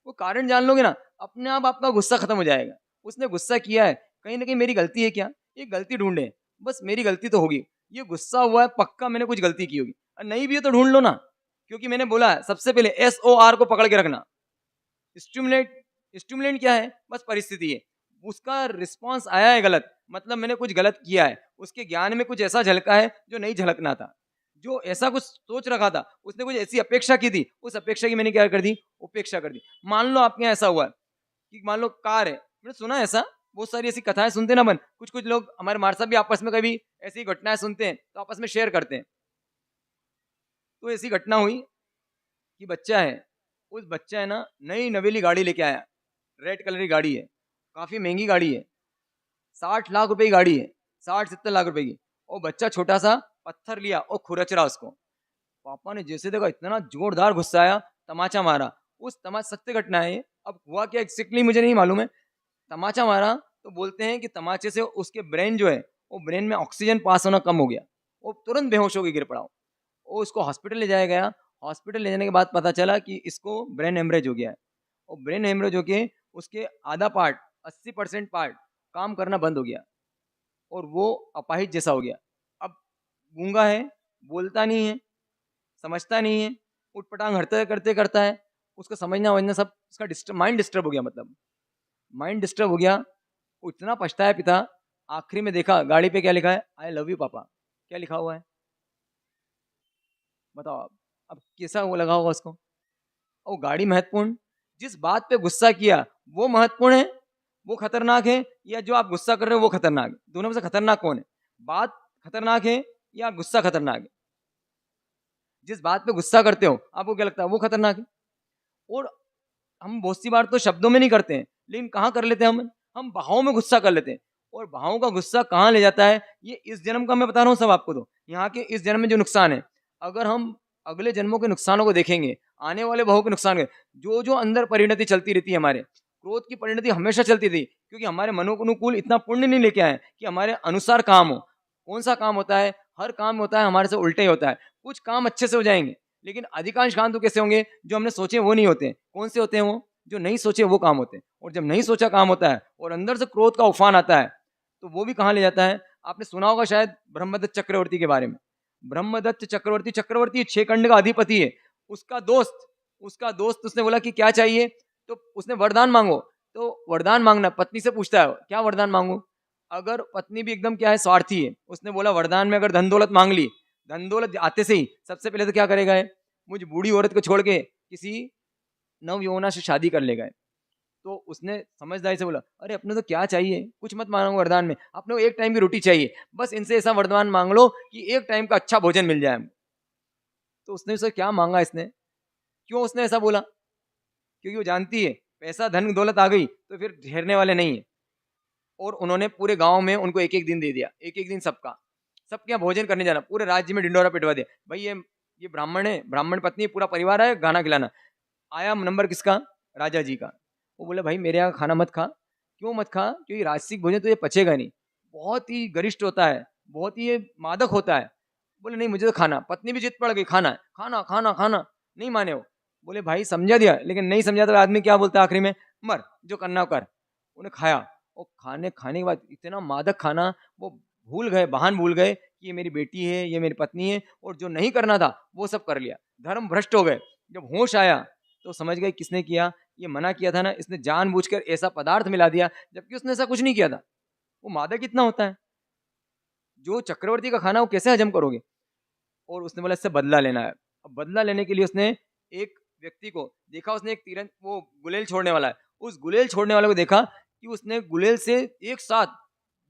Speaker 2: वो कारण जान लोगे ना, अपने आप आपका गुस्सा खत्म हो जाएगा। उसने गुस्सा किया है, कहीं ना कहीं मेरी गलती है क्या, ये गलती ढूंढे, बस मेरी गलती तो होगी, ये गुस्सा हुआ है पक्का मैंने कुछ गलती की होगी, और नहीं भी है तो ढूंढ लो ना। क्योंकि मैंने बोला है सबसे पहले SOR को पकड़ के रखना। स्टिमुलेट, स्टिमुलेंट क्या है, बस परिस्थिति है, उसका रिस्पॉन्स आया है गलत, मतलब मैंने कुछ गलत किया है, उसके ज्ञान में कुछ ऐसा झलका है जो नहीं झलकना था, जो ऐसा कुछ सोच रखा था, उसने कुछ ऐसी अपेक्षा की थी, उस अपेक्षा की मैंने क्या कर दी, उपेक्षा कर दी। मान लो आपके यहाँ ऐसा हुआ है कि मान लो कार है, मैंने सुना है ऐसा, बहुत सारी ऐसी कथाएं सुनते ना बन, कुछ कुछ लोग हमारे मार साहब भी आपस में कभी ऐसी घटनाएं सुनते हैं तो आपस में शेयर करते हैं। तो ऐसी घटना हुई कि बच्चा है, उस बच्चा है ना नई नवेली गाड़ी लेके आया, रेड कलर की गाड़ी है, काफी महंगी गाड़ी है, 60 लाख रुपए की गाड़ी है, 60-70 लाख रुपए की। और बच्चा छोटा सा पत्थर लिया और खुरच रहा उसको। पापा ने जैसे देखा इतना जोरदार गुस्सा आया, तमाचा मारा। उस तमाचा, सत्य घटना है ये, अब हुआ क्या एग्जैक्टली मुझे नहीं मालूम है। तमाचा मारा तो बोलते हैं कि तमाचे से उसके ब्रेन जो है, वो ब्रेन में ऑक्सीजन पास होना कम हो गया, वो तुरंत बेहोश होकर गिर पड़ा। वो उसको हॉस्पिटल ले जाया गया। हॉस्पिटल ले जाने के बाद पता चला कि इसको ब्रेन हेमरेज हो गया है। और ब्रेन हेमरेज होके उसके आधा पार्ट, 80% पार्ट काम करना बंद हो गया, और वो अपाहिज जैसा हो गया। अब गूंगा है, बोलता नहीं है, समझता नहीं है, उठपटांग हरते करते करता है, उसका समझना वझना सब उसका माइंड डिस्टर्ब हो गया, मतलब माइंड डिस्टर्ब हो गया। वो इतना पछताया पिता। आखिरी में देखा गाड़ी पे क्या लिखा है, आई लव यू पापा, क्या लिखा हुआ है बताओ आप। अब कैसा वो लगा होगा उसको। और गाड़ी महत्वपूर्ण, जिस बात पे गुस्सा किया वो महत्वपूर्ण है, वो खतरनाक है, या जो आप गुस्सा कर रहे हो वो खतरनाक है? दोनों में से खतरनाक कौन है? बात खतरनाक है या गुस्सा खतरनाक है? जिस बात पे गुस्सा करते हो आपको क्या लगता है वो खतरनाक है? और हम बहुत सी बार तो शब्दों में नहीं करते हैं, लेकिन कहाँ कर लेते हैं हम भावों में गुस्सा कर लेते हैं। और भावों का गुस्सा कहाँ ले जाता है, ये इस जन्म का मैं बता रहा हूँ सब आपको। तो यहाँ के इस जन्म में जो नुकसान है, अगर हम अगले जन्मों के नुकसानों को देखेंगे, आने वाले भावों के नुकसान के, जो जो अंदर परिणति चलती रहती है, हमारे क्रोध की परिणति हमेशा चलती थी, क्योंकि हमारे मनोनुकूल इतना पुण्य नहीं लेके आए कि हमारे अनुसार काम हो। कौन सा काम होता है, हर काम होता है हमारे से उल्टे ही होता है। कुछ काम अच्छे से हो जाएंगे, लेकिन अधिकांश काम तो कैसे होंगे, जो हमने सोचे वो नहीं होते। कौन से होते हैं वो, जो नहीं सोचे वो काम होते हैं। और जब नहीं सोचा काम होता है और अंदर से क्रोध का उफान आता है, तो वो भी कहाँ ले जाता है। आपने सुना होगा शायद ब्रह्मदत्त चक्रवर्ती के बारे में। ब्रह्मदत्त चक्रवर्ती, चक्रवर्ती 6 खंड का अधिपति है। उसका दोस्त उसने बोला कि क्या चाहिए, तो उसने वरदान मांगो। तो वरदान मांगना, पत्नी से पूछता है क्या वरदान मांगू। अगर पत्नी भी एकदम क्या है, स्वार्थी है, उसने बोला वरदान में अगर धन दौलत मांग ली, धन दौलत आते से ही सबसे पहले तो क्या करेगा है, मुझ बूढ़ी औरत को छोड़ के किसी नव यौवना से शादी कर लेगा। तो उसने समझदारी से बोला अरे अपने तो क्या चाहिए, कुछ मत मांगो वरदान में, अपने को एक टाइम की रोटी चाहिए, बस इनसे ऐसा वरदान मांग लो कि एक टाइम का अच्छा भोजन मिल जाए हमको। तो उसने उसे क्या मांगा, इसने क्यों उसने ऐसा बोला, क्योंकि वो जानती है पैसा धन दौलत आ गई तो फिर ठहरने वाले नहीं है। और उन्होंने पूरे गांव में उनको एक एक दिन दे दिया, एक एक दिन सबके यहाँ भोजन करने जाना, पूरे राज्य में ढिंडोरा पिटवा दिया, भाई ये ब्राह्मण है, ब्राह्मण पत्नी, पूरा परिवार है, गाना खिलाना। आया नंबर किसका, राजा जी का। वो बोले भाई मेरे यहाँ खाना मत खा। क्यों मत खा, क्योंकि राजसिक भोजन तुझे पचेगा नहीं, बहुत ही गरिष्ठ होता है, बहुत ही ये मादक होता है। बोले नहीं मुझे तो खाना। पत्नी भी जिद पड़ गई, खाना है, खाना खाना खाना, नहीं माने वो। बोले भाई समझा दिया, लेकिन नहीं समझा तो आदमी क्या बोलता है आखिरी में, मर जो करना कर। उन्हें खाया, और खाने के बाद इतना मादक खाना, वो भूल गए, बहान भूल गए कि ये मेरी बेटी है, ये मेरी पत्नी है, और जो नहीं करना था वो सब कर लिया, धर्म भ्रष्ट हो गए। जब होश आया तो समझ गए किसने किया, ये मना किया था ना, इसने जानबूझकर ऐसा पदार्थ मिला दिया, जबकि उसने ऐसा कुछ नहीं किया था। वो मादक कितना होता है, जो चक्रवर्ती का खाना वो कैसे हजम करोगे। और उसने बोला इससे बदला लेना है। अब बदला लेने के लिए उसने एक व्यक्ति को देखा, उसने एक तीरंद वो गुलेल छोड़ने वाला है, उस गुलेल छोड़ने वाले को देखा कि उसने गुलेल से एक साथ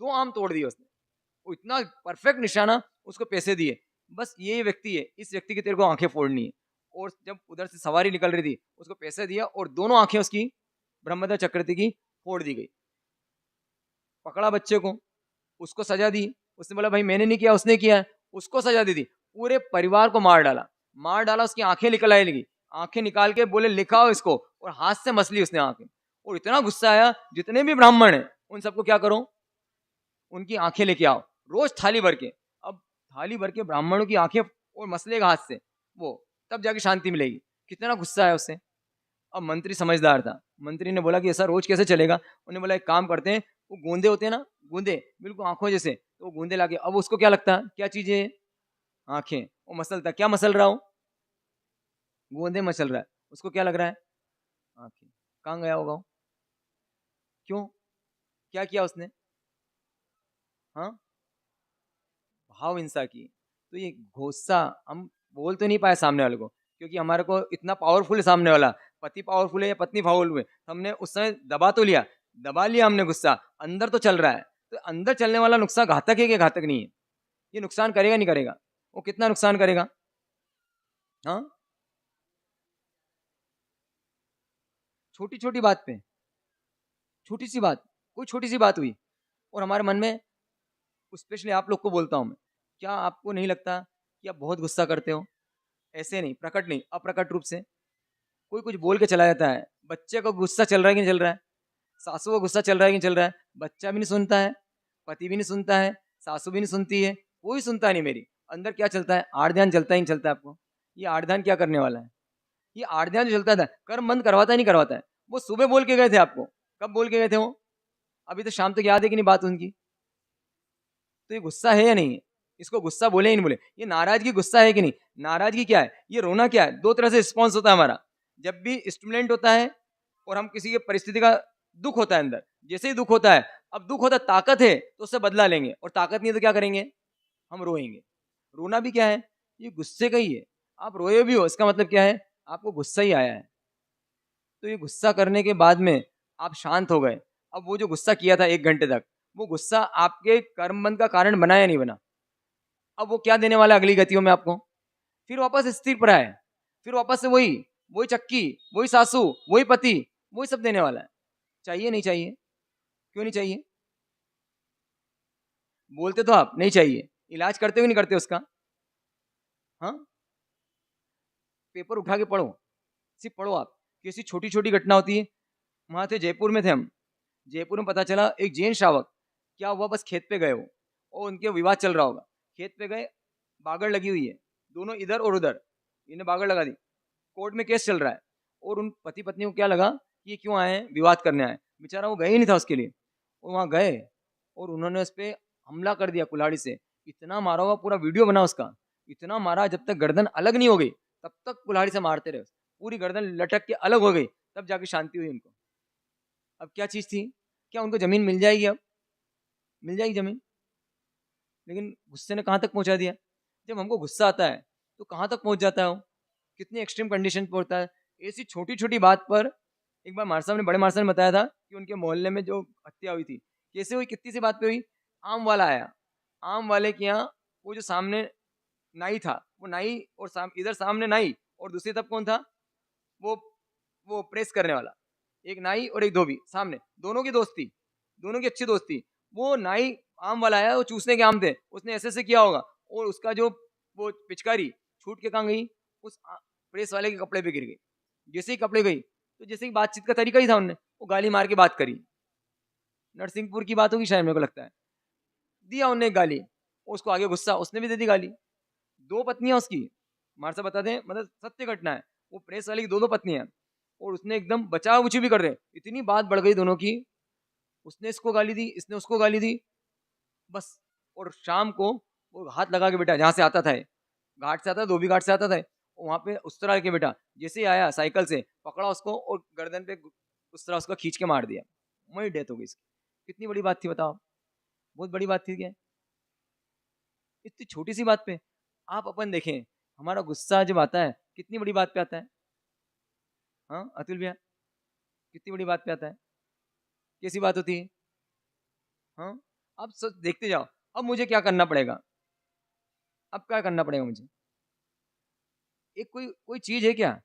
Speaker 2: 2 आम तोड़ दिए उसने। वो इतना परफेक्ट निशाना, उसको पैसे दिए, बस ये व्यक्ति है, इस व्यक्ति की तेरे को आंखें फोड़नी है। और जब उधर से सवारी निकल रही थी, उसको पैसे दिया और दोनों आंखें उसकी ब्रह्मदत्त चक्रवर्ती की फोड़ दी गई। पकड़ा बच्चे को, उसको सजा दी। उसने बोला भाई मैंने नहीं किया, उसने किया है, उसको सजा दी थी। पूरे परिवार को मार डाला, मार डाला, उसकी आंखें निकल आने लगी। आंखें निकाल के बोले लिखाओ इसको, और हाथ से मसली उसने आंखें। और इतना गुस्सा आया, जितने भी ब्राह्मण हैं उन सबको क्या करो, उनकी आंखें लेके आओ, रोज थाली भर के। अब थाली भर के ब्राह्मणों की आंखें और मसलेगा हाथ से वो, तब जाके शांति मिलेगी। कितना गुस्सा है उससे। अब मंत्री समझदार था, मंत्री ने बोला कि ऐसा रोज कैसे चलेगा। उन्होंने बोला एक काम करते हैं, वो गूंदे होते हैं ना, गूंदे बिल्कुल आंखों जैसे, तो वो गूंदे लाके, अब उसको क्या लगता है, क्या चीज है, आंखें। वो मसलता, क्या मसल रहा हो, गूंदे मसल रहा है, उसको क्या लग रहा है, आंखें। कहाँ गया होगा वो? क्यों, क्या किया उसने? हाँ, भाव हिंसा की। तो ये गुस्सा हम बोल तो नहीं पाए सामने वाले को, क्योंकि हमारे को इतना पावरफुल है सामने वाला, पति पावरफुल है या पत्नी पावरफुल है, हमने उस समय दबा तो लिया, दबा लिया हमने गुस्सा, अंदर तो चल रहा है। तो अंदर चलने वाला नुकसान घातक है कि घातक नहीं है? ये नुकसान करेगा नहीं करेगा? वो कितना नुकसान करेगा? हाँ, छोटी छोटी बात पे, छोटी सी बात, कोई छोटी सी बात हुई और हमारे मन में, स्पेशली आप लोग को बोलता हूं मैं, क्या आपको नहीं लगता कि आप बहुत गुस्सा करते हो? ऐसे नहीं, प्रकट नहीं, अप्रकट रूप से कोई कुछ बोल के चला जाता है। बच्चे को गुस्सा चल रहा है कि नहीं चल रहा है, सासू को गुस्सा चल रहा है कि नहीं चल रहा है, बच्चा भी नहीं सुनता है, पति भी नहीं सुनता है, सासू भी नहीं सुनती है, कोई सुनता नहीं मेरी। अंदर क्या चलता है, आठ ध्यान चलता ही नहीं चलता आपको? ये आठ ध्यान क्या करने वाला है? ये आठ ध्यान जो चलता था, कर्म बंद करवाता ही नहीं करवाता है। वो सुबह बोल के गए थे आपको, कब बोल के गए थे वो? अभी तो शाम तक याद है कि नहीं बात उनकी? तो ये गुस्सा है या नहीं है? इसको गुस्सा बोले ही नहीं बोले? ये नाराजगी गुस्सा है कि नहीं? नाराजगी क्या है, ये रोना क्या है? दो तरह से रिस्पॉन्स होता है हमारा। जब भी स्टिमुलेंट होता है और हम किसी के परिस्थिति का दुख होता है अंदर, जैसे ही दुख होता है, अब दुख होता है, ताकत है तो उससे बदला लेंगे, और ताकत नहीं है तो क्या करेंगे, हम रोएंगे। रोना भी क्या है, ये गुस्से का ही है। आप रोए भी हो, इसका मतलब क्या है, आपको गुस्सा ही आया है। तो ये गुस्सा करने के बाद में आप शांत हो गए। अब वो जो गुस्सा किया था 1 घंटे तक, वो गुस्सा आपके कर्मबंध का कारण बना या नहीं बना? अब वो क्या देने वाला है अगली गतियों में आपको? फिर वापस स्थिर पर आए, फिर वापस से वही, वही चक्की, वही सासू, वही पति, वही सब देने वाला है। चाहिए नहीं चाहिए? क्यों नहीं चाहिए? बोलते तो आप नहीं चाहिए, इलाज करते हो नहीं करते उसका? हाँ, पेपर उठा के पढ़ो, सिर्फ पढ़ो आप, कैसी छोटी छोटी घटना होती है। वहां थे, जयपुर में थे हम, जयपुर में पता चला एक जैन श्रावक, क्या हुआ, बस खेत पे गए हो और उनके विवाद चल रहा होगा, खेत पे गए, बागड़ लगी हुई है, दोनों इधर और उधर, इन्हें बागड़ लगा दी, कोर्ट में केस चल रहा है। और उन पति पत्नी को क्या लगा कि ये क्यों आए हैं, विवाद करने आए, बेचारा वो गए ही नहीं था उसके लिए। वो वहाँ गए और उन्होंने उस पर हमला कर दिया कुल्हाड़ी से, इतना मारा हुआ, पूरा वीडियो बना उसका, इतना मारा, जब तक गर्दन अलग नहीं हो गई तब तक कुल्हाड़ी से मारते रहे, पूरी गर्दन लटक के अलग हो गई, तब जाके शांति हुई उनको। अब क्या चीज़ थी, क्या उनको ज़मीन मिल जाएगी? अब मिल जाएगी ज़मीन, लेकिन गुस्से ने कहाँ तक पहुँचा दिया। जब हमको गुस्सा आता है तो कहाँ तक पहुँच जाता है वो, कितनी एक्सट्रीम कंडीशन पहुँचता है। ऐसी छोटी छोटी बात पर, एक बार मार साहब ने, बड़े मार साहब ने बताया था कि उनके मोहल्ले में जो हत्या हुई थी, कैसे हुई, कितनी सी बात पे हुई। आम वाला आया, आम वाले के यहाँ वो जो सामने नाई था, वो नाई, और इधर सामने नाई, और दूसरी तरफ कौन था, वो वो प्रेस करने वाला, एक नाई और एक धोबी सामने, दोनों की दोस्ती, दोनों की अच्छी दोस्ती। वो नाई आम वाला आया, वो चूसने के आम थे, उसने ऐसे ऐसे किया होगा, और उसका जो वो पिचकारी छूट के कहाँ गई, उस प्रेस वाले के कपड़े पे गिर गई। जैसे ही कपड़े गई, तो जैसे ही बातचीत का तरीका ही था, उनने वो गाली मार के बात करी, नरसिंहपुर की बात होगी शायद, मेरे को लगता है, दिया उनने एक गाली, उसको आगे गुस्सा, उसने भी दे दी गाली। दो पत्नियां उसकी, मार साहब बताते हैं, मतलब सत्य घटना है, वो प्रेस वाले की दो दो पत्नियां, और उसने एकदम बचाव बुची भी कर रहे, इतनी बात बढ़ गई दोनों की, उसने इसको गाली दी, इसने उसको गाली दी, बस। और शाम को वो हाथ लगा के बेटा, जहाँ से आता था ये, घाट से आता था, धोबी घाट से आता था, वहाँ पे उस तरह के बेटा, जैसे ही आया साइकिल से पकड़ा उसको और गर्दन पे उस तरह उसको खींच के मार दिया, वही डेथ हो गई इसकी। कितनी बड़ी बात थी बताओ, बहुत बड़ी बात थी क्या? इतनी छोटी सी बात पे आप अपन देखें, हमारा गुस्सा जब आता है कितनी बड़ी बात पे आता है। हाँ अतुल भैया, कितनी बड़ी बात पे आता है, कैसी बात होती है? हाँ, आप सब देखते जाओ। अब मुझे क्या करना पड़ेगा, अब क्या करना पड़ेगा मुझे? एक कोई कोई चीज है क्या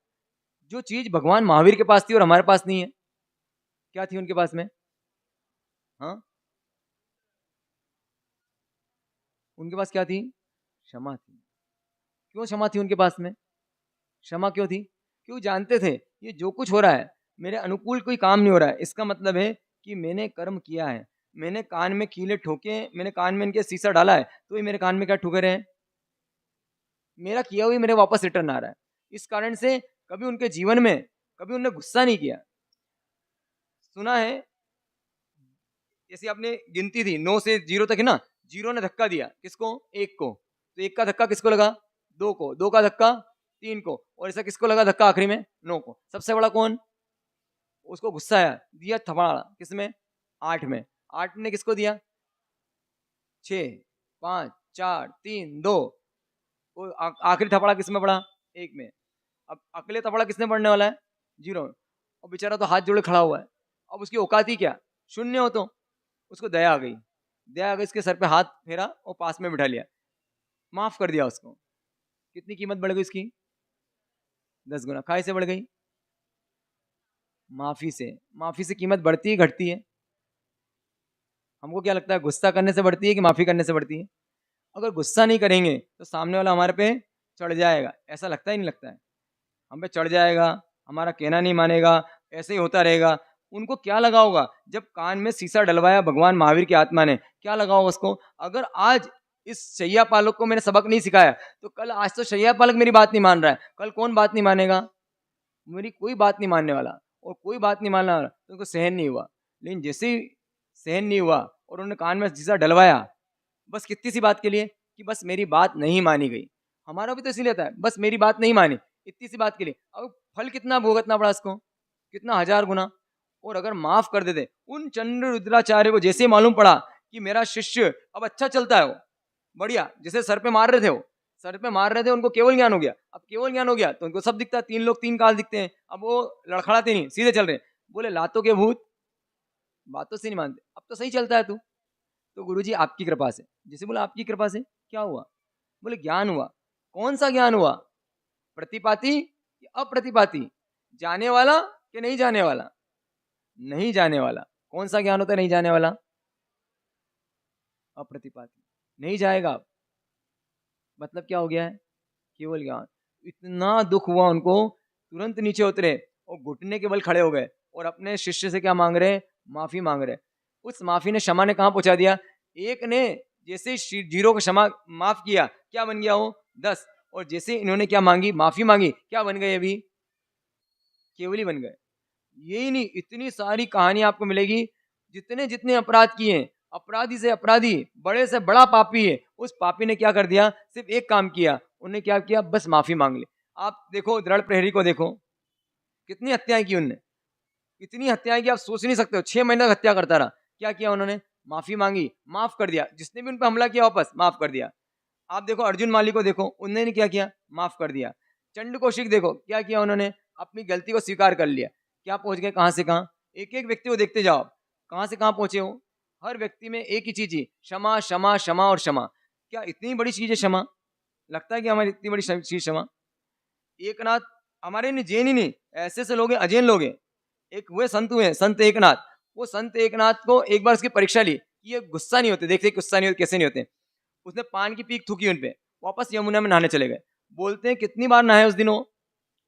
Speaker 2: जो चीज भगवान महावीर के पास थी और हमारे पास नहीं है? क्या थी उनके पास में? हाँ, उनके पास क्या थी? क्षमा थी। क्यों क्षमा थी उनके पास में? क्षमा क्यों थी? क्यों जानते थे ये जो कुछ हो रहा है मेरे अनुकूल कोई काम नहीं हो रहा है, इसका मतलब है कि मैंने कर्म किया है, मैंने कान में कीले ठोके, मैंने कान में इनके शीशा डाला है, तो ये मेरे कान में क्या ठुके रहे हैं? मेरा किया हुआ मेरे वापस रिटर्न आ रहा है। इस कारण से कभी उनके जीवन में कभी उन्होंने गुस्सा नहीं किया। सुना है जैसे आपने गिनती थी 9 से 0 तक है ना, 0 ने धक्का दिया किसको? 1 को, तो 1 का धक्का किसको लगा? 2 को, 2 का धक्का 3 को, और ऐसा किसको लगा धक्का आखिरी में? 9 को। सबसे बड़ा कौन? उसको गुस्सा आया, दिया थपड़ा किसमें? 8 में। 8 ने किसको दिया? 6, 5, 4, 3, 2, वो आखिरी थपड़ा किसमें पड़ा? 1 में। अब अगले थपड़ा किसने पड़ने वाला है? 0 में। और बेचारा तो हाथ जोड़े खड़ा हुआ है। अब उसकी औकात ही क्या? शून्य हो तो। उसको दया आ गई, दया आ गई, इसके सर पे हाथ फेरा और पास में बिठा लिया, माफ कर दिया उसको। कितनी कीमत बढ़ गई उसकी? 10 गुना। काय से बढ़ गई? माफी से। माफी से कीमत बढ़ती है घटती है? हमको क्या लगता है, गुस्सा करने से बढ़ती है कि माफी करने से बढ़ती है? अगर गुस्सा नहीं करेंगे तो सामने वाला हमारे पे चढ़ जाएगा, ऐसा लगता ही नहीं लगता है? हम पे चढ़ जाएगा, हमारा कहना नहीं मानेगा, ऐसे ही होता रहेगा। उनको क्या लगा होगा जब कान में शीशा डलवाया भगवान महावीर की आत्मा ने, क्या लगा होगा उसको? अगर आज इस शैया पालक को मैंने सबक नहीं सिखाया तो कल, आज तो शैया पालक मेरी बात नहीं मान रहा है, कल कौन बात नहीं मानेगा? मेरी कोई बात नहीं मानने वाला, और कोई बात नहीं मानने वाला तो उनको सहन नहीं हुआ। लेकिन जैसे ही सहन नहीं हुआ और उन्होंने कान में शीशा डलवाया, बस कितनी सी बात के लिए कि बस मेरी बात नहीं मानी गई। हमारा भी तो इसीलिए था, बस मेरी बात नहीं मानी, इतनी सी बात के लिए। अब फल कितना भुगतना पड़ा इसको? कितना 1000 गुना। और अगर माफ कर देते, उन चंद्र रुद्राचार्य को जैसे मालूम पड़ा कि मेरा शिष्य अब अच्छा चलता है, वो बढ़िया, जैसे सर पे मार रहे थे, वो सर पे मार रहे थे, उनको केवल ज्ञान हो गया। अब केवल ज्ञान हो गया तो उनको सब दिखता है, 3 लोग 3 काल दिखते हैं। अब वो लड़खड़ाते नहीं, सीधे चल रहे हैं। बोले लातों के भूत बातों से नहीं मानते, अब तो सही चलता है तू। तो गुरुजी आपकी कृपा से। जैसे बोला आपकी कृपा से क्या हुआ? बोले ज्ञान हुआ। कौन सा ज्ञान हुआ? प्रतिपाती या अप्रतिपाती? जाने वाला कि नहीं जाने वाला? नहीं जाने वाला। कौन सा ज्ञान होता है नहीं जाने वाला? अप्रतिपाती। नहीं जाएगा अब। मतलब क्या हो गया है? केवल ज्ञान। इतना दुख हुआ उनको, तुरंत नीचे उतरे और घुटने के बल खड़े हो गए और अपने शिष्य से क्या मांग रहे? माफी मांग रहे। उस माफी ने क्षमा ने कहां पहुंचा दिया? एक ने जैसे ही 0 को क्षमा माफ किया, क्या बन गया वो? 10। और जैसे इन्होंने क्या मांगी? माफी मांगी, क्या बन गए? अभी केवल ही बन गए। यही नहीं, इतनी सारी कहानी आपको मिलेगी। जितने जितने अपराध किए हैं, अपराधी से अपराधी, बड़े से बड़ा पापी है, उस पापी ने क्या कर दिया? सिर्फ एक काम किया, उन्हें क्या किया? बस माफी मांग ली। आप देखो दृढ़ प्रहरी को देखो, कितनी हत्याएं की उनने, इतनी हत्याएं की आप सोच नहीं सकते हो। 6 महीने तक हत्या करता रहा। क्या किया उन्होंने? माफी मांगी, माफ कर दिया। जिसने भी उन पर हमला किया वापस माफ कर दिया। आप देखो अर्जुन माली को देखो, उन्होंने क्या किया? माफ कर दिया। चंड कौशिक देखो, क्या किया उन्होंने? अपनी गलती को स्वीकार कर लिया। क्या पहुंच गए? कहां से कहां। एक एक व्यक्ति को देखते जाओ, कहां से कहां पहुंचे हो। हर व्यक्ति में एक ही चीज ही, क्षमा क्षमा क्षमा और क्षमा। क्या इतनी बड़ी चीज है क्षमा? लगता है कि हमारी इतनी बड़ी चीज क्षमा? एकनाथ, हमारे नहीं जैन ही नहीं, ऐसे ऐसे लोग हैं, अजैन लोग हैं। एक हुए संत, हुए संत एकनाथ। वो संत एकनाथ को एक बार उसकी परीक्षा ली कि ये गुस्सा नहीं होते, देखते गुस्सा नहीं होते, कैसे नहीं होते। उसने पान की पीक थूकी उन पे, वापस यमुना में नहाने चले गए। बोलते हैं कितनी बार नहाए उस दिन वो?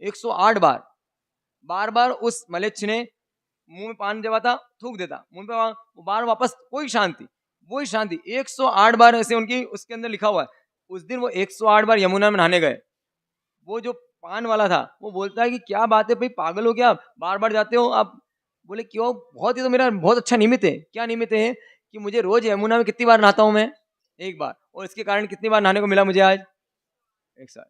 Speaker 2: 108 बार। बार बार उस मलेच्छ ने मुंह में पान जब आता थूक देता, मुंह पे वो बार वापस वही शांति, वही शांति। 108 बार ऐसे उनकी उसके अंदर लिखा हुआ है। उस दिन वो 108 बार यमुना में नहाने गए। वो जो पान वाला था वो बोलता है कि क्या बात है भाई, पागल हो क्या, बार बार जाते हो आप? बोले क्यों? बहुत ही तो मेरा बहुत अच्छा निमित्त है। क्या निमित्त है? कि मुझे रोज यमुना में कितनी बार नहाता हूं मैं? 1 बार। और इसके कारण कितनी बार नहाने को मिला मुझे आज? 1 साल।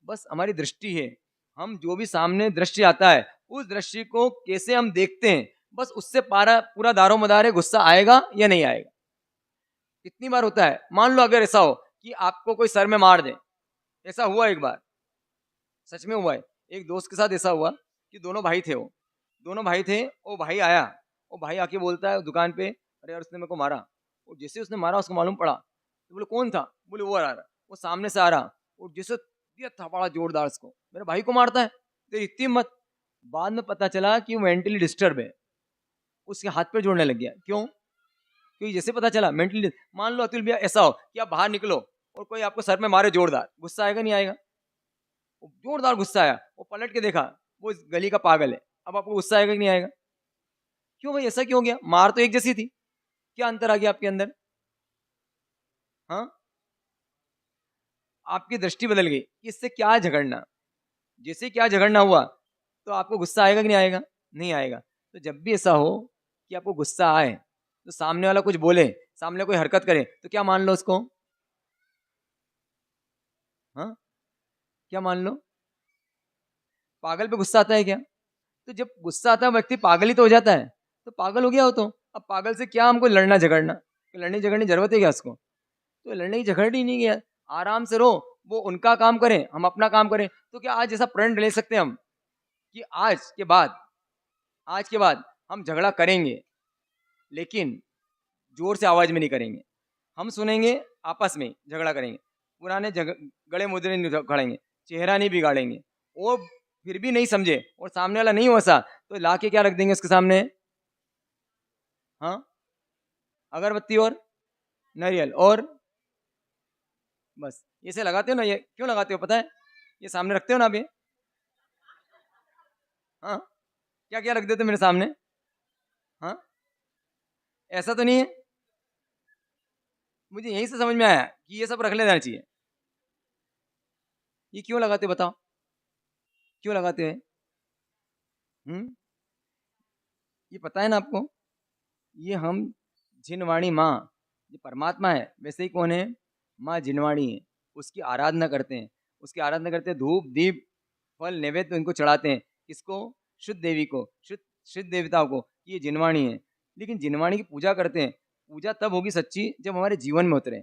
Speaker 2: बस हमारी दृष्टि है, हम जो भी सामने दृश्य आता है उस दृश्य को कैसे हम देखते हैं, बस उससे पूरा दारोमदार है, गुस्सा आएगा या नहीं आएगा। कितनी बार होता है, मान लो अगर ऐसा हो कि आपको कोई सर में मार दे, ऐसा हुआ एक बार, सच में हुआ है। एक दोस्त के साथ ऐसा हुआ कि दोनों भाई थे, वो दोनों भाई थे। वो भाई आया, वो भाई आके बोलता है दुकान पे, अरे यार उसने मेरे को मारा। और जैसे उसने मारा उसको मालूम पड़ा, तो बोले कौन था? बोले वो आ रहा। वो सामने से आ रहा और जैसे दिया थप्पड़ जोरदार उसको, मेरे भाई को मारता है, तेरी इतनी हिम्मत। बाद में पता चला कि वो मेंटली डिस्टर्ब है, उसके हाथ पे जोड़ने लग गया। क्यों? क्योंकि जैसे पता चला मेंटली, मान लो अतुल भैया ऐसा हो कि आप बाहर निकलो और कोई आपको सर में मारे जोरदार, गुस्सा आएगा नहीं आएगा? जोरदार गुस्सा आया, वो पलट के देखा, वो इस गली का पागल है, अब आपको गुस्सा आएगा कि नहीं आएगा? क्यों भाई, ऐसा क्यों हो गया? मार तो एक जैसी थी, क्या अंतर आ गया आपके अंदर? हाँ, आपकी दृष्टि बदल गई कि इससे क्या झगड़ना, जैसे क्या झगड़ना हुआ तो आपको गुस्सा आएगा कि नहीं आएगा? नहीं आएगा। तो जब भी ऐसा हो कि आपको गुस्सा आए तो सामने वाला कुछ बोले, सामने कोई हरकत करे, तो क्या मान लो उसको? हाँ, क्या मान लो? पागल पे गुस्सा आता है क्या? तो जब गुस्सा आता है व्यक्ति पागल ही तो हो जाता है, तो पागल हो गया हो तो अब पागल से क्या हमको लड़ना झगड़ना? लड़ने झगड़ने की जरूरत है क्या उसको? तो लड़ने की झगड़नी नहीं है, आराम से रहो, वो उनका काम करें, हम अपना काम करें। तो क्या आज ऐसा प्रण ले सकते हैं हम कि आज के बाद हम झगड़ा करेंगे, लेकिन जोर से आवाज में नहीं करेंगे, हम सुनेंगे, आपस में झगड़ा करेंगे, पुराने गड़े मुद्रे नहीं उखाड़ेंगे, चेहरा नहीं बिगाड़ेंगे, और फिर भी नहीं समझे और सामने वाला नहीं वसा तो ला के क्या रख देंगे उसके सामने? हाँ, अगरबत्ती और नारियल, और बस ये से लगाते हो ना। ये क्यों लगाते हो पता है? ये सामने रखते हो ना आप ये, हाँ, क्या क्या रख देते हो मेरे सामने? हाँ, ऐसा तो नहीं है? मुझे यहीं से समझ में आया कि ये सब रख लेना चाहिए। ये क्यों लगाते हो बताओ, क्यों लगाते हैं? ये पता है ना आपको? ये हम जिनवाणी माँ, ये परमात्मा है, वैसे ही कौन है? माँ जिनवाणी है, उसकी आराधना करते हैं, उसकी आराधना करते हैं, धूप दीप फल नैवेद्य इनको चढ़ाते हैं। किसको? शुद्ध देवी को, शुद्ध देवताओं को, ये जिनवाणी है। लेकिन जिनवाणी की पूजा करते हैं, पूजा तब होगी सच्ची जब हमारे जीवन में उतरे।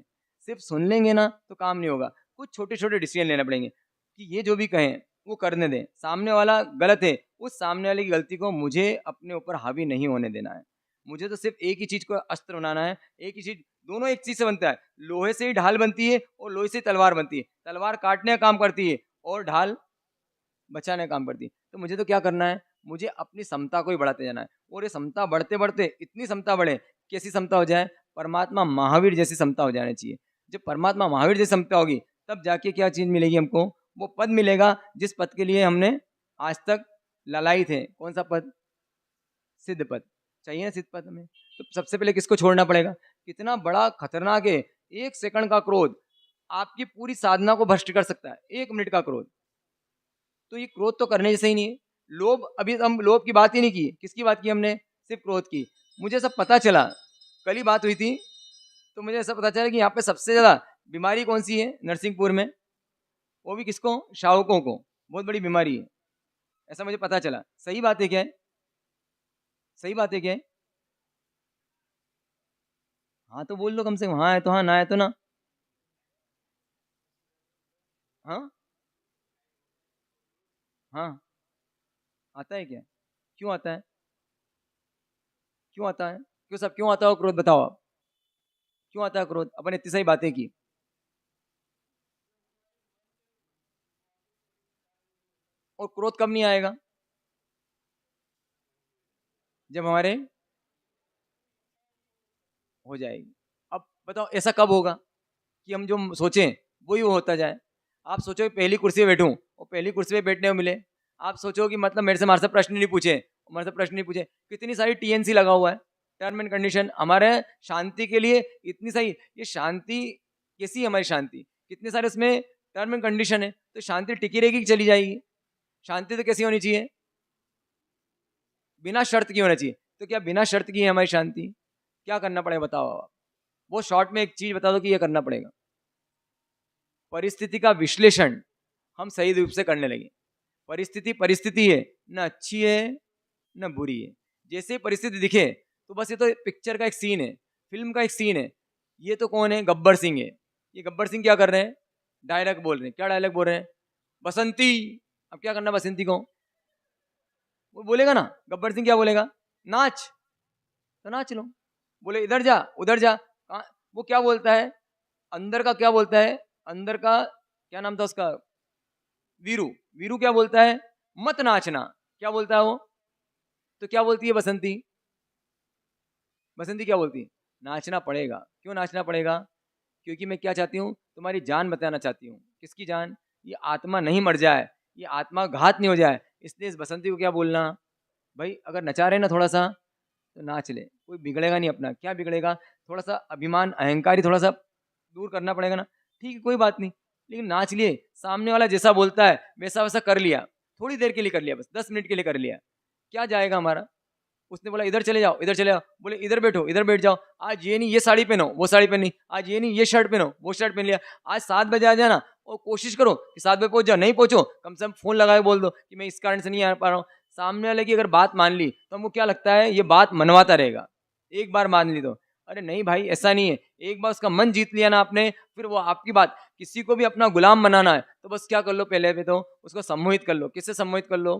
Speaker 2: सिर्फ सुन लेंगे ना तो काम नहीं होगा, कुछ छोटे छोटे डिसीजन लेने पड़ेंगे कि ये जो भी कहें वो करने दें। सामने वाला गलत है, उस सामने वाले की गलती को मुझे अपने ऊपर हावी नहीं होने देना है। मुझे तो सिर्फ एक ही चीज को अस्त्र बनाना है, एक ही चीज, दोनों एक चीज से बनता है। लोहे से ही ढाल बनती है और लोहे से तलवार बनती है। तलवार काटने का काम करती है और ढाल बचाने का काम करती है। तो मुझे तो क्या करना है? मुझे अपनी क्षमता को ही बढ़ाते जाना है, और ये क्षमता बढ़ते बढ़ते इतनी क्षमता बढ़े, कैसी क्षमता हो जाए? परमात्मा महावीर जैसी क्षमता हो जानी चाहिए। जब परमात्मा महावीर जैसी क्षमता होगी तब जाके क्या चीज मिलेगी हमको? वो पद मिलेगा जिस पद के लिए हमने आज तक ललाई थे। कौन सा पद? सिद्ध पद। चाहिए ना सिद्ध पद हमें? तो सबसे पहले किसको छोड़ना पड़ेगा? कितना बड़ा खतरनाक है, 1 सेकंड का क्रोध आपकी पूरी साधना को भ्रष्ट कर सकता है। 1 मिनट का क्रोध, तो ये क्रोध तो करने जैसे ही नहीं है। लोभ, अभी हम लोभ की बात ही नहीं की, किसकी बात की हमने? सिर्फ क्रोध की। मुझे सब पता चला, कल ही बात हुई थी, तो मुझे ऐसा पता चला कि यहाँ पे सबसे ज्यादा बीमारी कौन सी है नरसिंहपुर में? वो भी किसको? शावकों को। बहुत बड़ी बीमारी है, ऐसा मुझे पता चला। सही बात है क्या है? सही बात है क्या है? हाँ तो बोल दो कम से कम, हाँ है तो हाँ, ना है तो ना। हाँ हाँ, आता है क्या? क्यों आता है? क्यों आता है? क्यों सब क्यों आता है क्रोध? बताओ आप, क्यों आता है क्रोध? अपन इतनी सही बातें की, और क्रोध कब नहीं आएगा? जब हमारे हो जाएगी। अब बताओ ऐसा कब होगा कि हम जो सोचें वही वो होता जाए? आप सोचो कि पहली कुर्सी पे बैठूं और पहली कुर्सी पे बैठने को मिले। आप सोचो कि मतलब मेरे से मार से प्रश्न नहीं पूछे, हमारे से प्रश्न नहीं पूछे। कितनी सारी टीएनसी लगा हुआ है, टर्म एंड कंडीशन, हमारे शांति के लिए इतनी सही। ये शांति कैसी है? हमारी शांति कितने सारे उसमें टर्म एंड कंडीशन है, तो शांति टिकी रहेगी कि चली जाएगी? शांति तो कैसी होनी चाहिए? बिना शर्त की होना चाहिए। तो क्या बिना शर्त की है हमारी शांति? क्या करना पड़ेगा बताओ आप? वो शॉर्ट में एक चीज बता दो कि ये करना पड़ेगा। परिस्थिति का विश्लेषण हम सही रूप से करने लगे। परिस्थिति परिस्थिति है, न अच्छी है न बुरी है। जैसे ही परिस्थिति दिखे तो बस ये तो पिक्चर का एक सीन है, फिल्म का एक सीन है। ये तो कौन है? गब्बर सिंह है। ये गब्बर सिंह क्या कर रहे हैं? डायलॉग बोल रहे हैं। क्या डायलॉग बोल रहे हैं? बसंती। अब क्या करना बसंती को? वो बोलेगा ना, गब्बर सिंह क्या बोलेगा? नाच, तो नाच लो। बोले इधर जा उधर जा, वो क्या बोलता है अंदर का? क्या बोलता है अंदर का क्या नाम था उसका, वीरू। वीरू क्या बोलता है, मत नाचना। क्या बोलता है वो? तो क्या बोलती है बसंती? बसंती क्या बोलती है? नाचना पड़ेगा। क्यों नाचना पड़ेगा? क्योंकि मैं क्या चाहती हूँ, तुम्हारी जान बचाना चाहती हूँ। किसकी जान? ये आत्मा नहीं मर जाए, ये आत्मा घात नहीं हो जाए, इसलिए इस बसंती को क्या बोलना, भाई अगर नचा रहे ना थोड़ा सा तो नाच ले, कोई बिगड़ेगा नहीं अपना। क्या बिगड़ेगा? थोड़ा सा अभिमान अहंकारी थोड़ा सा दूर करना पड़ेगा ना, ठीक है कोई बात नहीं, लेकिन नाच लिए। सामने वाला जैसा बोलता है वैसा वैसा कर लिया, थोड़ी देर के लिए कर लिया, बस 10 मिनट के लिए कर लिया, क्या जाएगा हमारा? उसने बोला इधर चले जाओ, इधर चले जाओ, बोले इधर बैठो, इधर बैठ जाओ, आज ये नहीं ये साड़ी पहनो, वो साड़ी पहनी, आज ये नहीं ये शर्ट पहनो, वो शर्ट पहन लिया, आज 7 बजे आ जाना, और कोशिश करो कि 7 बजे पहुंच जाओ, नहीं पहुंचो कम से कम फोन लगा के बोल दो कि मैं इस कारण से नहीं आ पा रहा हूँ। सामने वाले की अगर बात मान ली तो हमको क्या लगता है, ये बात मनवाता रहेगा। एक बार मान ली तो, अरे नहीं भाई ऐसा नहीं है, एक बार उसका मन जीत लिया ना आपने, फिर वो आपकी बात, किसी को भी अपना गुलाम बनाना है तो बस क्या कर लो, पहले पे तो उसको सम्मोहित कर लो। किससे सम्मोहित कर लो?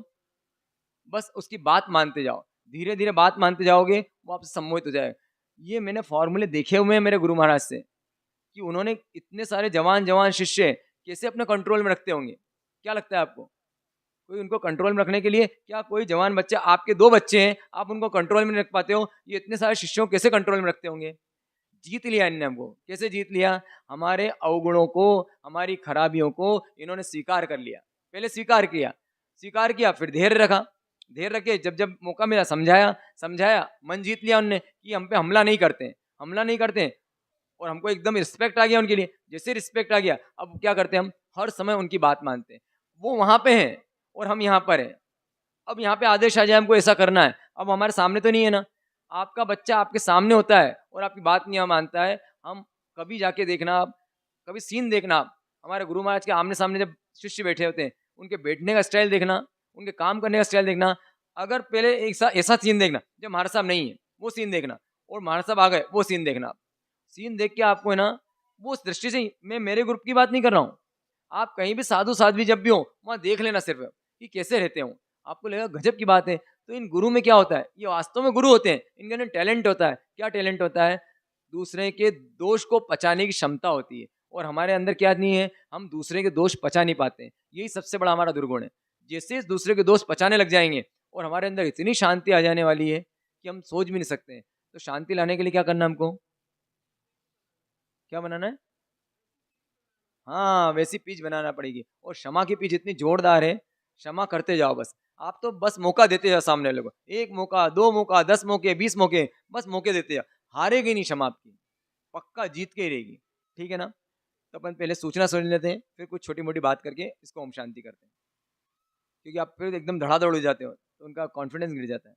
Speaker 2: बस उसकी बात मानते जाओ, धीरे धीरे बात मानते जाओगे, वो आपसे सम्मोहित हो जाएगा। ये मैंने फॉर्मूले देखे हुए हैं मेरे गुरु महाराज से, कि उन्होंने इतने सारे जवान जवान शिष्य कैसे अपने कंट्रोल में रखते होंगे। क्या लगता है आपको? कोई उनको कंट्रोल में रखने के लिए, क्या कोई जवान बच्चा, आपके 2 बच्चे हैं, आप उनको कंट्रोल में नहीं रख पाते हो, ये इतने सारे शिष्यों को कैसे कंट्रोल में रखते होंगे? जीत लिया इनने हमको। कैसे जीत लिया? हमारे अवगुणों को, हमारी खराबियों को इन्होंने स्वीकार कर लिया। पहले स्वीकार किया, स्वीकार किया, फिर धैर्य रखा, धैर्य रखे, जब जब मौका मिला समझाया, समझाया, मन जीत लिया उनने कि हम पे हमला नहीं करते, हमला नहीं करते, और हमको एकदम रिस्पेक्ट आ गया उनके लिए। जैसे रिस्पेक्ट आ गया, अब क्या करते हैं, हम हर समय उनकी बात मानते हैं। वो वहां पे हैं और हम यहाँ पर हैं। अब यहाँ पे आदेश आ जाए हमको ऐसा करना है, अब हमारे सामने तो नहीं है ना, आपका बच्चा आपके सामने होता है और आपकी बात नहीं मानता है, हम कभी जाके देखना आप, कभी सीन देखना आप, हमारे गुरु महाराज के आमने सामने जब शिष्य बैठे होते हैं, उनके बैठने का स्टाइल देखना, उनके काम करने का स्टाइल देखना। अगर पहले एक ऐसा सीन देखना जब महाराज साहब नहीं है, वो सीन देखना, और महाराज साहब आ गए, वो सीन देखना। सीन देख के आपको है ना, वो उस दृष्टि से मैं मेरे ग्रुप की बात नहीं कर रहा हूँ, आप कहीं भी साधु साध्वी जब भी हो वहां देख लेना सिर्फ कि कैसे रहते हो, आपको लगेगा गजब की बात है। तो इन गुरु में क्या होता है, ये वास्तव में गुरु होते हैं, इनके अंदर टैलेंट होता है। क्या टैलेंट होता है? दूसरे के दोष को पचाने की क्षमता होती है, और हमारे अंदर क्या नहीं है, हम दूसरे के दोष पचा नहीं पाते हैं। यही सबसे बड़ा हमारा दुर्गुण है। जैसे दूसरे के दोष पचाने लग जाएंगे और हमारे अंदर इतनी शांति आ जाने वाली है कि हम सोच भी नहीं सकते हैं। तो शांति लाने के लिए क्या करना हमको, क्या बनाना है? हाँ, वैसी पिच बनाना पड़ेगी, और क्षमा की पिच इतनी जोरदार है, क्षमा करते जाओ बस। आप तो बस मौका देते जाओ सामने वाले को, 1 मौका, 2 मौका, 10 मौके, 20 मौके, बस मौके देते जाओ। हारेगी नहीं क्षमा आपकी, पक्का जीत के ही रहेगी। ठीक है ना? तो अपन पहले सूचना सुन लेते हैं, फिर कुछ छोटी मोटी बात करके इसको ओम शांति करते हैं, क्योंकि आप फिर एकदम धड़ाधड़ हो जाते हो तो उनका कॉन्फिडेंस गिर जाता है।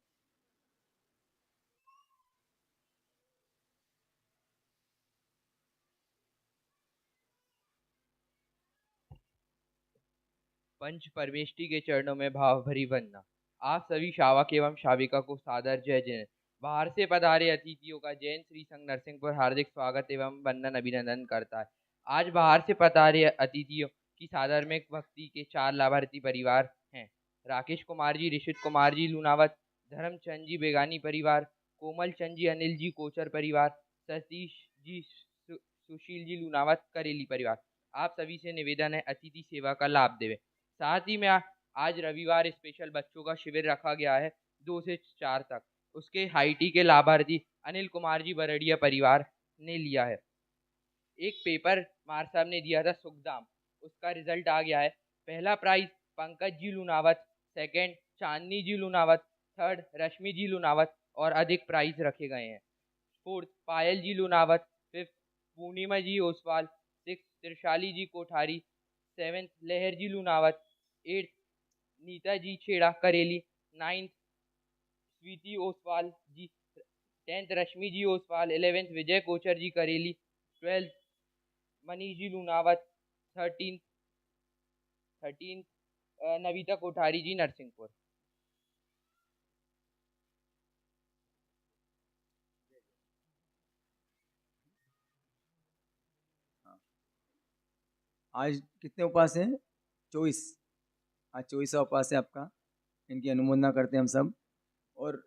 Speaker 3: पंच परमेष्टि के चरणों में भाव भरी वंदना। आप सभी शावक एवं शाविका को सादर जय जय। बाहर से पधारे अतिथियों का जैन श्री संघ नरसिंहपुर हार्दिक स्वागत एवं वंदन अभिनंदन करता है। आज बाहर से पधारे अतिथियों की सादर में भक्ति के 4 लाभार्थी परिवार हैं। राकेश कुमार जी, ऋषित कुमार जी लूनावत, धर्मचंद जी बेगानी परिवार, कोमल चंद जी अनिल जी कोचर परिवार, सतीश जी सुशील जी लूनावत करेली परिवार। आप सभी से निवेदन है अतिथि सेवा का लाभ देवे। साथ ही में आज रविवार स्पेशल बच्चों का शिविर रखा गया है 2 से 4 तक। उसके हाईटी के लाभार्थी अनिल कुमार जी बरड़िया परिवार ने लिया है। एक पेपर मार साहब ने दिया था सुखदाम, उसका रिजल्ट आ गया है। पहला प्राइज पंकज जी लूनावत, सेकंड चांदनी जी लूनावत, थर्ड रश्मि जी लूनावत, और अधिक प्राइज रखे गए हैं। फोर्थ पायल जी लूनावत, फिफ्थ पूर्णिमा जी ओसवाल, सिक्स त्रिशाली जी कोठारी, सेवेंथ लहर जी लूनावत, एट्थ नीता जी छेड़ा करेली, नाइन्थ स्वीति ओसवाल जी, 10th रश्मि जी ओसवाल, 11th विजय कोचर जी करेली, 12th मनीष जी लूनावत, 13th नविता कोठारी जी नरसिंहपुर।
Speaker 2: आज कितने उपास हैं? 24। आज 24वां उपास है आपका, इनकी अनुमोदना करते हैं हम सब। और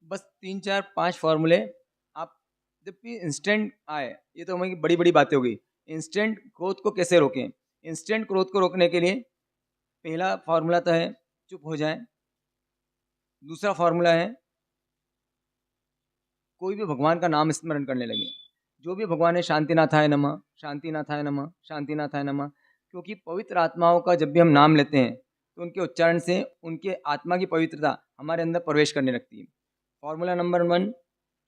Speaker 2: बस 3 4 5 फॉर्मूले आप जब भी इंस्टेंट आए, ये तो हमारी बड़ी बड़ी बातें हो गई। इंस्टेंट क्रोध को कैसे रोकें? इंस्टेंट क्रोध को रोकने के लिए पहला फॉर्मूला तो है चुप हो जाए। दूसरा फॉर्मूला है कोई भी भगवान का नाम स्मरण करने लगे। जो भी भगवान है, शांतिनाथाय नमः, शांतिनाथाय नमः, शांतिनाथाय नमः। क्योंकि पवित्र आत्माओं का जब भी हम नाम लेते हैं तो उनके उच्चारण से उनके आत्मा की पवित्रता हमारे अंदर प्रवेश करने लगती है। फॉर्मूला नंबर 1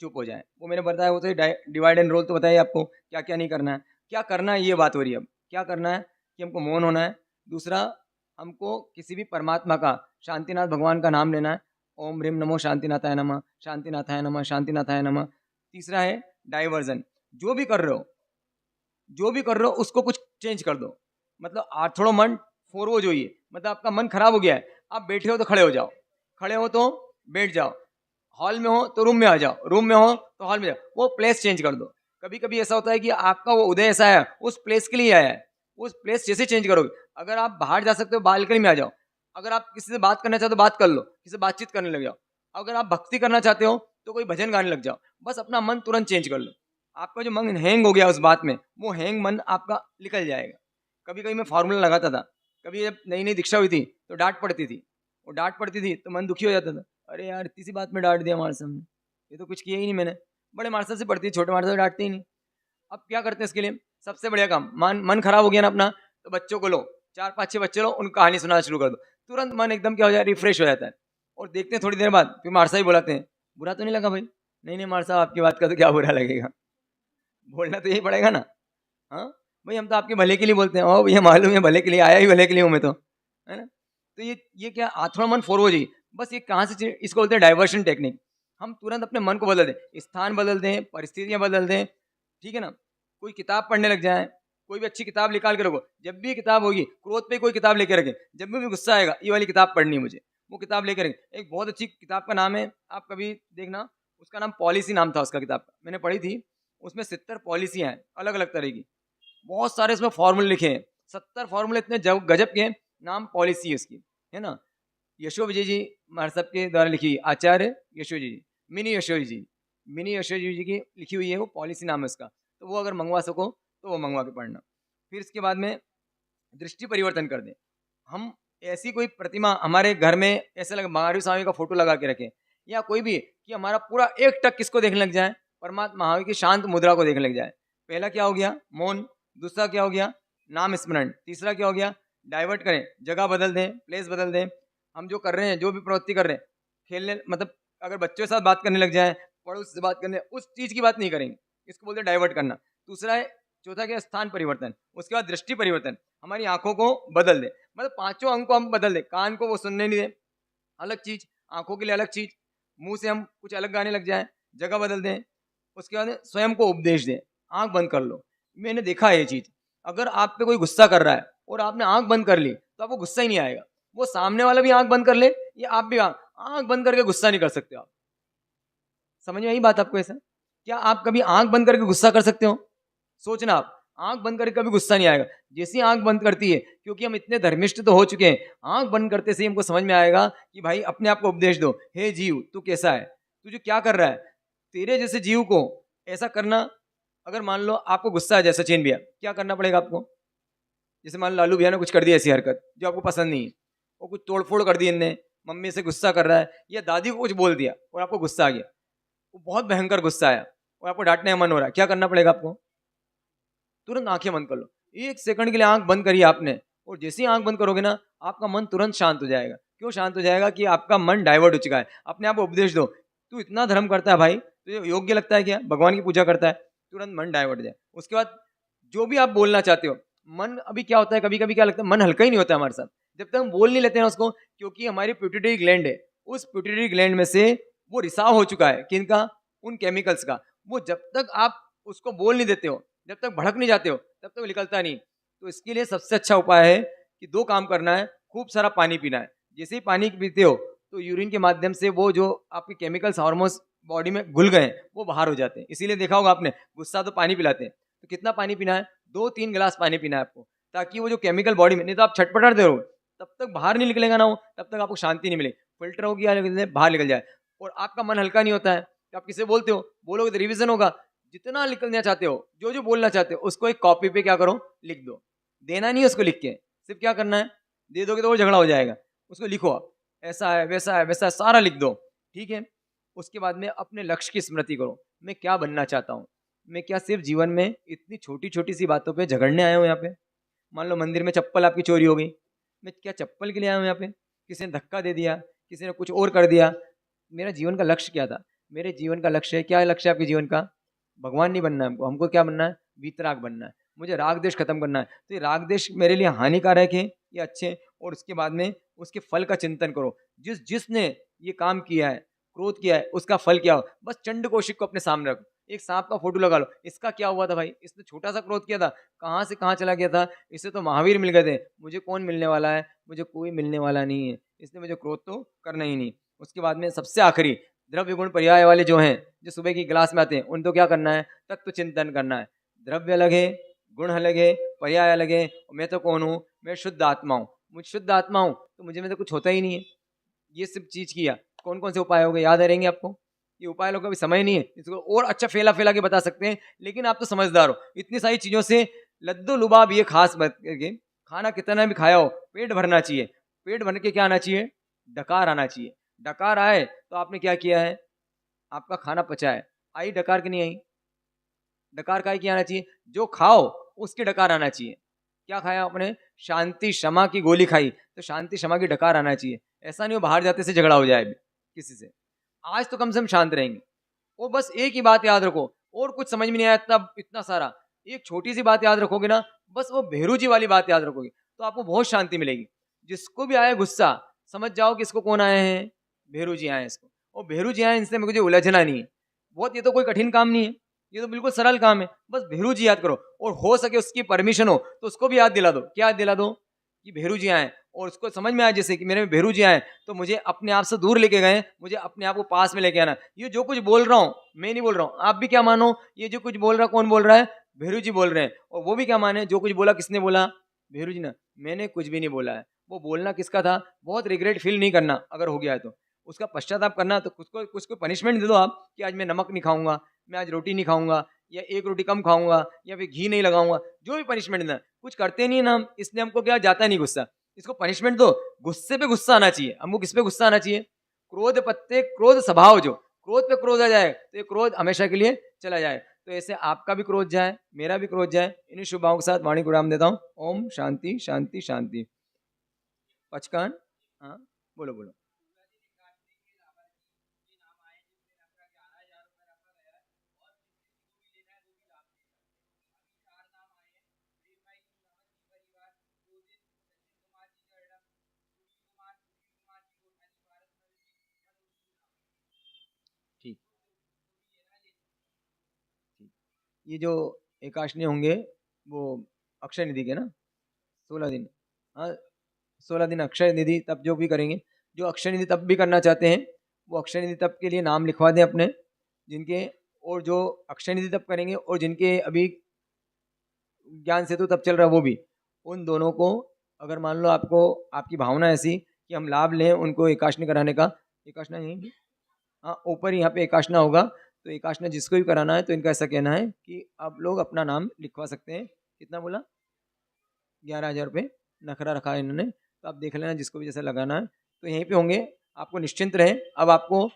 Speaker 2: चुप हो जाए। वो मैंने बताया, वो तो डिवाइड एंड रोल तो बताइए आपको क्या क्या नहीं करना है। क्या करना है ये बात हो रही है। अब क्या करना है कि हमको मौन होना है। दूसरा, हमको किसी भी परमात्मा का, शांतिनाथ भगवान का नाम लेना है। ओम ह्रीम नमो शांतिनाथाय नमः, शांतिनाथाय नमः, शांतिनाथाय नमः। तीसरा है डाइवर्जन। जो भी कर रहे हो उसको कुछ चेंज कर दो। मतलब आप थोड़ा मन फॉरवर्ड होइए। मतलब आपका मन खराब हो गया है, आप बैठे हो तो खड़े हो जाओ, खड़े हो तो बैठ जाओ, हॉल में हो तो रूम में आ जाओ, रूम में हो तो हॉल में जाओ। वो प्लेस चेंज कर दो। कभी कभी ऐसा होता है कि आपका वो उदय ऐसा है, उस प्लेस के लिए आया है, उस प्लेस जैसे चेंज करोगे। अगर आप बाहर जा सकते हो, बालकनी में आ जाओ। अगर आप किसी से बात करना चाहते हो, बात कर लो, किसी से बातचीत करने लग जाओ। अगर आप भक्ति करना चाहते हो तो कोई भजन गाने लग जाओ। बस अपना मन तुरंत चेंज कर लो। आपका जो मन हैंग हो गया उस बात में, वो हैंग मन आपका निकल जाएगा। कभी कभी मैं फार्मूला लगाता था। कभी जब नई नई दीक्षा हुई थी तो डांट पड़ती थी, वो डांट पड़ती थी तो मन दुखी हो जाता था। अरे यार, इतनी सी बात में डांट दिया मार्शल ने, ये तो कुछ किया ही नहीं मैंने। बड़े मार्शल से पड़ती है, छोटे मार्शल से डांटते ही नहीं। अब क्या करते हैं इसके लिए? सबसे बढ़िया काम, मन खराब हो गया ना अपना, तो बच्चों को लो, 4 5 6 बच्चे लो, उनको कहानी सुनाना शुरू कर दो। तुरंत मन एकदम क्या हो जाए, रिफ्रेश हो जाता है। और देखते हैं थोड़ी देर बाद फिर मारसा ही बुलाते हैं। बुरा तो नहीं लगा भाई? नहीं नहीं मारसा, आपकी बात का तो क्या बुरा लगेगा, बोलना तो यही पड़ेगा ना। हाँ भाई, हम तो आपके भले के लिए बोलते हैं। ओ भैया, मालूम है भले के लिए, आया ही भले के लिए हूँ मैं तो, है ना। तो ये क्या, थोड़ा मन फॉरवर्ड ही। बस ये कहाँ से, इसको बोलते हैं डाइवर्शन टेक्निक। हम तुरंत अपने मन को बदल दें, स्थान बदल दें, परिस्थितियाँ बदल दें, ठीक है ना। कोई किताब पढ़ने लग जाए, कोई भी अच्छी किताब निकाल के रखो। जब भी किताब होगी, क्रोध पे कोई किताब लेके रखें। जब भी गुस्सा आएगा, ये वाली किताब पढ़नी है मुझे, वो किताब लेके रखें। एक बहुत अच्छी किताब का नाम है, आप कभी देखना, उसका नाम पॉलिसी नाम था उसका किताब का, मैंने पढ़ी थी। उसमें 70 पॉलिसियाँ हैं अलग अलग तरह की। बहुत सारे इसमें फॉर्मूले लिखे हैं, 70 फॉर्मूले इतने गजब के हैं। नाम पॉलिसी है उसकी, है ना। यशो विजय जी हमारे सबके द्वारा लिखी, आचार्य यशो जी, मिनी यशो जी, मिनी यशो जी की लिखी हुई है, वो पॉलिसी नाम है उसका। तो वो अगर मंगवा सको तो वो मंगवा के पढ़ना। फिर इसके बाद में दृष्टि परिवर्तन कर दें। हम ऐसी कोई प्रतिमा हमारे घर में ऐसा लगे, महावीर स्वामी का फोटो लगा के रखें, या कोई भी, कि हमारा पूरा एक टक किसको देखने लग जाए, परमात्मा महावीर की शांत मुद्रा को देखने लग जाए। पहला क्या हो गया, मौन। दूसरा क्या हो गया, नाम स्मरण। तीसरा क्या हो गया, डाइवर्ट करें, जगह बदल दें, प्लेस बदल दें। हम जो कर रहे हैं, जो भी प्रवृत्ति कर रहे हैं, खेलने, मतलब अगर बच्चों के साथ बात करने लग जाए, पड़ोस से बात करने, उस चीज़ की बात नहीं करेंगे, इसको बोलते हैं डाइवर्ट करना। दूसरा है, चौथा क्या, स्थान परिवर्तन। उसके बाद दृष्टि परिवर्तन, हमारी आंखों को बदल दे। मतलब 5 अंग को हम बदल दे। कान को वो सुनने नहीं दे, अलग चीज, आंखों के लिए अलग चीज, मुंह से हम कुछ अलग गाने लग जाए, जगह बदल दें। उसके बाद स्वयं को उपदेश दें, आंख बंद कर लो। मैंने देखा है ये चीज, अगर आप पे कोई गुस्सा कर रहा है और आपने आंख बंद कर ली तो आपको गुस्सा ही नहीं आएगा। वो सामने वाला भी आंख बंद कर ले, या आप भी आंख बंद करके गुस्सा नहीं कर सकते आप। समझ में आई बात आपको? ऐसा क्या आप कभी आंख बंद करके गुस्सा कर सकते हो? सोचना, आप आंख बंद करके कभी गुस्सा नहीं आएगा। जैसी आंख बंद करती है, क्योंकि हम इतने धर्मिष्ठ तो हो चुके हैं, आंख बंद करते से ही हमको समझ में आएगा कि भाई अपने आप को उपदेश दो, हे जीव तू कैसा है, तू जो क्या कर रहा है। तेरे जैसे जीव को ऐसा करना, अगर मान लो आपको गुस्सा आ जाए, सचिन भैया, क्या करना पड़ेगा आपको? जैसे मान लो लालू भैया ने कुछ कर दिया ऐसी हरकत जो आपको पसंद नहीं है, वो कुछ तोड़फोड़ कर दी इनने, मम्मी से गुस्सा कर रहा है, या दादी को कुछ बोल दिया और आपको गुस्सा आ गया, वो बहुत भयंकर गुस्सा आया और आपको डांटने का मन हो रहा है, क्या करना पड़ेगा आपको? तुरंत आंखें बंद कर लो। 1 सेकंड के लिए आंख बंद करिए आपने, और जैसे ही आंख बंद करोगे ना, आपका मन तुरंत शांत हो जाएगा। क्यों शांत हो जाएगा? कि आपका मन डाइवर्ट हो चुका है। अपने आप को उपदेश दो, तू इतना धर्म करता है भाई, तुझे योग्य लगता है क्या, भगवान की पूजा करता है? तुरंत मन डाइवर्ट हो जाए। उसके बाद जो भी आप बोलना चाहते हो, मन, अभी क्या होता है, कभी कभी क्या लगता है, मन हल्का ही नहीं होता हमारे साथ जब तक हम बोल नहीं लेते हैं उसको। क्योंकि हमारी पिट्यूटरी ग्लैंड है, उस पिट्यूटरी ग्लैंड में से वो रिसाव हो चुका है, किनका? उन केमिकल्स का। वो जब तक आप उसको बोल नहीं देते हो, जब तक भड़क नहीं जाते हो, तब तक निकलता नहीं। तो इसके लिए सबसे अच्छा उपाय है कि 2 काम करना है, खूब सारा पानी पीना है। जैसे ही पानी पीते हो तो यूरिन के माध्यम से वो जो आपके केमिकल्स, हार्मोन्स बॉडी में घुल गए हैं, वो बाहर हो जाते हैं। इसीलिए देखा होगा आपने, गुस्सा तो पानी पिलाते हैं। तो कितना पानी पीना है? 2-3 गिलास पानी पीना है आपको, ताकि वो जो केमिकल बॉडी में, नहीं तो आप छटपटाते रहोगे, तब तक बाहर नहीं निकलेगा ना वो, तब तक आपको शांति नहीं मिलेगी। फिल्टर हो गया, बाहर निकल जाए। और आपका मन हल्का नहीं होता है तो आप किसे बोलते हो, बोलोगे तो रिवीजन होगा। जितना निकलना चाहते हो, जो जो बोलना चाहते हो, उसको एक कॉपी पे क्या करो, लिख दो। देना नहीं है उसको लिख के, सिर्फ क्या करना है, दे दोगे तो वो झगड़ा हो जाएगा। उसको लिखो आप, ऐसा है वैसा है वैसा है, सारा लिख दो, ठीक है। उसके बाद में अपने लक्ष्य की स्मृति करो, मैं क्या बनना चाहता हूँ। मैं क्या सिर्फ जीवन में इतनी छोटी छोटी सी बातों पे झगड़ने आया हूँ यहाँ पे। मान लो मंदिर में चप्पल आपकी चोरी हो गई, मैं क्या चप्पल के लिए आया हूँ यहाँ पे, किसी ने धक्का दे दिया, किसी ने कुछ और कर दिया। मेरा जीवन का लक्ष्य क्या था, मेरे जीवन का लक्ष्य है, क्या है लक्ष्य आपके जीवन का, भगवान नहीं बनना है हमको, हमको क्या बनना है, वीतराग बनना है, मुझे राग देश खत्म करना है। तो ये राग देश मेरे लिए हानिकारक है या अच्छे, और उसके बाद में उसके फल का चिंतन करो। जिसने ये काम किया है, क्रोध किया है, उसका फल क्या हो। बस चंड कौशिक को अपने सामने रखो, एक सांप का फोटो लगा लो, इसका क्या हुआ था भाई, इसने छोटा सा क्रोध किया था, कहाँ से कहाँ चला गया था, इससे तो महावीर मिल गए थे, मुझे कौन मिलने वाला है, मुझे कोई मिलने वाला नहीं है, इसने मुझे क्रोध तो करना ही नहीं। उसके बाद में सबसे आखिरी द्रव्य गुण पर्याय वाले जो हैं, जो सुबह की क्लास में आते हैं, उनको क्या करना है, तत्व चिंतन करना है। द्रव्य अलग है, गुण अलग है, पर्याय अलग है, और मैं तो कौन हूँ, मैं शुद्ध आत्मा हूँ। मुझ शुद्ध आत्मा हूँ तो मुझे में तो कुछ होता ही नहीं है। ये सब चीज किया, कौन कौन से उपाय हो गए, याद रहेंगे आपको। ये उपाय लोगों का भी समय नहीं है, इसको और अच्छा फैला फैला के बता सकते हैं, लेकिन आप तो समझदार हो, इतनी सारी चीजों से लद्दो लुबाब ये खास बात करके, खाना कितना भी खाया हो, पेट भरना चाहिए। पेट भर के क्या आना चाहिए, डकार आना चाहिए। डकार आए तो आपने क्या किया है, आपका खाना पचा है। आई डकार की नहीं आई, डकार का ही आना चाहिए, जो खाओ उसकी डकार आना चाहिए। क्या खाया आपने, शांति क्षमा की गोली खाई, तो शांति क्षमा की डकार आना चाहिए। ऐसा नहीं हो बाहर जाते से झगड़ा हो जाए किसी से। आज तो कम से कम शांत रहेंगे। वो बस एक ही बात याद रखो, और कुछ समझ में नहीं आया तब इतना सारा, एक छोटी सी बात याद रखोगे ना, बस वो भेरू जी वाली बात याद रखोगे तो आपको बहुत शांति मिलेगी। जिसको भी आए गुस्सा, समझ जाओ कि इसको कौन आए हैं, भेरू जी आए इसको, और भेरू जी आए, इनसे मुझे उलझना नहीं है। बहुत, ये तो कोई कठिन काम नहीं है, ये तो बिल्कुल सरल काम है। बस भेरू जी याद करो, और हो सके उसकी परमिशन हो तो उसको भी याद दिला दो। क्या याद दिला दो, कि भेरू जी आए, और उसको समझ में आए जैसे कि मेरे में भेरू जी आए तो मुझे अपने आप से दूर लेके गए, मुझे अपने आप को पास में लेके आना। ये जो कुछ बोल रहा हूँ मैं नहीं बोल रहा हूँ, आप भी क्या मानो, ये जो कुछ बोल रहा कौन बोल रहा है, भेरू जी बोल रहे हैं। और वो भी क्या माने, जो कुछ बोला किसने बोला, भेरू जी ने। मैंने कुछ भी नहीं बोला है। वो बोलना किसका था, बहुत रिग्रेट फील नहीं करना, अगर हो गया है तो उसका पश्चाताप करना। तो कुछ को पनिशमेंट दे दो आप, कि आज मैं नमक नहीं खाऊंगा, मैं आज रोटी नहीं खाऊंगा, या एक रोटी कम खाऊंगा, या फिर घी नहीं लगाऊंगा, जो भी पनिशमेंट देना। कुछ करते नहीं ना हम, इसलिए हमको क्या जाता नहीं गुस्सा। इसको पनिशमेंट दो, गुस्से पे गुस्सा आना चाहिए हमको। किस पे गुस्सा आना चाहिए, क्रोध पत्ते क्रोध स्वभाव, जो क्रोध पे क्रोध आ जाए तो ये क्रोध हमेशा के लिए चला जाए। तो ऐसे आपका भी क्रोध जाए, मेरा भी क्रोध जाए। इन्हीं शुभ भावों के साथ वाणी को विराम देता हूँ। ओम शांति शांति शांति। पचकान, हाँ बोलो बोलो। ठीक, ठीक। ये जो एकाशनी होंगे वो अक्षय निधि के ना, 16 दिन, हाँ 16 दिन अक्षय निधि तब जो भी करेंगे, जो अक्षय निधि तब भी करना चाहते हैं, वो अक्षय निधि तब के लिए नाम लिखवा दें अपने जिनके। और जो अक्षय निधि तब करेंगे और जिनके अभी ज्ञान सेतु तब चल रहा है वो भी, उन दोनों को अगर मान लो आपको, आपकी भावना ऐसी कि हम लाभ लें उनको एकाशनी कराने का, एकाशना यहीं भी, हाँ ऊपर यहाँ पे एकाशना होगा, तो एकाशना जिसको भी कराना है तो इनका ऐसा कहना है कि आप लोग अपना नाम लिखवा सकते हैं। कितना बोला, 11,000 रुपये नखरा रखा है इन्होंने, तो आप देख लेना जिसको भी जैसा लगाना है। तो यहीं पे होंगे, आपको निश्चिंत रहे। अब आपको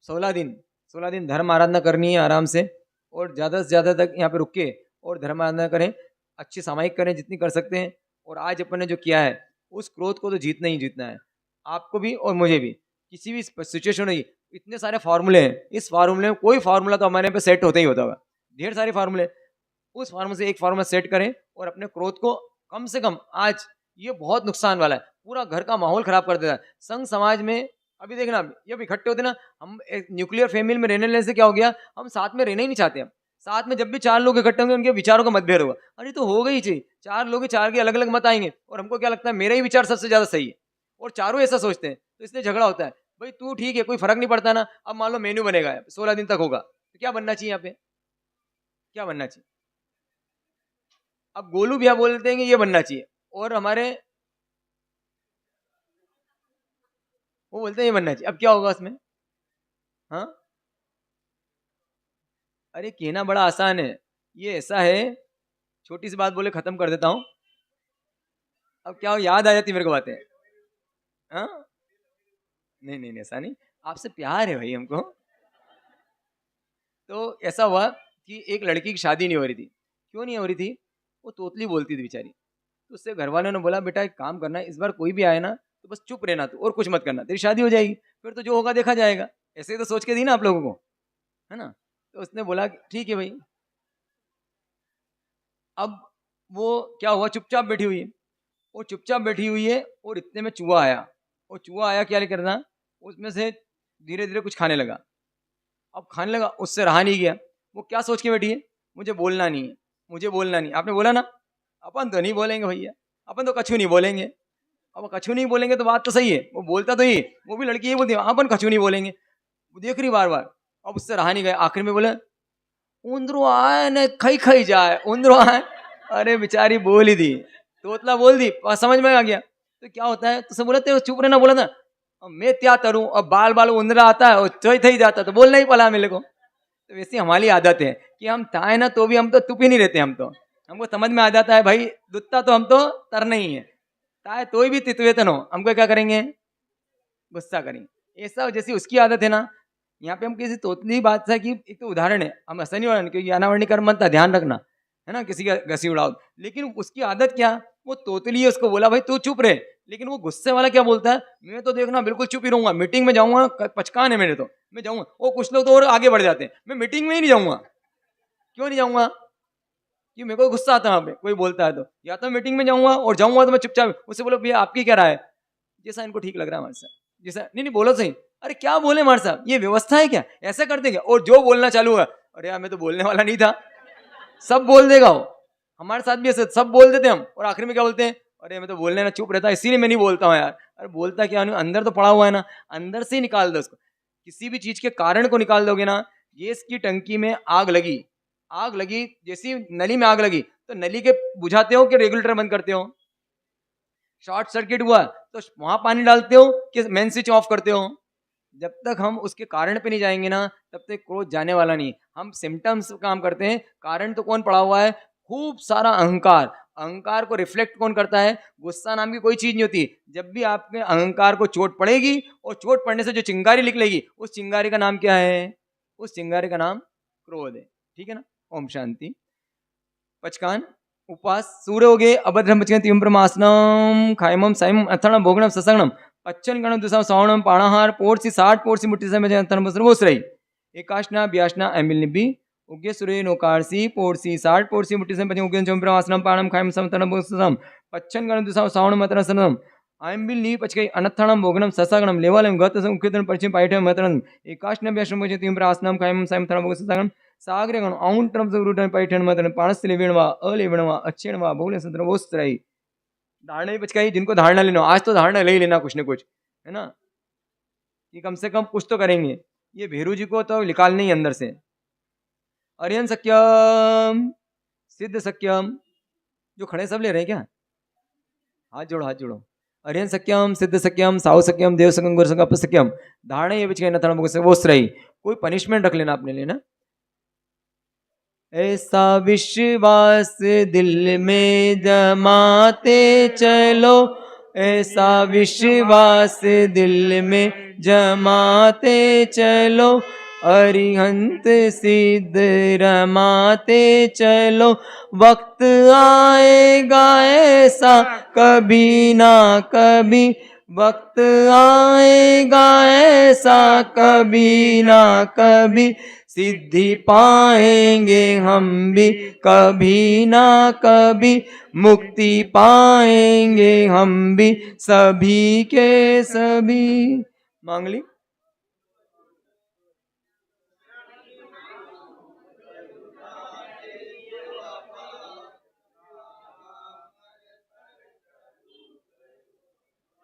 Speaker 2: 16 दिन धर्म आराधना करनी है आराम से, और ज़्यादा से ज़्यादा तक यहाँ पे रुक के और धर्म आराधना करें, अच्छी सामायिक करें जितनी कर सकते हैं। और आज अपन ने जो किया है, उस क्रोध को तो जीतना ही जीतना है, आपको भी और मुझे भी। किसी भी सिचुएशन में इतने सारे फार्मूले हैं, इस फार्मूले में कोई फार्मूला तो हमारे पे सेट होता ही होता होगा, ढेर सारे फार्मूले। उस फार्मूले से एक फार्मूला सेट करें और अपने क्रोध को कम से कम, आज ये बहुत नुकसान वाला है, पूरा घर का माहौल खराब कर देता है। संघ समाज में अभी देखना, जब इकट्ठे होते ना, हम एक न्यूक्लियर फैमिली में रहने लेने से क्या हो गया, हम साथ में रहना ही नहीं चाहते। हम साथ में जब भी 4 लोग इकट्ठे होंगे उनके विचारों का मतभेद होगा। अरे तो हो गई चाहिए, 4 लोग, 4 के अलग अलग मत आएंगे, और हमको क्या लगता है मेरा ही विचार सबसे ज्यादा सही है, और चारों ऐसा सोचते हैं, तो इसलिए झगड़ा होता है। भाई तू ठीक है, कोई फर्क नहीं पड़ता ना। अब मान लो मेन्यू बनेगा 16 दिन तक होगा, तो क्या बनना चाहिए यहाँ पे, क्या बनना चाहिए। अब गोलू भैया बोलते हैं कि ये बनना चाहिए, और हमारे वो बोलते हैं ये बनना चाहिए। अब क्या होगा उसमें, हाँ, अरे कहना बड़ा आसान है। ये ऐसा है, छोटी सी बात बोले खत्म कर देता हूं। अब क्या हो, याद आ जाती मेरे को बातें। हाँ, नहीं नहीं नहीं, ऐसा नहीं, आपसे प्यार है भाई हमको। तो ऐसा हुआ कि एक लड़की की शादी नहीं हो रही थी। क्यों नहीं हो रही थी? वो तोतली बोलती थी बेचारी। तो उससे घर वालों ने बोला, बेटा एक काम करना, इस बार कोई भी आए ना तो बस चुप रहना तू, और कुछ मत करना, तेरी शादी हो जाएगी, फिर तो जो होगा देखा जाएगा। ऐसे ही तो सोच के दी ना आप लोगों को, है ना। तो उसने बोला ठीक है भाई। अब वो क्या हुआ, चुपचाप बैठी हुई है। वो चुपचाप बैठी हुई है और इतने में चूहा आया। वो चूहा आया क्या करना, उसमें से धीरे धीरे कुछ खाने लगा। अब खाने लगा, उससे रहा नहीं गया। वो क्या सोच के बैठी है, मुझे बोलना नहीं है, मुझे बोलना नहीं। आपने बोला ना, अपन तो नहीं बोलेंगे भैया, अपन तो कछु नहीं बोलेंगे। अब कछु नहीं बोलेंगे तो बात तो सही है, वो बोलता तो ही, वो भी लड़की ये बोलती है अपन कछु नहीं बोलेंगे। वो देख रही बार बार। अब उससे रहा नहीं गया, आखिर में बोले उंदरो आए न खई खई जाए, उंदरो आए। अरे बेचारी बोल ही दी, तोतला बोल दी, समझ में आ गया। तो क्या होता है, तो बोला तेरे चुप रहना, बोला ना अब मैं क्या करूं, अब बाल बाल उंदरा आता है और चोई थई जाता, तो बोलना ही पड़ा मेरे को। तो वैसी हमारी आदत है कि हम ताए ना तो भी हम तो चुप ही नहीं रहते। हम तो, हमको समझ में आ जाता है भाई दुत्ता तो हम तो तरना ही है, ताए तो भी तितवेतन हो, हमको क्या करेंगे, गुस्सा करेंगे। ऐसा जैसी उसकी आदत है ना। यहाँ पे हम किसी तोतली बात से कि एक तो उदाहरण है, हम ऐसा नहीं हो रहा क्योंकि अनावरणी कर्म मत ध्यान रखना, है ना, किसी का घसी उड़ाओ। लेकिन उसकी आदत क्या, वो तोतली है, उसको बोला भाई तू चुप रहे। लेकिन वो गुस्से वाला क्या बोलता है, मैं तो देखना बिल्कुल चुप ही रहूंगा, मीटिंग में जाऊंगा, पचकान है मेरे तो, मैं जाऊंगा। वो कुछ लोग तो और आगे बढ़ जाते हैं, मैं मीटिंग में ही नहीं जाऊंगा। क्यों नहीं जाऊंगा, कि मेरे को गुस्सा आता है वहां पे कोई बोलता है तो। या तो मीटिंग में जाऊंगा, और जाऊंगा तो मैं चुपचाप उससे बोलो भैया आपकी क्या राय है, जैसा इनको ठीक लग रहा है हमारे साथ, जैसा नहीं नहीं बोलो सही। अरे क्या बोले हमारे साहब, ये व्यवस्था है क्या, ऐसा कर देंगे। और जो बोलना चालू हुआ, अरे यार मैं तो बोलने वाला नहीं था, सब बोल देगा वो। हमारे साथ भी ऐसे सब बोल देते हम, और आखिर में क्या बोलते हैं, अरे मैं तो बोलने ना चुप रहता, इसीलिए मैं नहीं बोलता हूँ यार। अरे बोलता क्या, अंदर तो पड़ा हुआ है ना, अंदर से ही निकाल दो उसको। किसी भी चीज के कारण को निकाल दोगे ना। गैस की टंकी में आग लगी, आग लगी, जैसी नली में आग लगी तो नली के बुझाते हो कि रेगुलेटर बंद करते हो। शॉर्ट सर्किट हुआ तो वहां पानी डालते हो कि मेन स्विच ऑफ करते हो। जब तक हम उसके कारण पे नहीं जाएंगे ना, तब तक क्रोध जाने वाला नहीं। हम सिम्टम्स काम करते हैं, कारण तो कौन पड़ा हुआ है, खूब सारा अहंकार। अहंकार को रिफ्लेक्ट कौन करता है, गुस्सा नाम की कोई चीज नहीं होती। जब भी आपके अहंकार को चोट पड़ेगी, और चोट पड़ने से जो चिंगारी निकलेगी, उस चिंगारी का नाम क्या है, उस चिंगारी का नाम क्रोध है। ठीक है ना। ओम शांति। पचकान उपवास सूर्य हो गए अभद्रम पचकन तीव्र ब्रह्मासनम खायमम साइम अथर्णम भोगणम ससंगणम पच्चन गणम दुसम सवणम पाणाहार पोर्सी 60 पोर्सी मुट्ठी समय अंतरम बसर रही एकाशना ब्याशना एमिल निब्बी उग्य सूर्य नोकारसी पोर्सी 60 पोर्सी मुट्ठी समय पचन उग्य चम ब्रह्मासनम पाणम खायम समतरम बसरम पच्चन गणम दुसम सवणम अतरम सनम आयम्बिल नी पचकई अनथणम भोगणम ससंगणम लेवलम गत उक्यतन परिचय पाइठम अतरम एकाशना ब्याशना पचन तीव्र आसनम खायम साइम अथर्णम बसरम सागरगण औंट्रम रुटन पैठन मतन पाणस लेविणवा अलेविणवा अच्छेणवा बहुले संतर वोस्त्रई धारणा ही बचकाई। जिनको धारणा लेना, आज तो धारणा ले ही लेना कुछ न कुछ, है ना, कि कम से कम कुछ तो करेंगे। ये भेरू जी को तो निकालने ही अंदर से। अरियन सक्यम सिद्ध सक्यम, जो खड़े सब ले रहे हैं क्या, हाथ जोड़ो हाथ जोड़ो। अरियन सक्यम सिद्ध सक्यम साहु सक्यम देव सक्यम गुरु सक्यम अपसक्यम धारणा ये बचकाई न वोस्त्रई। कोई पनिशमेंट रख लेना अपने लिए ना। ऐसा विश्वास दिल में जमाते चलो, ऐसा विश्वास दिल में जमाते चलो, अरिहंत सिद्ध रमाते चलो। वक्त आएगा ऐसा कभी ना कभी, वक्त आएगा ऐसा कभी ना कभी, सिद्धि पाएंगे हम भी कभी ना कभी, मुक्ति पाएंगे हम भी सभी के सभी। मांग ली।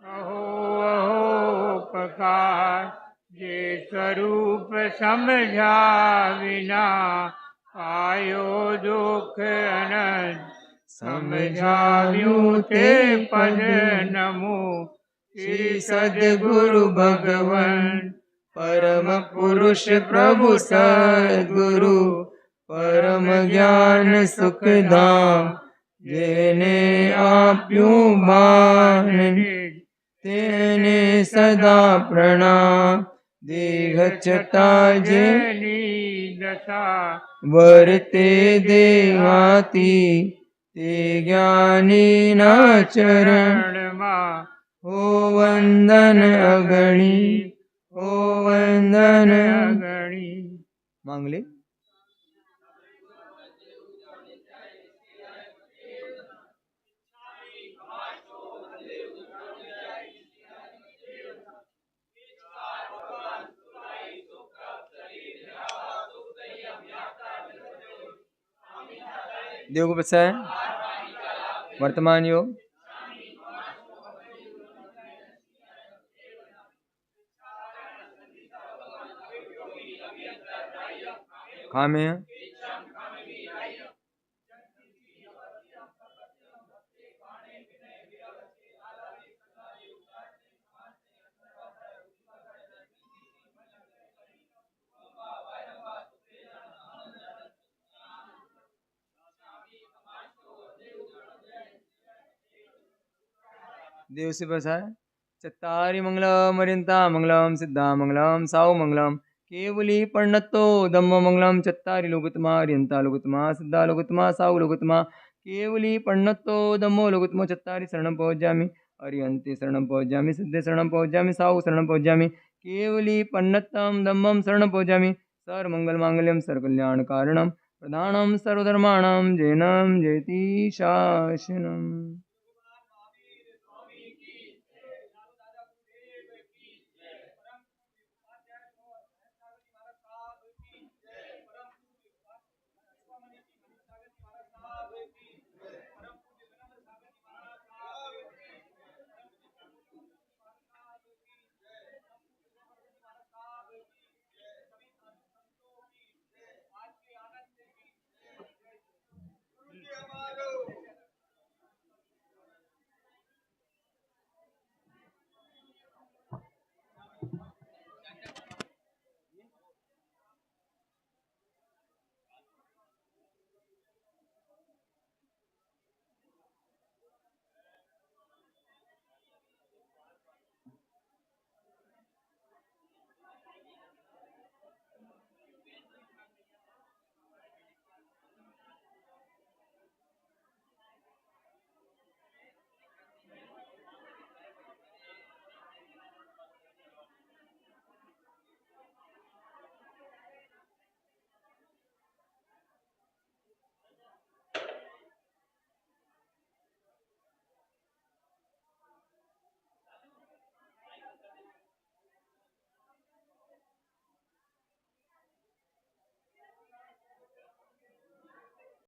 Speaker 1: अहो अहो पकार जे स्वरूप समझा विना, आयो दुख अनंत समझाव्यूं ते पद नमो। श्री सद्गुरु भगवन
Speaker 2: परम पुरुष प्रभु सद्गुरु परम ज्ञान सुख धाम जेने आप्યું ભાન તેને સદા પ્રણામ દેહ છતાં
Speaker 1: જેની દશા
Speaker 2: વર્તે દેહાતી તે જ્ઞાનીના ચરણ
Speaker 1: ચરણમાં
Speaker 2: હો વંદન અગણી હો વંદન
Speaker 1: અગણી.
Speaker 2: માંગ લે देव को पता है वर्तमान योग कहाँ में है देव से बसा है चत्तारि मंगलम अरियंता मंगलम सिद्धा मंगलम साऊ मंगलम केवली पर्णतो धम्म मंगलम चत्तारि लोकुतमा अरियंता लोकुतमा सिद्धा लोकुतमा साऊ लोकुतमा केवली पर्णतो धम्मो लोकुतमो चत्तारि शरणं पहुँचामि अरियंते शरणं पहुँचामि सिद्धे शरणं पहुँचामि साऊ शरणं पहुँचामि केवली पर्णतम धम्मम शरणं पहुँचामि सर्वमंगल मांगल्यम सर्वकल्याण कारणम प्रधानम सर्वधर्माणाम जैनम जयति शासनम.